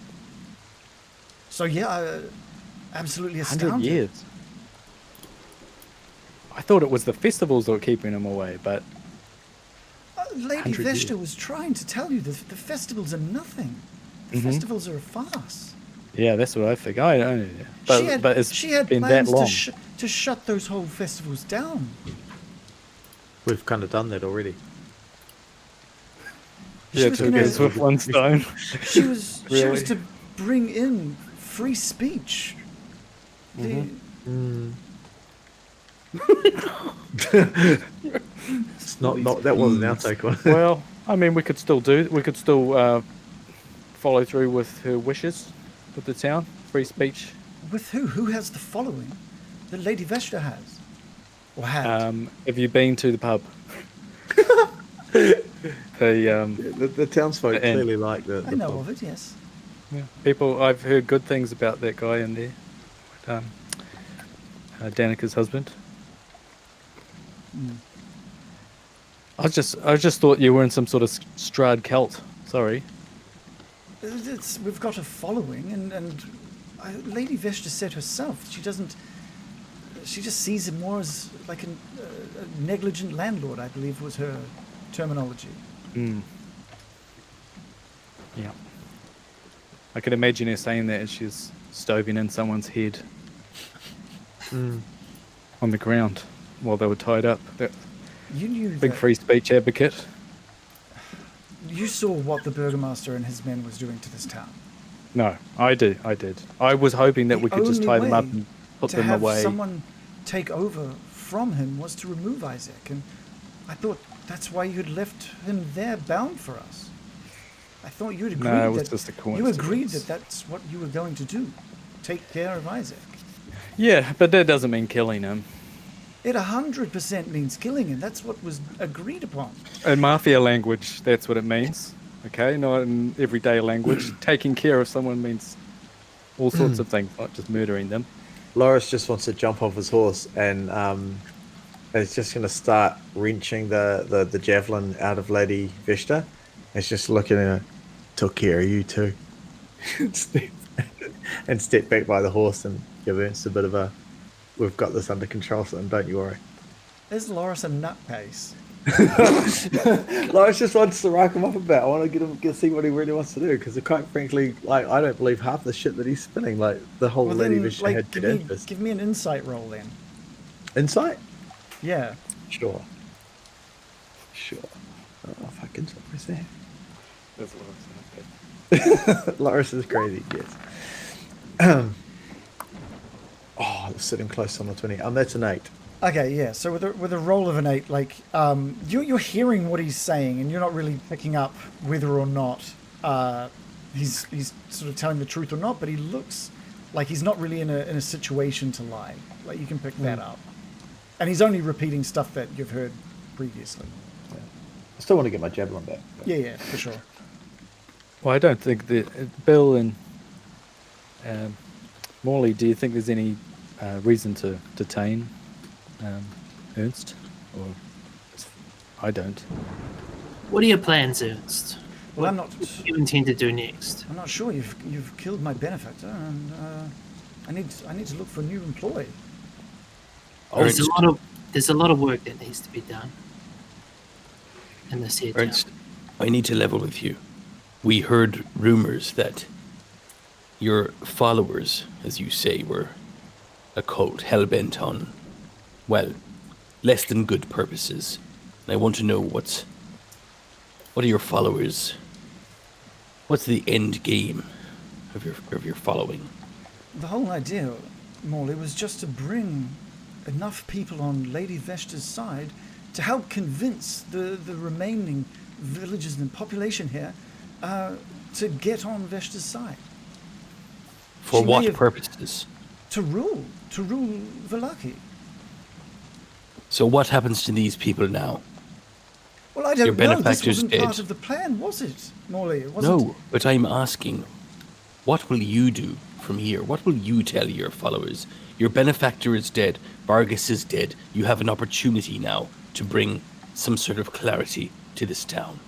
So yeah, absolutely astounded. 100 years? I thought it was the festivals that were keeping him away, but... Lady Vesta was trying to tell you the festivals are nothing. The festivals are a farce. Yeah, that's what I think. I don't know. But she had been plans that long. to shut those whole festivals down. We've kind of done that already. Yeah, two birds with one stone. She was to bring in free speech. It's not that wasn't our take on it. Well, I mean, we could still follow through with her wishes with the town. Free speech. With who? Who has the following that Lady Vesta has? Or had? Have you been to the pub? The townsfolk clearly like the I know pub. of it, yes. Yeah. People, I've heard good things about that guy in there. Danica's husband. I just thought you were in some sort of Strahd cult. Sorry. We've got a following, and Lady Vesta said herself she doesn't. She just sees him more as like a negligent landlord, I believe was her terminology. Yeah. I can imagine her saying that as she's stoving in someone's head on the ground while they were tied up. You knew big free speech advocate. You saw what the burgomaster and his men was doing to this town. No, I did. I was hoping that we could just tie them up and put them away. To have someone take over from him was to remove Isaac, and I thought that's why you had left him there bound for us. I thought you had agreed No, it was that just a you coincidence. agreed that that's what you were going to do, take care of Isaac. Yeah, but that doesn't mean killing him. It 100% means killing him. That's what was agreed upon. In mafia language, that's what it means. Okay, not in everyday language. Taking care of someone means all sorts of things, not just murdering them. Loris just wants to jump off his horse and is just going to start wrenching the javelin out of Lady Vesta. It's just looking at her, took care of you too. and step back by the horse and give Ernst a bit of a, we've got this under control, son, don't you worry. Is Loris a nutcase? Loris just wants to rack him up a bit. I want to get him to see what he really wants to do, because quite frankly, like, I don't believe half the shit that he's spinning. Like the whole Lady Vista had good interest. Give me an insight roll then. Insight? Yeah. Sure. Oh, fuck, insight. Where's that? That's what I'm saying. Loris is crazy, yes. Oh, it's sitting close on the 20. That's an 8. Okay, yeah. So with a roll of an 8, like you're hearing what he's saying, and you're not really picking up whether or not he's sort of telling the truth or not. But he looks like he's not really in a situation to lie. Like you can pick that up, and he's only repeating stuff that you've heard previously. Yeah. I still want to get my javelin back. But... Yeah, for sure. Well, I don't think that Bill and Morley, do you think there's any reason to detain Ernst? Or I don't. What are your plans, Ernst? Well, I'm not. What do you intend to do next? I'm not sure. You've killed my benefactor, and I need to look for a new employee. There's a lot of work that needs to be done in this here town. Ernst, I need to level with you. We heard rumors that your followers, as you say, were a cult hell-bent on, well, less than good purposes. And I want to know what are your followers? What's the end game of your following? The whole idea, Morley, was just to bring enough people on Lady Vesta's side to help convince the remaining villages and population here to get on Vesta's side. For She may what have- purposes? To rule Vallaki. So what happens to these people now? Well, I Your don't know. This benefactor's wasn't dead. part of the plan, was it, Morley? It wasn't. No, but I'm asking, what will you do from here? What will you tell your followers? Your benefactor is dead. Vargas is dead. You have an opportunity now to bring some sort of clarity to this town.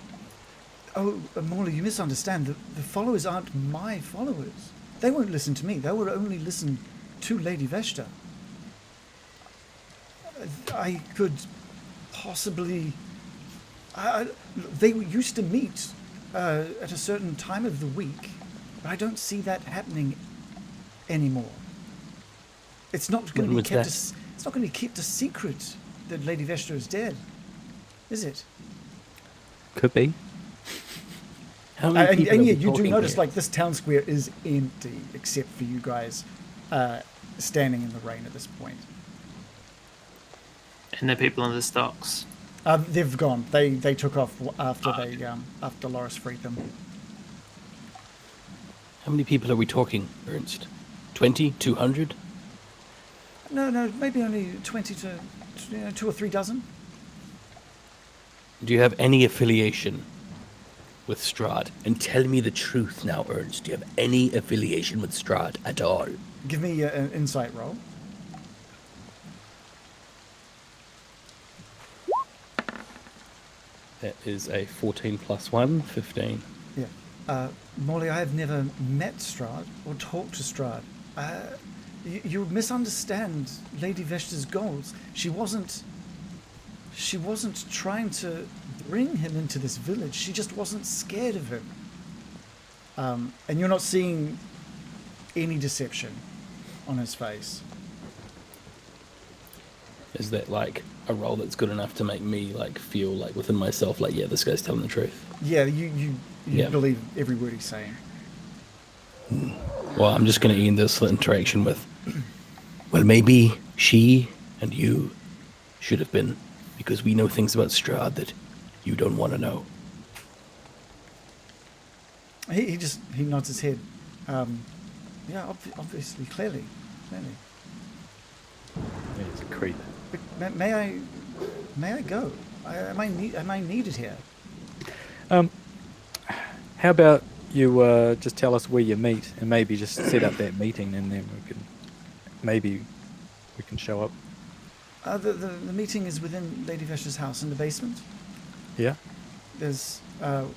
Oh, Morley, you misunderstand. The followers aren't my followers. They won't listen to me. They will only listen to Lady Vesta. I could possibly... they used to meet at a certain time of the week, but I don't see that happening anymore. It's not going to be kept. It's not going to be kept a secret that Lady Vesta is dead, is it? Could be. How many And people yeah, are we you do talking notice here? like this town square is empty except for you guys standing in the rain at this point. And the people in the stocks. They've gone. They took off after after Loris freed them. How many people are we talking, Ernst? 20? 200? No, maybe only 20 to 2 or 3 dozen. Do you have any affiliation with Strahd? And tell me the truth now, Ernst. Do you have any affiliation with Strahd at all? Give me an insight roll. That is a 14 plus 1, 15. Yeah. Molly, I have never met Strahd or talked to Strahd. You misunderstand Lady Vesta's goals. She wasn't trying to bring him into this village. She just wasn't scared of him. And you're not seeing any deception on his face. Is that like a role that's good enough to make me like feel like within myself like, yeah, this guy's telling the truth? Yeah, you Yeah. believe every word he's saying. Well, I'm just going to end this interaction with, Well, maybe she and you should have been, because we know things about Strahd that you don't want to know. He nods his head. Yeah, obviously, clearly. He's a creep. But may I go? Am I needed here? How about you just tell us where you meet, and maybe just set up that meeting, and then we can show up. The meeting is within Lady Vesh's house in the basement. Yeah. There's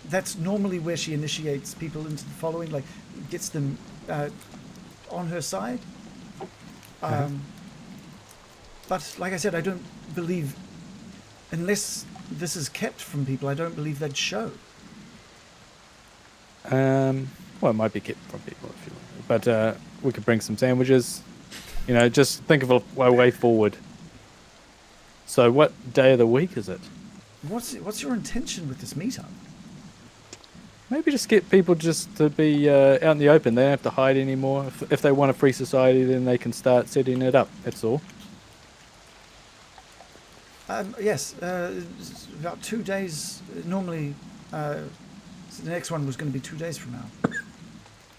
that's normally where she initiates people into the following, like gets them on her side. But like I said, I don't believe, unless this is kept from people, I don't believe they'd show. Well, it might be kept from people if you want, but we could bring some sandwiches. Just think of a way forward. So, what day of the week is it? What's your intention with this meetup? Maybe just get people just to be out in the open. They don't have to hide anymore. If they want a free society, then they can start setting it up. That's all. Yes, it's about 2 days. Normally, the next one was going to be 2 days from now.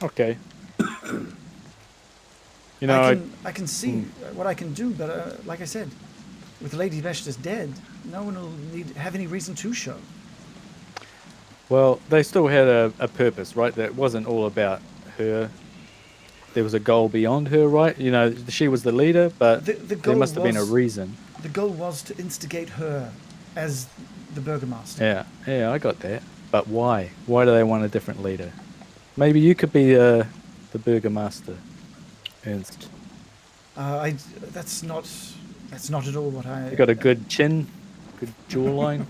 Okay. I can see what I can do, but like I said, with Lady Veshta's dead, no one will have any reason to show. Well, they still had a purpose, right? That wasn't all about her. There was a goal beyond her, right? She was the leader, but there must have been a reason. The goal was to instigate her as the burgomaster. Yeah, I got that. But why? Why do they want a different leader? Maybe you could be the burgomaster, Ernst. That's not at all what I... You got a good chin, good jawline.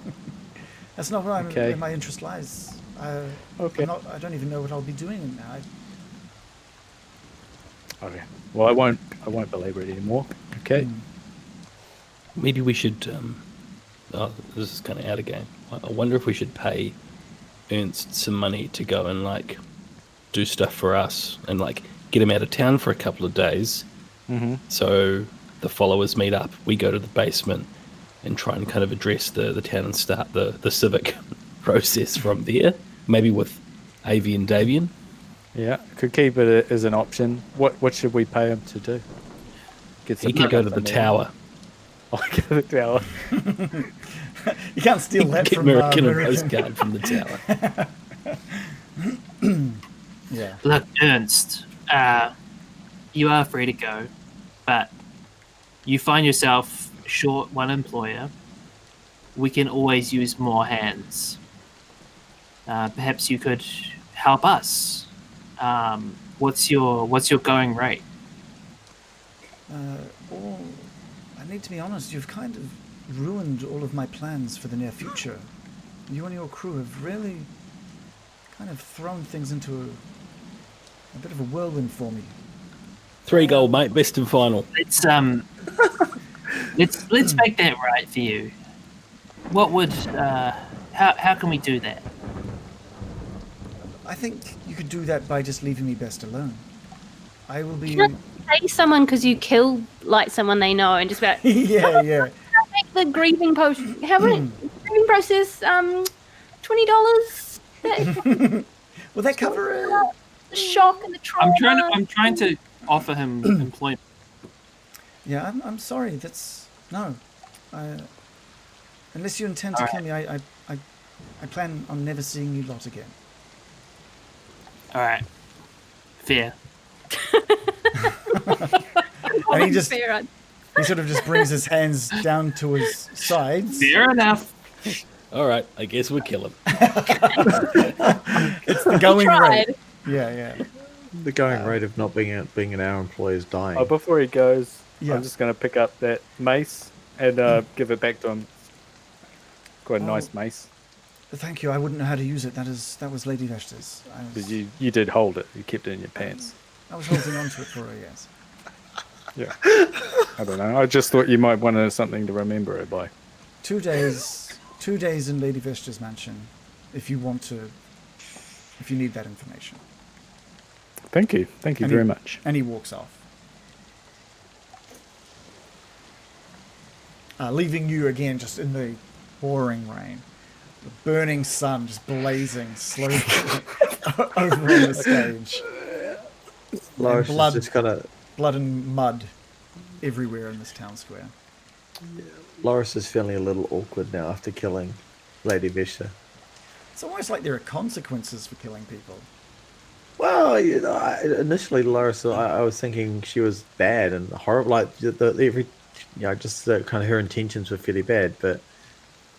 That's not where Okay. my interest lies. Okay. I don't even know what I'll be doing in there. Okay. Well, I won't belabor it anymore. Okay. Maybe we should. This is kind of out of game. I wonder if we should pay Ernst some money to go and do stuff for us and get him out of town for a couple of days. Mm-hmm. So the followers meet up. We go to the basement and try and kind of address the town and start the civic process from there. Maybe with Avi and Davian. Yeah, could keep it as an option. What should we pay him to do? He could go to the tower. Oh, go to the tower. You can't steal that Get from American and American. postcard from the tower. Yeah. Look, Ernst, you are free to go, but you find yourself short one employer. We can always use more hands. Perhaps you could help us. What's your going rate? Well, I need to be honest, you've kind of ruined all of my plans for the near future. You and your crew have really kind of thrown things into a bit of a whirlwind for me. 3 gold, mate. Best and final. Let's make that right for you. What would how can we do that? I think you could do that by just leaving me best alone. I will be... Can I pay someone because you killed someone they know and just be like, yeah. make the grieving potion. How about grieving process? $20. Will that cover it? The shock and the trauma. I'm trying to offer him employment. Yeah, I'm sorry. That's no. Unless you intend to kill me, I plan on never seeing you lot again. All right, fair. And he just Fair. he sort of just brings his hands down to his sides. Fair enough. All right, I guess we'll kill him. It's the going tried. rate. Yeah. The going rate of not being an our employee is dying. Oh, before he goes, Yeah. I'm just going to pick up that mace and give it back to him. Quite a nice mace. Thank you. I wouldn't know how to use it. That was Lady Veshta's. Because you did hold it. You kept it in your pants. I was holding on to it for her, yes. Yeah. I don't know. I just thought you might want something to remember her by. 2 days in Lady Veshta's mansion, if you need that information. Thank you. Thank you very much. And he walks off. leaving you again just in the pouring rain. The burning sun just blazing slowly over on the stage. Loris blood. is just kind of. Blood and mud everywhere in this town square. Loris is feeling a little awkward now after killing Lady Vishta. It's almost like there are consequences for killing people. Well, initially, Loris, I was thinking she was bad and horrible. Like just kind of her intentions were fairly bad, but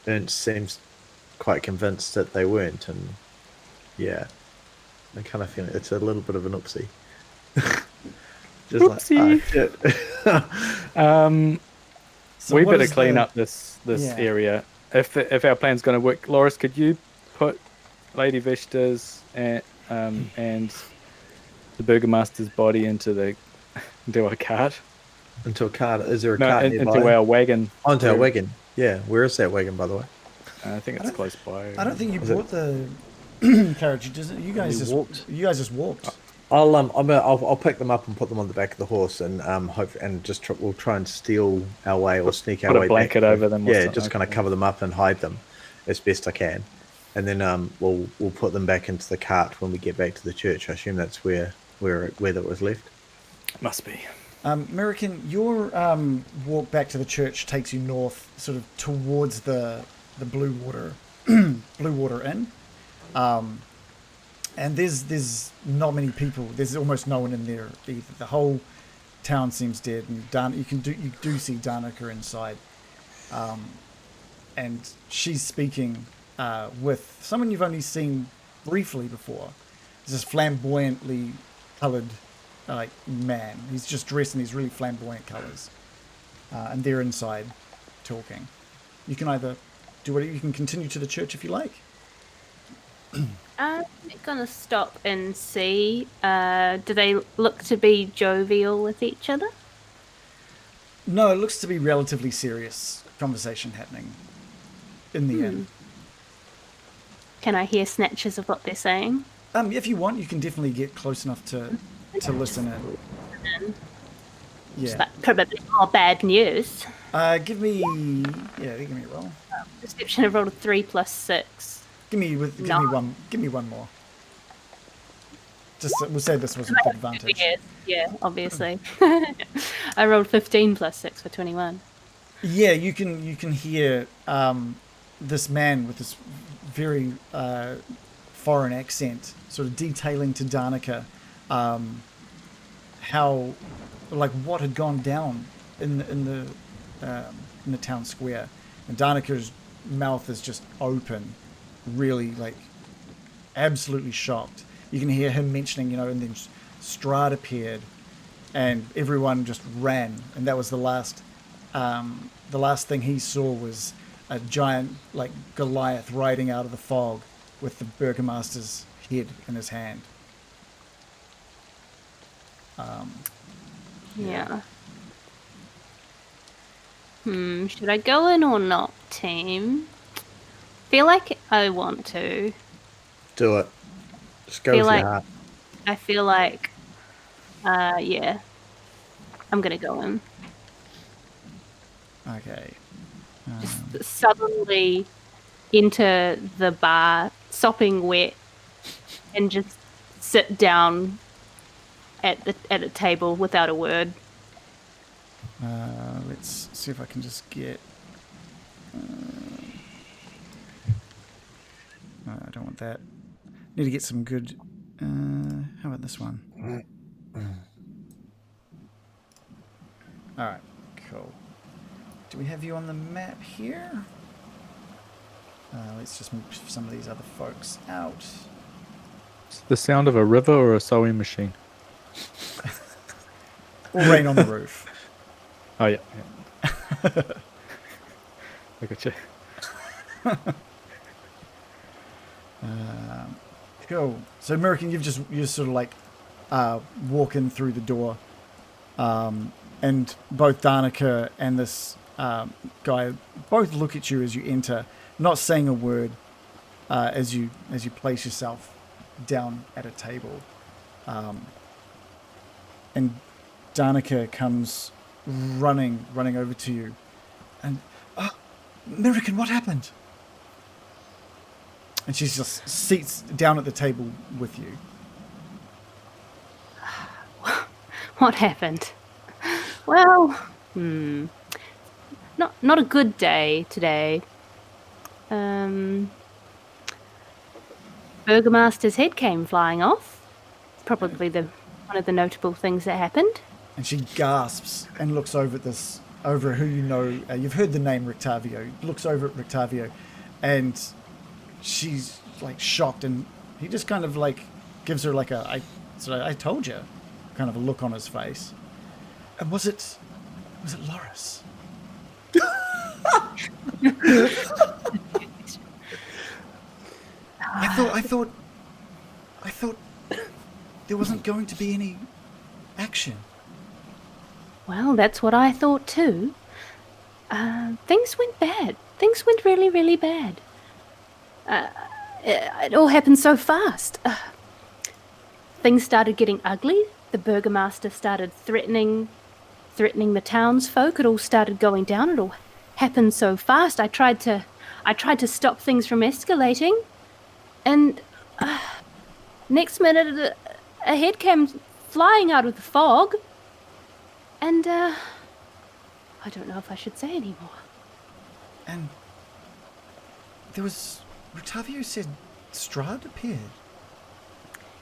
Ernst seems quite convinced that they weren't, and yeah, I kind of feel it's a little bit of an oopsie. Just Oopsie. So We what better is clean the- up this Yeah. area. If our plan's going to work, Loris, could you put Lady Vishta's and the Burgomaster's body into a cart? Into a cart. Is there a No, cart nearby? into our wagon. Onto our wagon. Yeah, where is that wagon, by the way? I think it's close by. I don't think you Is it- brought the carriage. You guys just walked? You guys just walked. I'll pick them up and put them on the back of the horse, and we'll try and steal our way or sneak our Put a way blanket back. over them or Yeah, something, just kind of okay. cover them up and hide them as best I can, and then we'll put them back into the cart when we get back to the church. I assume that's where that was left. Must be. American, your walk back to the church takes you north, sort of towards the Blue Water Inn. And there's not many people. There's almost no one in there either. The whole town seems dead. And you do see Danica inside, and she's speaking with someone you've only seen briefly before. It's this flamboyantly coloured man. He's just dressed in these really flamboyant colours, and they're inside talking. You can either do whatever. You can continue to the church if you like. I'm gonna stop and see. Do they look to be jovial with each other? No, it looks to be relatively serious conversation happening in the inn. Can I hear snatches of what they're saying? If you want, you can definitely get close enough to listen in. It's Yeah. like probably more bad news. Give me a roll. Perception, I rolled a 3 plus 6. Give me one more. Just we'll say this was with advantage. Yes, yeah, obviously. I rolled 15 plus 6 for 21. Yeah, you can hear this man with this very foreign accent, sort of detailing to Danica how, like, what had gone down in the town square, and Danica's mouth is just open, really, like, absolutely shocked. You can hear him mentioning, and then Strahd appeared, and everyone just ran, and that was the last thing he saw was a giant, like, Goliath riding out of the fog with the Burgomaster's head in his hand. Yeah. Should I go in or not, team? Feel like I want to. Do it. Just go Feel with like- your heart. I feel like, yeah. I'm gonna go in. Okay. Just suddenly enter the bar, sopping wet, and just sit down at a table without a word. Let's see if I can just get... I don't want that. Need to get some good... how about this one? Alright, cool. Do we have you on the map here? Let's just move some of these other folks out. It's the sound of a river or a sewing machine. Or rain on the roof. Oh yeah. Look at you. Cool. So, American, you're sort of like walking through the door, and both Danica and this guy both look at you as you enter, not saying a word, as you place yourself down at a table, and Danica comes running over to you. And, American, what happened? And she just sits down at the table with you. What happened? Well, not a good day today. Burgomaster's head came flying off. Probably one of the notable things that happened. And she gasps and looks over who you know. You've heard the name Rictavio. Looks over at Rictavio, and she's like shocked, and he just kind of like gives her like I told you, kind of a look on his face. And was it Loris? I thought there wasn't going to be any action. Well, that's what I thought too. Things went bad. Things went really, really bad. It all happened so fast. Things started getting ugly. The burgomaster started threatening the townsfolk. It all started going down. It all happened so fast. I tried to stop things from escalating, and next minute a head came flying out of the fog, and I don't know if I should say anymore. And there was... Rictavio said Strahd appeared.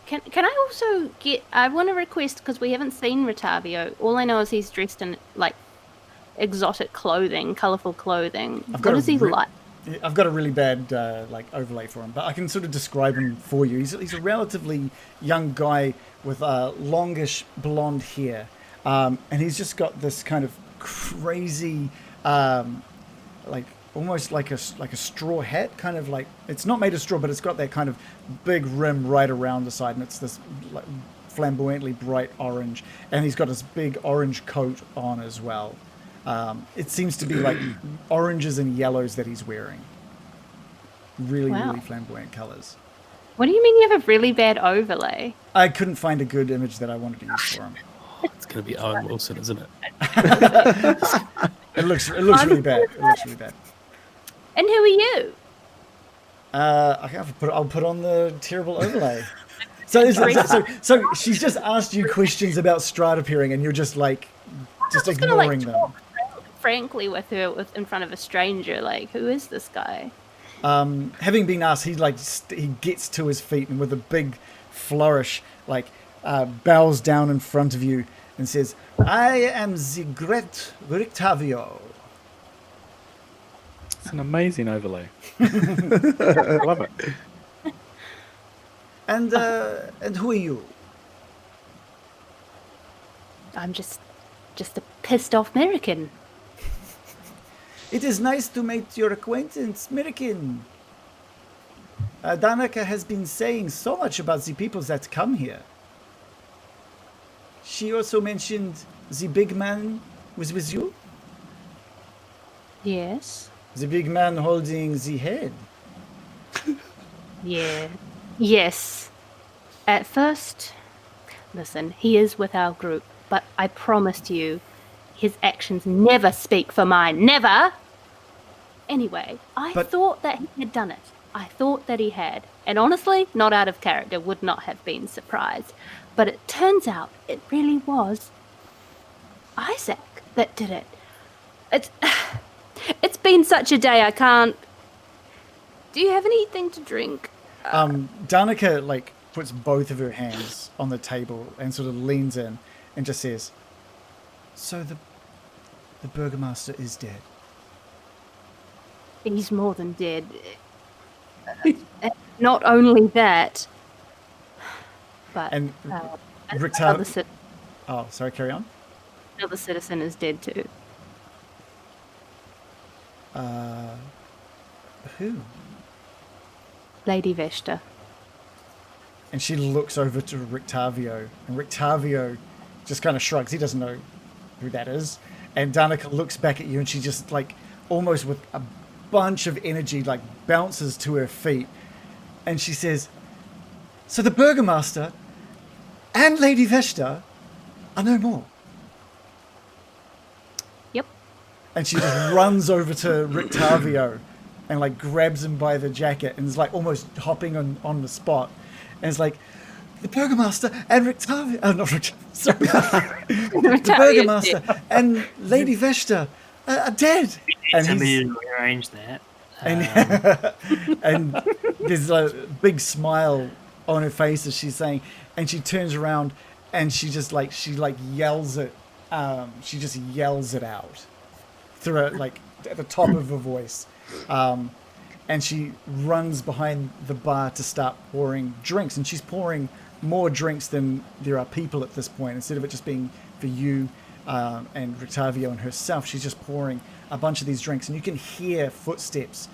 Can I also get... I want to request, because we haven't seen Rictavio. All I know is he's dressed in, like, exotic clothing, colourful clothing. What is he like? I've got a really bad, overlay for him, but I can sort of describe him for you. He's a relatively young guy with longish blonde hair. And he's just got this kind of crazy, almost like a straw hat, kind of like, it's not made of straw, but it's got that kind of big rim right around the side, and it's this like flamboyantly bright orange, and he's got this big orange coat on as well. It seems to be like oranges and yellows that he's wearing. Really, Wow. really flamboyant colors. What do you mean you have a really bad overlay? I couldn't find a good image that I wanted to use for him. It's going to be Owen Wilson, isn't it? It looks really bad. It looks really bad. And who are you? I'll put on the terrible overlay. So she's just asked you questions about Strahd appearing, and you're just like, just I'm just gonna, ignoring them. talk frankly with her in front of a stranger. Like, who is this guy? Having been asked, he gets to his feet and with a big flourish, bows down in front of you and says, "I am the great Rictavio." It's an amazing overlay. I love it. And who are you? I'm just a pissed off American. It is nice to make your acquaintance, American. Danica has been saying so much about the people that come here. She also mentioned the big man was with you? Yes. The big man holding the head. Yeah. Yes. At first, listen, he is with our group, but I promised you, his actions never speak for mine. Never! Anyway, I thought that he had done it. I thought that he had. And honestly, not out of character, would not have been surprised. But it turns out it really was Isaac that did it. It's been such a day, I can't... Do you have anything to drink? Danica, puts both of her hands on the table and sort of leans in and just says, "So the burgomaster is dead." He's more than dead. Not only that, but And another, Oh, sorry, carry on. another citizen is dead too. Who? Lady Vesta. And she looks over to Rictavio, and Rictavio just kind of shrugs. He doesn't know who that is. And Danica looks back at you, and she just, almost with a bunch of energy, bounces to her feet. And she says, "So the burgomaster and Lady Vesta are no more." Yep. and she just runs over to Rictavio and like grabs him by the jacket and is like almost hopping on the spot, and it's like, the Burgomaster and Rictavio, not Rictavio, sorry, the Burgomaster and Lady Vesta are dead. And Somebody to rearrange that. and there's a big smile on her face as she's saying, and she turns around and she yells it. She just yells it out through it, like at the top of her voice, and she runs behind the bar to start pouring drinks, and she's pouring more drinks than there are people at this point. Instead of it just being for you and Rictavio and herself, she's just pouring a bunch of these drinks, and you can hear footsteps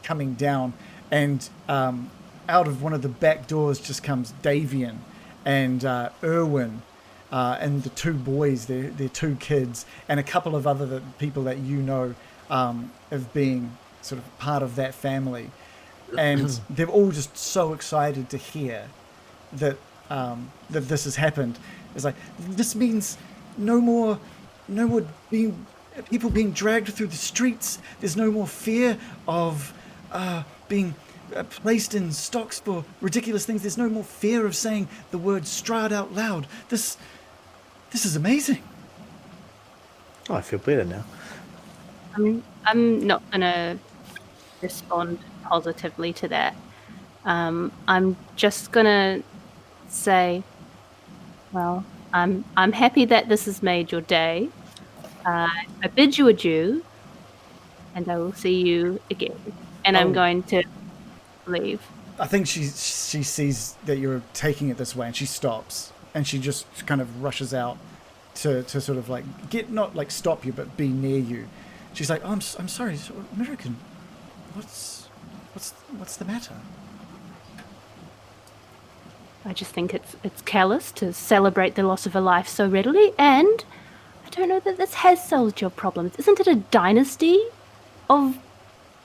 coming down, and out of one of the back doors just comes Davian and Erwin and the two boys, their two kids, and a couple of other people that you know of being sort of part of that family, and they're all just so excited to hear that this has happened. It's like, this means no more people being dragged through the streets. There's no more fear of being placed in stocks for ridiculous things. There's no more fear of saying the word Strahd out loud. This is amazing. Oh, I feel better now. I'm not gonna respond positively to that. I'm just gonna say, well, I'm happy that this has made your day. I bid you adieu, and I will see you again. And I'm going to leave. I think she sees that you're taking it this way, and she stops, and she just kind of rushes out to sort of like not like stop you, but be near you. She's like, oh, I'm sorry, American. What's the matter? I just think it's careless to celebrate the loss of a life so readily, and I don't know that this has solved your problems. Isn't it a dynasty of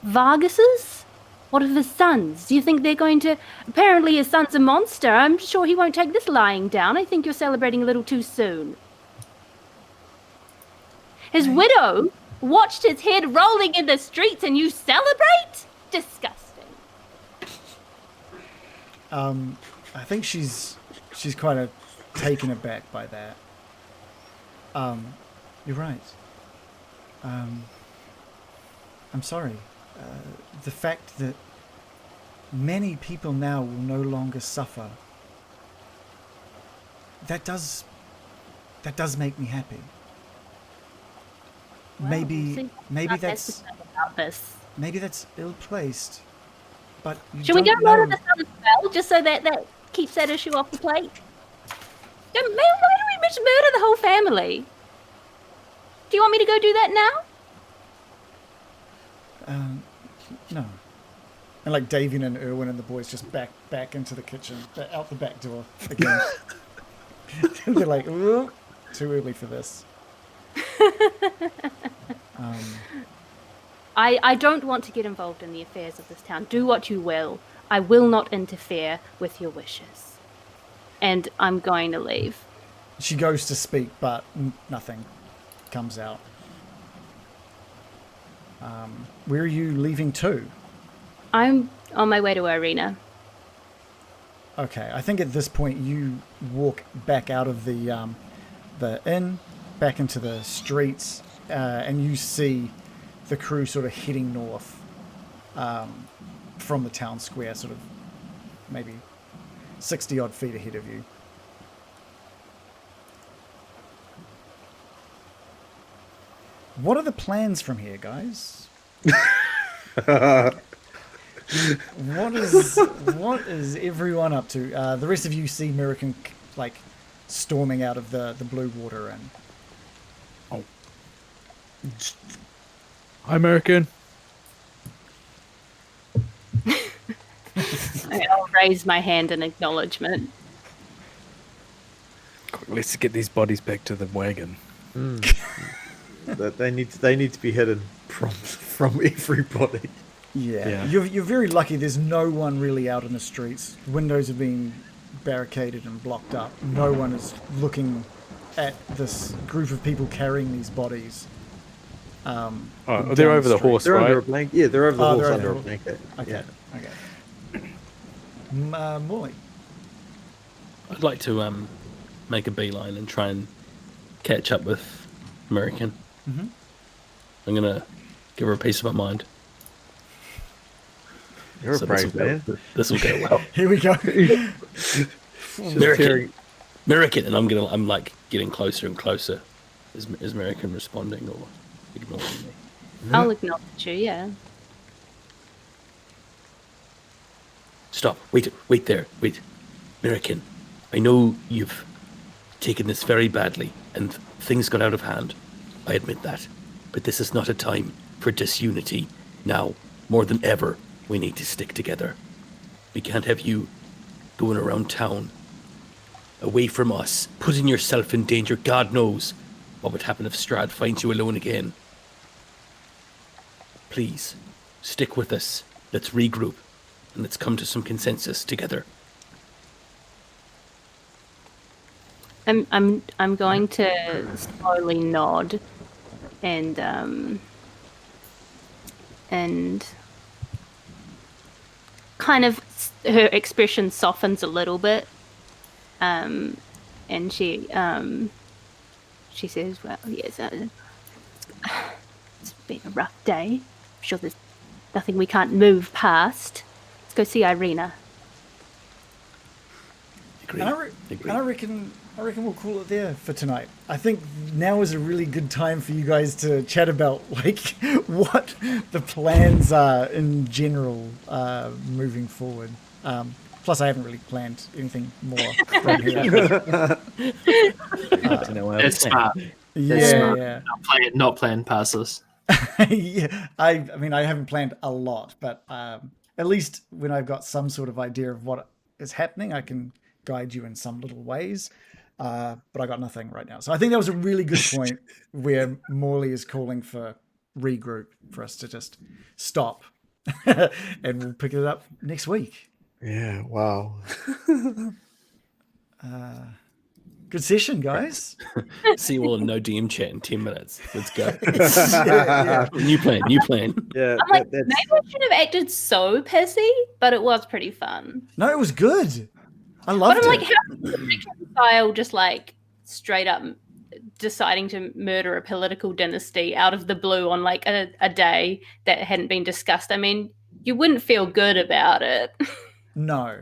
Vargas's? What of his sons? Do you think they're going to... Apparently his son's a monster. I'm sure he won't take this lying down. I think you're celebrating a little too soon. His widow watched his head rolling in the streets and you celebrate? Disgusting. I think she's kind of taken aback by that. You're right. I'm sorry. The fact that many people now will no longer suffer, that does make me happy. Well, maybe that's about this. maybe that's ill-placed, but Should we go murder the son as well, just so that keeps that issue off the plate? Why don't we just murder the whole family? Do you want me to go do that now? No. And like Davian and Erwin and the boys just back into the kitchen, out the back door again. They're like, ooh, too early for this. I don't want to get involved in the affairs of this town. Do what you will. I will not interfere with your wishes. And I'm going to leave. She goes to speak, but nothing comes out. Where are you leaving to? I'm on my way to Ireena. Okay, I think at this point you walk back out of the inn, back into the streets, and you see the crew sort of heading north from the town square, sort of maybe 60 odd feet ahead of you. What are the plans from here, guys? What is everyone up to? The rest of you see American like storming out of the blue water, and Hi, American. I'll raise my hand in acknowledgement. Quick, let's get these bodies back to the wagon. That they need to be hidden from everybody. yeah. You're very lucky. There's no one really out in the streets. Windows have been barricaded and blocked up. No one is looking at this group of people carrying these bodies. Oh, down they're over the street. horse, They're under a right? blanket. Yeah, they're over the Oh, horse they're under over a the blanket. Okay. Yeah. Okay. Morley. I'd like to make a beeline and try and catch up with American. Mm-hmm. I'm gonna give her a piece of my mind. You're a brave man. This will go well. Here we go. American, and I'm like getting closer and closer. Is American responding or ignoring me? I'll acknowledge you, yeah. Stop. Wait there. Wait. American, I know you've taken this very badly and things got out of hand. I admit that. But this is not a time for disunity. Now, more than ever, we need to stick together. We can't have you going around town away from us, putting yourself in danger. God knows what would happen if Strahd finds you alone again. Please, stick with us. Let's regroup and let's come to some consensus together. I'm going to slowly nod and kind of her expression softens a little bit. And she says, well, yes, it's been a rough day. I'm sure there's nothing we can't move past. Let's go see Ireena. Agree. And I reckon we'll call it there for tonight. I think now is a really good time for you guys to chat about like what the plans are in general moving forward. Plus, I haven't really planned anything more from here. That's smart. Yeah. Not plan past this. Yeah. I mean, I haven't planned a lot, but at least when I've got some sort of idea of what is happening, I can guide you in some little ways. But I got nothing right now. So I think that was a really good point where Morley is calling for regroup for us to just stop. And we'll pick it up next week. Yeah, wow. Good session, guys. See you all in no DM chat in 10 minutes. Let's go. Yeah. New plan. Yeah, I'm like, that's, maybe I shouldn't have acted so pissy, but it was pretty fun. No, it was good. I But loved I'm like, it. how does the style just like straight up deciding to murder a political dynasty out of the blue on like a day that hadn't been discussed? I mean, you wouldn't feel good about it. No.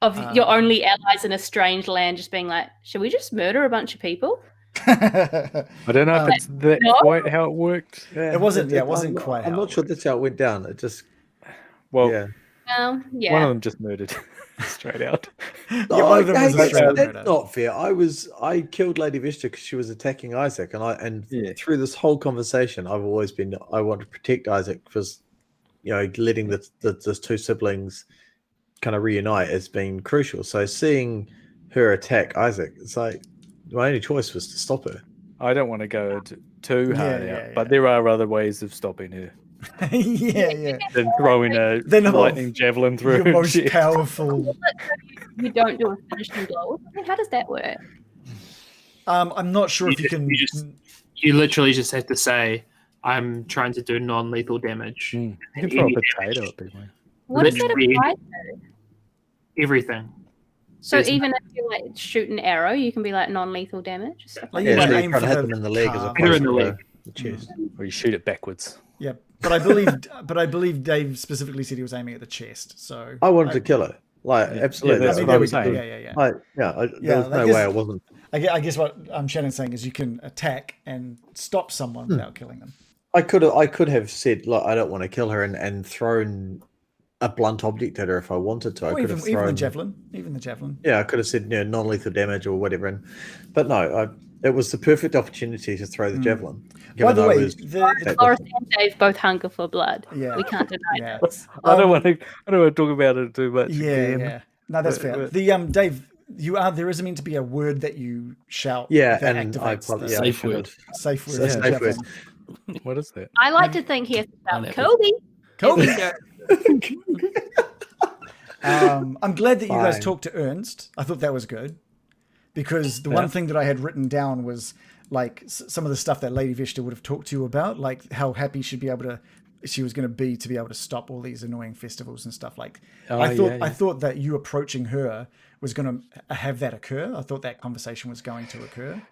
Of your only allies in a strange land just being like, should we just murder a bunch of people? I don't know if it's that No? quite how it worked. yeah, It wasn't I'm not- quite I'm how not it sure that's how it went down. It just, Well, yeah. Yeah. one of them just murdered straight out. Yeah, one of them was a straight up that's murder. not fair. I killed Lady Vista because she was attacking Isaac, and Yeah. through this whole conversation, I want to protect Isaac because, you know, letting the two siblings kind of reunite has been crucial. So seeing her attack Isaac, it's like my only choice was to stop her. I don't want to go too hard Yeah, out, yeah. but there are other ways of stopping her yeah. than throwing a Then lightning javelin through Your her most chest. powerful. You don't do a finishing blow. How does that work? I'm not sure if you can. You literally just have to say, I'm trying to do non-lethal damage. You can throw a potato at people. What does that Literally apply? everything. So There's- even if you like shoot an arrow, you can be like non-lethal damage. Stuff Like, like you Yeah, might so you're aim trying to for hit the them in the leg as calf. Hit her opposed in to the leg. the chest. Or you shoot it backwards. Yeah, but I believe Dave specifically said he was aiming at the chest. So I wanted to kill her. Like, absolutely. that's that's what what I I'm was saying. saying. Yeah. Like, there was I no guess- way I wasn't. I guess what Shannon's saying is you can attack and stop someone without killing them. I could have said, like, I don't want to kill her and thrown a blunt object at her if I wanted to. I Or could even, have even thrown. the javelin. Yeah, I could have said, you know, non-lethal damage or whatever. But no, it was the perfect opportunity to throw the javelin. By the I way, was- Loris and Dave both hunger for blood. Yeah. We can't deny Yeah. that. I don't want to talk about it too much. again. Yeah. No, that's fair. But- The Dave, there is meant to be a word that you shout. yeah, that and I activates probably the yeah, I Safe should word. have. safe word. So for safe javelin. word. What is that? I like to think here about Pineapple. Kobe. Kobe. There I'm glad that you guys Fine. talked to Ernst. I thought that was good because the one thing that I had written down was like some of the stuff that Lady Vista would have talked to you about, like how happy she was going to be able to stop all these annoying festivals and stuff. Like I thought that you approaching her was going to have that occur. I thought that conversation was going to occur.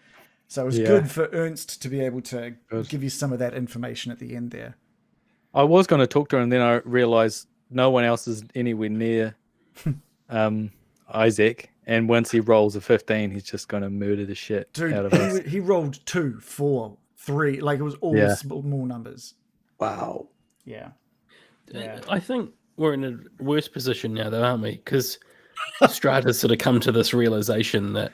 So it was good for Ernst to be able to give you some of that information at the end there. I was going to talk to her, and then I realized no one else is anywhere near Isaac. And once he rolls a 15, he's just going to murder the shit out of us. He rolled 2, 4, 3. Like it was all small numbers. Wow. Yeah. I think we're in a worse position now, though, aren't we? Because Strahd has sort of come to this realization that,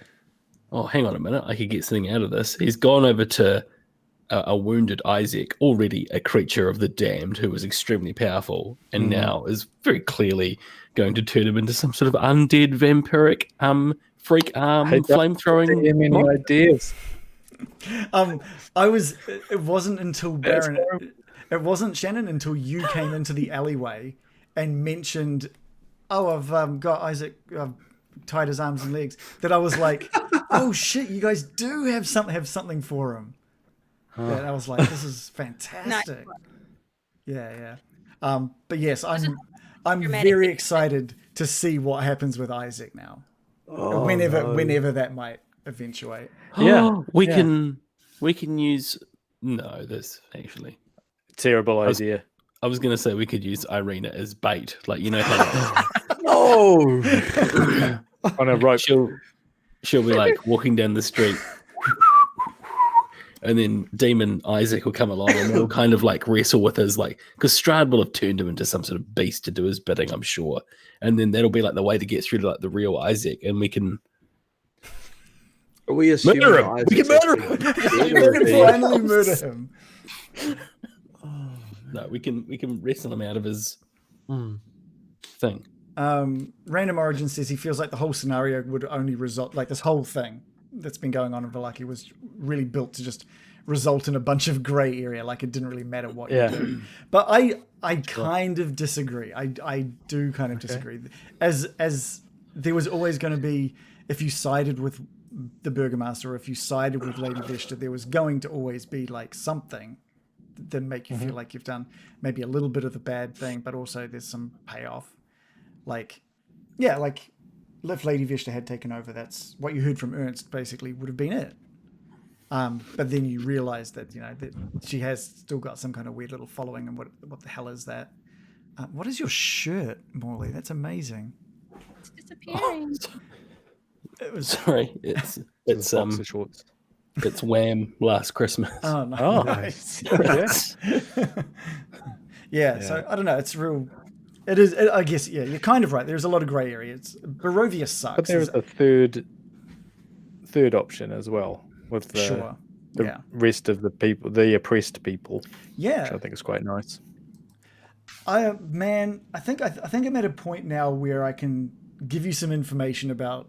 oh, hang on a minute, I could get something out of this. He's gone over to a wounded Isaac, already a creature of the damned, who was extremely powerful, and now is very clearly going to turn him into some sort of undead vampiric freak flame-throwing. Any ideas? It wasn't until Baron, it wasn't Shannon until you came into the alleyway and mentioned, oh, I've got Isaac tied his arms and legs, that I was like, oh shit, you guys do have something for him. Yeah, I was like, this is fantastic. Yeah. But yes, I'm very excited to see what happens with Isaac now. Whenever that might eventuate. Yeah, we can use. No, this actually terrible idea. I was going to say we could use Ireena as bait, like how. On a rope. She'll be like walking down the street. And then Demon Isaac will come along and we'll kind of like wrestle with his because Strahd will have turned him into some sort of beast to do his bidding, I'm sure. And then that'll be like the way to get through to like the real Isaac, and we can. Are we assuming murder him? We can murder him. We can finally murder him. No, we can wrestle him out of his thing. Random Origin says he feels like the whole scenario would only result, like this whole thing that's been going on in Vallaki was really built to just result in a bunch of grey area. Like it didn't really matter what you do. But I kind of disagree. I do kind of disagree. As there was always going to be, if you sided with the Burgomaster or if you sided with Lady Vista, there was going to always be like something that make you feel like you've done maybe a little bit of the bad thing, but also there's some payoff. If Lady Vista had taken over, that's what you heard from Ernst basically would have been it. But then you realize that, that she has still got some kind of weird little following, and what the hell is that? What is your shirt, Morley? That's amazing. It's disappearing. Sorry, it's shorts. It's Wham! Last Christmas. Oh, nice. Oh. Nice. Yeah, so I don't know. It's real. It is. I guess. Yeah, you're kind of right. There's a lot of grey areas. Barovia sucks. But there's a third option as well with the rest of the people, the oppressed people. Yeah, which I think is quite nice. I think I'm at a point now where I can give you some information about.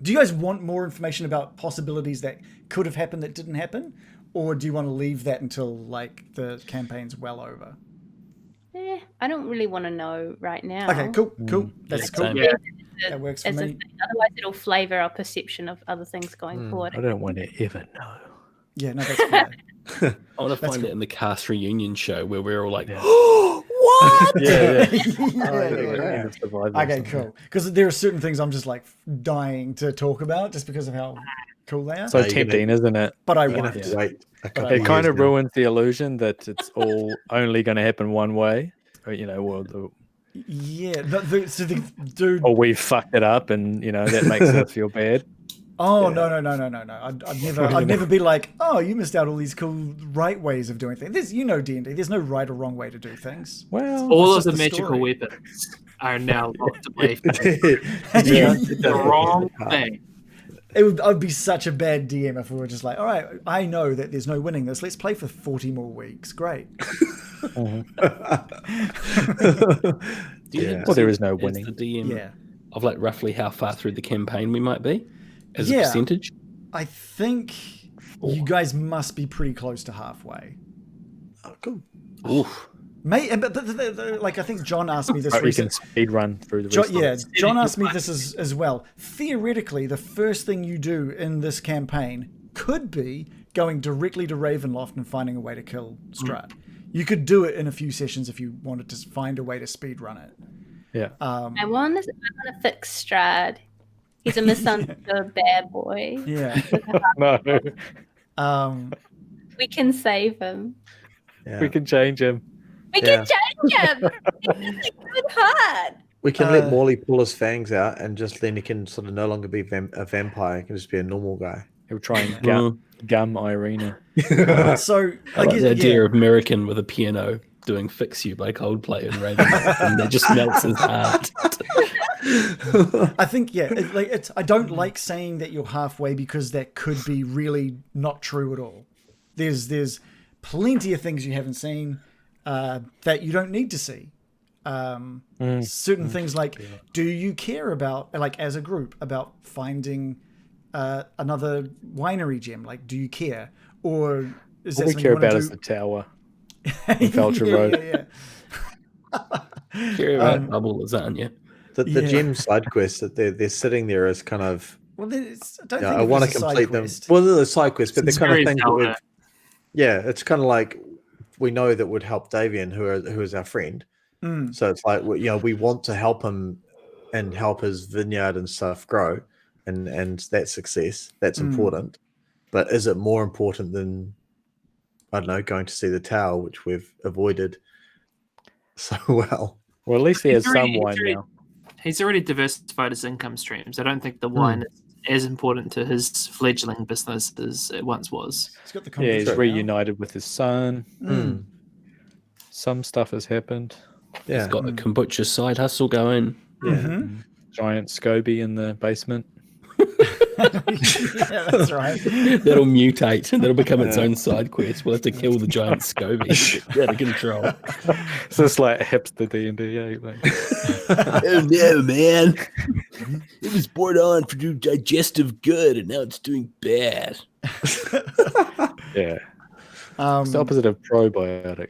Do you guys want more information about possibilities that could have happened that didn't happen, or do you want to leave that until like the campaign's well over? I don't really want to know right now. Okay, cool. That's cool. Yeah. That works for me. Otherwise, it'll flavour our perception of other things going forward. I don't want to ever know. Yeah, no, that's fair. I want to find it in the cast reunion show where we're all like, what? Yeah. Okay, cool. Because there are certain things I'm just like dying to talk about just because of how cool they are. So tempting, isn't it? But I You're want gonna have to wait a couple It of kind years of now. ruins the illusion that it's all only going to happen one way. Or, Yeah, so the dude. or we fucked it up, and that makes us feel bad. Oh no! I'd never be like, oh, you missed out all these cool right ways of doing things. There's, D&D. There's no right or wrong way to do things. Well, All of just the the magical story. weapons are now locked away. Yeah. The wrong thing. I'd be such a bad DM if we were just like, all right, I know that there's no winning this. Let's play for 40 more weeks. Great. Well, there is no winning. The DM Yeah. of like roughly how far through the campaign we might be as a Yeah. percentage. I think you guys must be pretty close to halfway. Oh, cool. Oof. But I think John asked me this We can recently. speed run through the rest of it. John asked me this as well. Theoretically, the first thing you do in this campaign could be going directly to Ravenloft and finding a way to kill Strahd. You could do it in a few sessions if you wanted to find a way to speedrun it. Yeah. I want to fix Strahd. He's a misunderstood bad boy. Yeah. No. We can save him. Yeah. We can change him. We can change him. He's a good heart. We can let Morley pull his fangs out, and just then he can sort of no longer be a vampire. He can just be a normal guy. He'll try and gum Ireena. So I like the idea of American with a piano doing "Fix You" by Coldplay and Raven, and that just melts his heart. I think I don't like saying that you're halfway, because that could be really not true at all. There's plenty of things you haven't seen that you don't need to see. Certain things like, do you care about, like as a group, about finding another winery gem? Like, do you care, or is that All we something care you wanna about do? is the tower in Felcher Road. Care about bubble lasagna. The gem side quests that they're sitting there as kind of. Well, I don't think I want to complete them. Well, they're the side quests, but they're kind of things that we've. Yeah, it's kind of like we know that would help Davian, who is our friend. So it's like, we want to help him and help his vineyard and stuff grow, and that success, that's important. But is it more important than, I don't know, going to see the tower, which we've avoided so well? Well, at least he has some wine now. He's already diversified his income streams. I don't think the wine is as important to his fledgling business as it once was. He's got the He's reunited with his son. Some stuff has happened. He's got the kombucha side hustle going. Yeah. Giant SCOBY in the basement. Yeah, that's right. That'll mutate. That'll become its own side quest. We'll have to kill the giant SCOBY. Get out of control. So it's like hipster D&D. Like. Oh no, man! It was brought on for doing digestive good, and now it's doing bad. Yeah. It's the opposite of probiotic.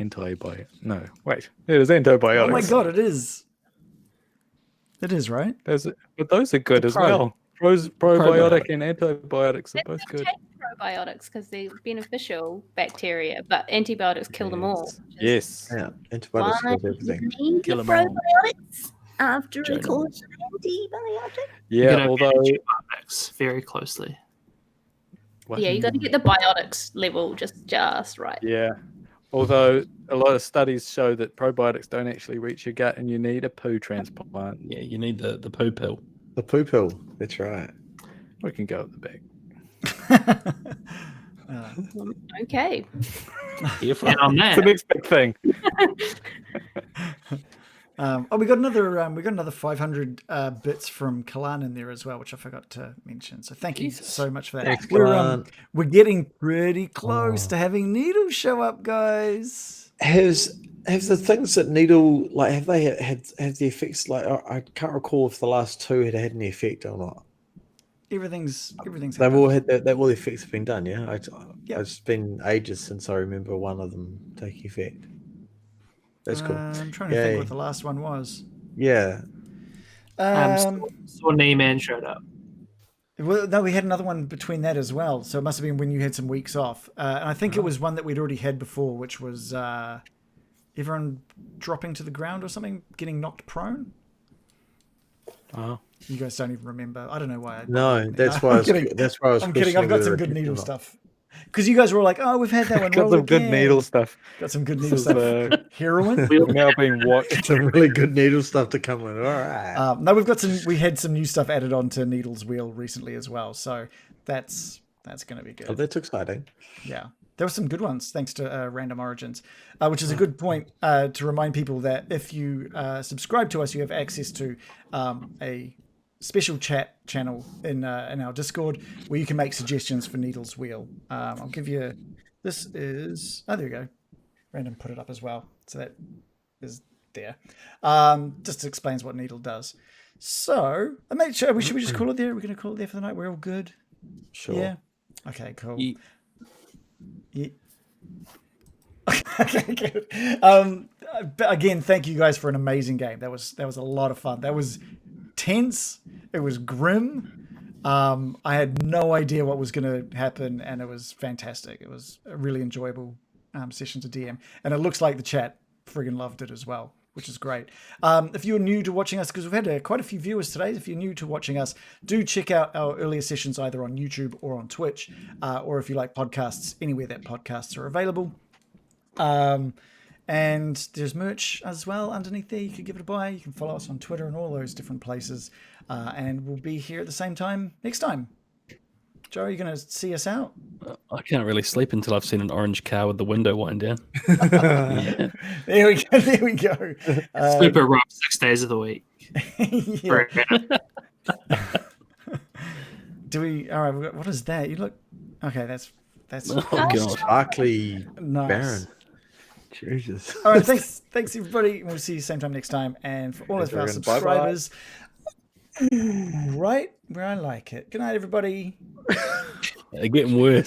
Antibiotic. No, wait. It is antibiotics. Oh my god, it is. It is, right? But those are good as well. Probiotic and antibiotics are both good. Probiotics because they're beneficial bacteria, but antibiotics kill them all. Yes. Yeah, antibiotics kill everything. Kill them probiotics after a course of antibiotics. Yeah, although antibiotics very closely. What? Yeah, you got to get the biotics level just right. Yeah. Although a lot of studies show that probiotics don't actually reach your gut, and you need a poo transplant. Yeah, you need the poo pill. The poo pill. That's right. We can go at the back. Okay. Here And on It's that, the next big thing. We got another 500 bits from Kalan in there as well, which I forgot to mention. So thank you so much for that. Thanks, Kalan. We're getting pretty close to having Needle show up, guys. Have the things that Needle, like, have they had the effects? Like, I can't recall if the last two had any effect or not. Everything's They've all had that. All the effects have been done. Yeah, it's been ages since I remember one of them taking effect. That's cool. I'm trying to think what the last one was. Yeah. Saw Neyman showed up. Well, no, we had another one between that as well. So it must have been when you had some weeks off. And I think it was one that we'd already had before, which was everyone dropping to the ground or something, getting knocked prone. Oh. You guys don't even remember. I don't know why. No, that's why. That's why I was. I'm kidding. I've got some good needle stuff. Because you guys were all like, "Oh, we've had that one." Got some good needle stuff. Got some good needle stuff. Heroin. We're now being watched. Some really good needle stuff to come in. All right. No, we've got some. We had some new stuff added on to Needle's wheel recently as well. So that's going to be good. Oh, that's exciting. Yeah. There were some good ones, thanks to Random Origins, which is a good point to remind people that if you subscribe to us, you have access to a special chat channel in our Discord where you can make suggestions for Needle's Wheel. I'll give you, this is, there we go. Random put it up as well. So that is there. Just explains what Needle does. So, should we just call it there? We're going to call it there for the night. We're all good? Sure. Yeah. Okay, cool. Yeah. Okay, good. But again, thank you guys for an amazing game. That was a lot of fun. That was tense. It was grim. I had no idea what was going to happen, and it was fantastic. It was a really enjoyable session to DM, and it looks like the chat friggin' loved it as well, which is great. If you're new to watching us, because we've had quite a few viewers today, if you're new to watching us, do check out our earlier sessions either on YouTube or on Twitch, or if you like podcasts, anywhere that podcasts are available. And there's merch as well underneath there. You can give it a buy. You can follow us on Twitter and all those different places. And we'll be here at the same time next time. Joe, are you going to see us out? I can't really sleep until I've seen an orange cow with the window wind down. There we go. There we go. Super rough 6 days of the week. Yeah. Do we? All right. What is that? You look. Okay, that's. Oh, God. Sparkly Nice. Baron. Jesus. All right, thanks everybody. We'll see you same time next time. And for all Thanks, of our everyone. Bye-bye. subscribers, right where I like it. Good night, everybody. They're getting worse.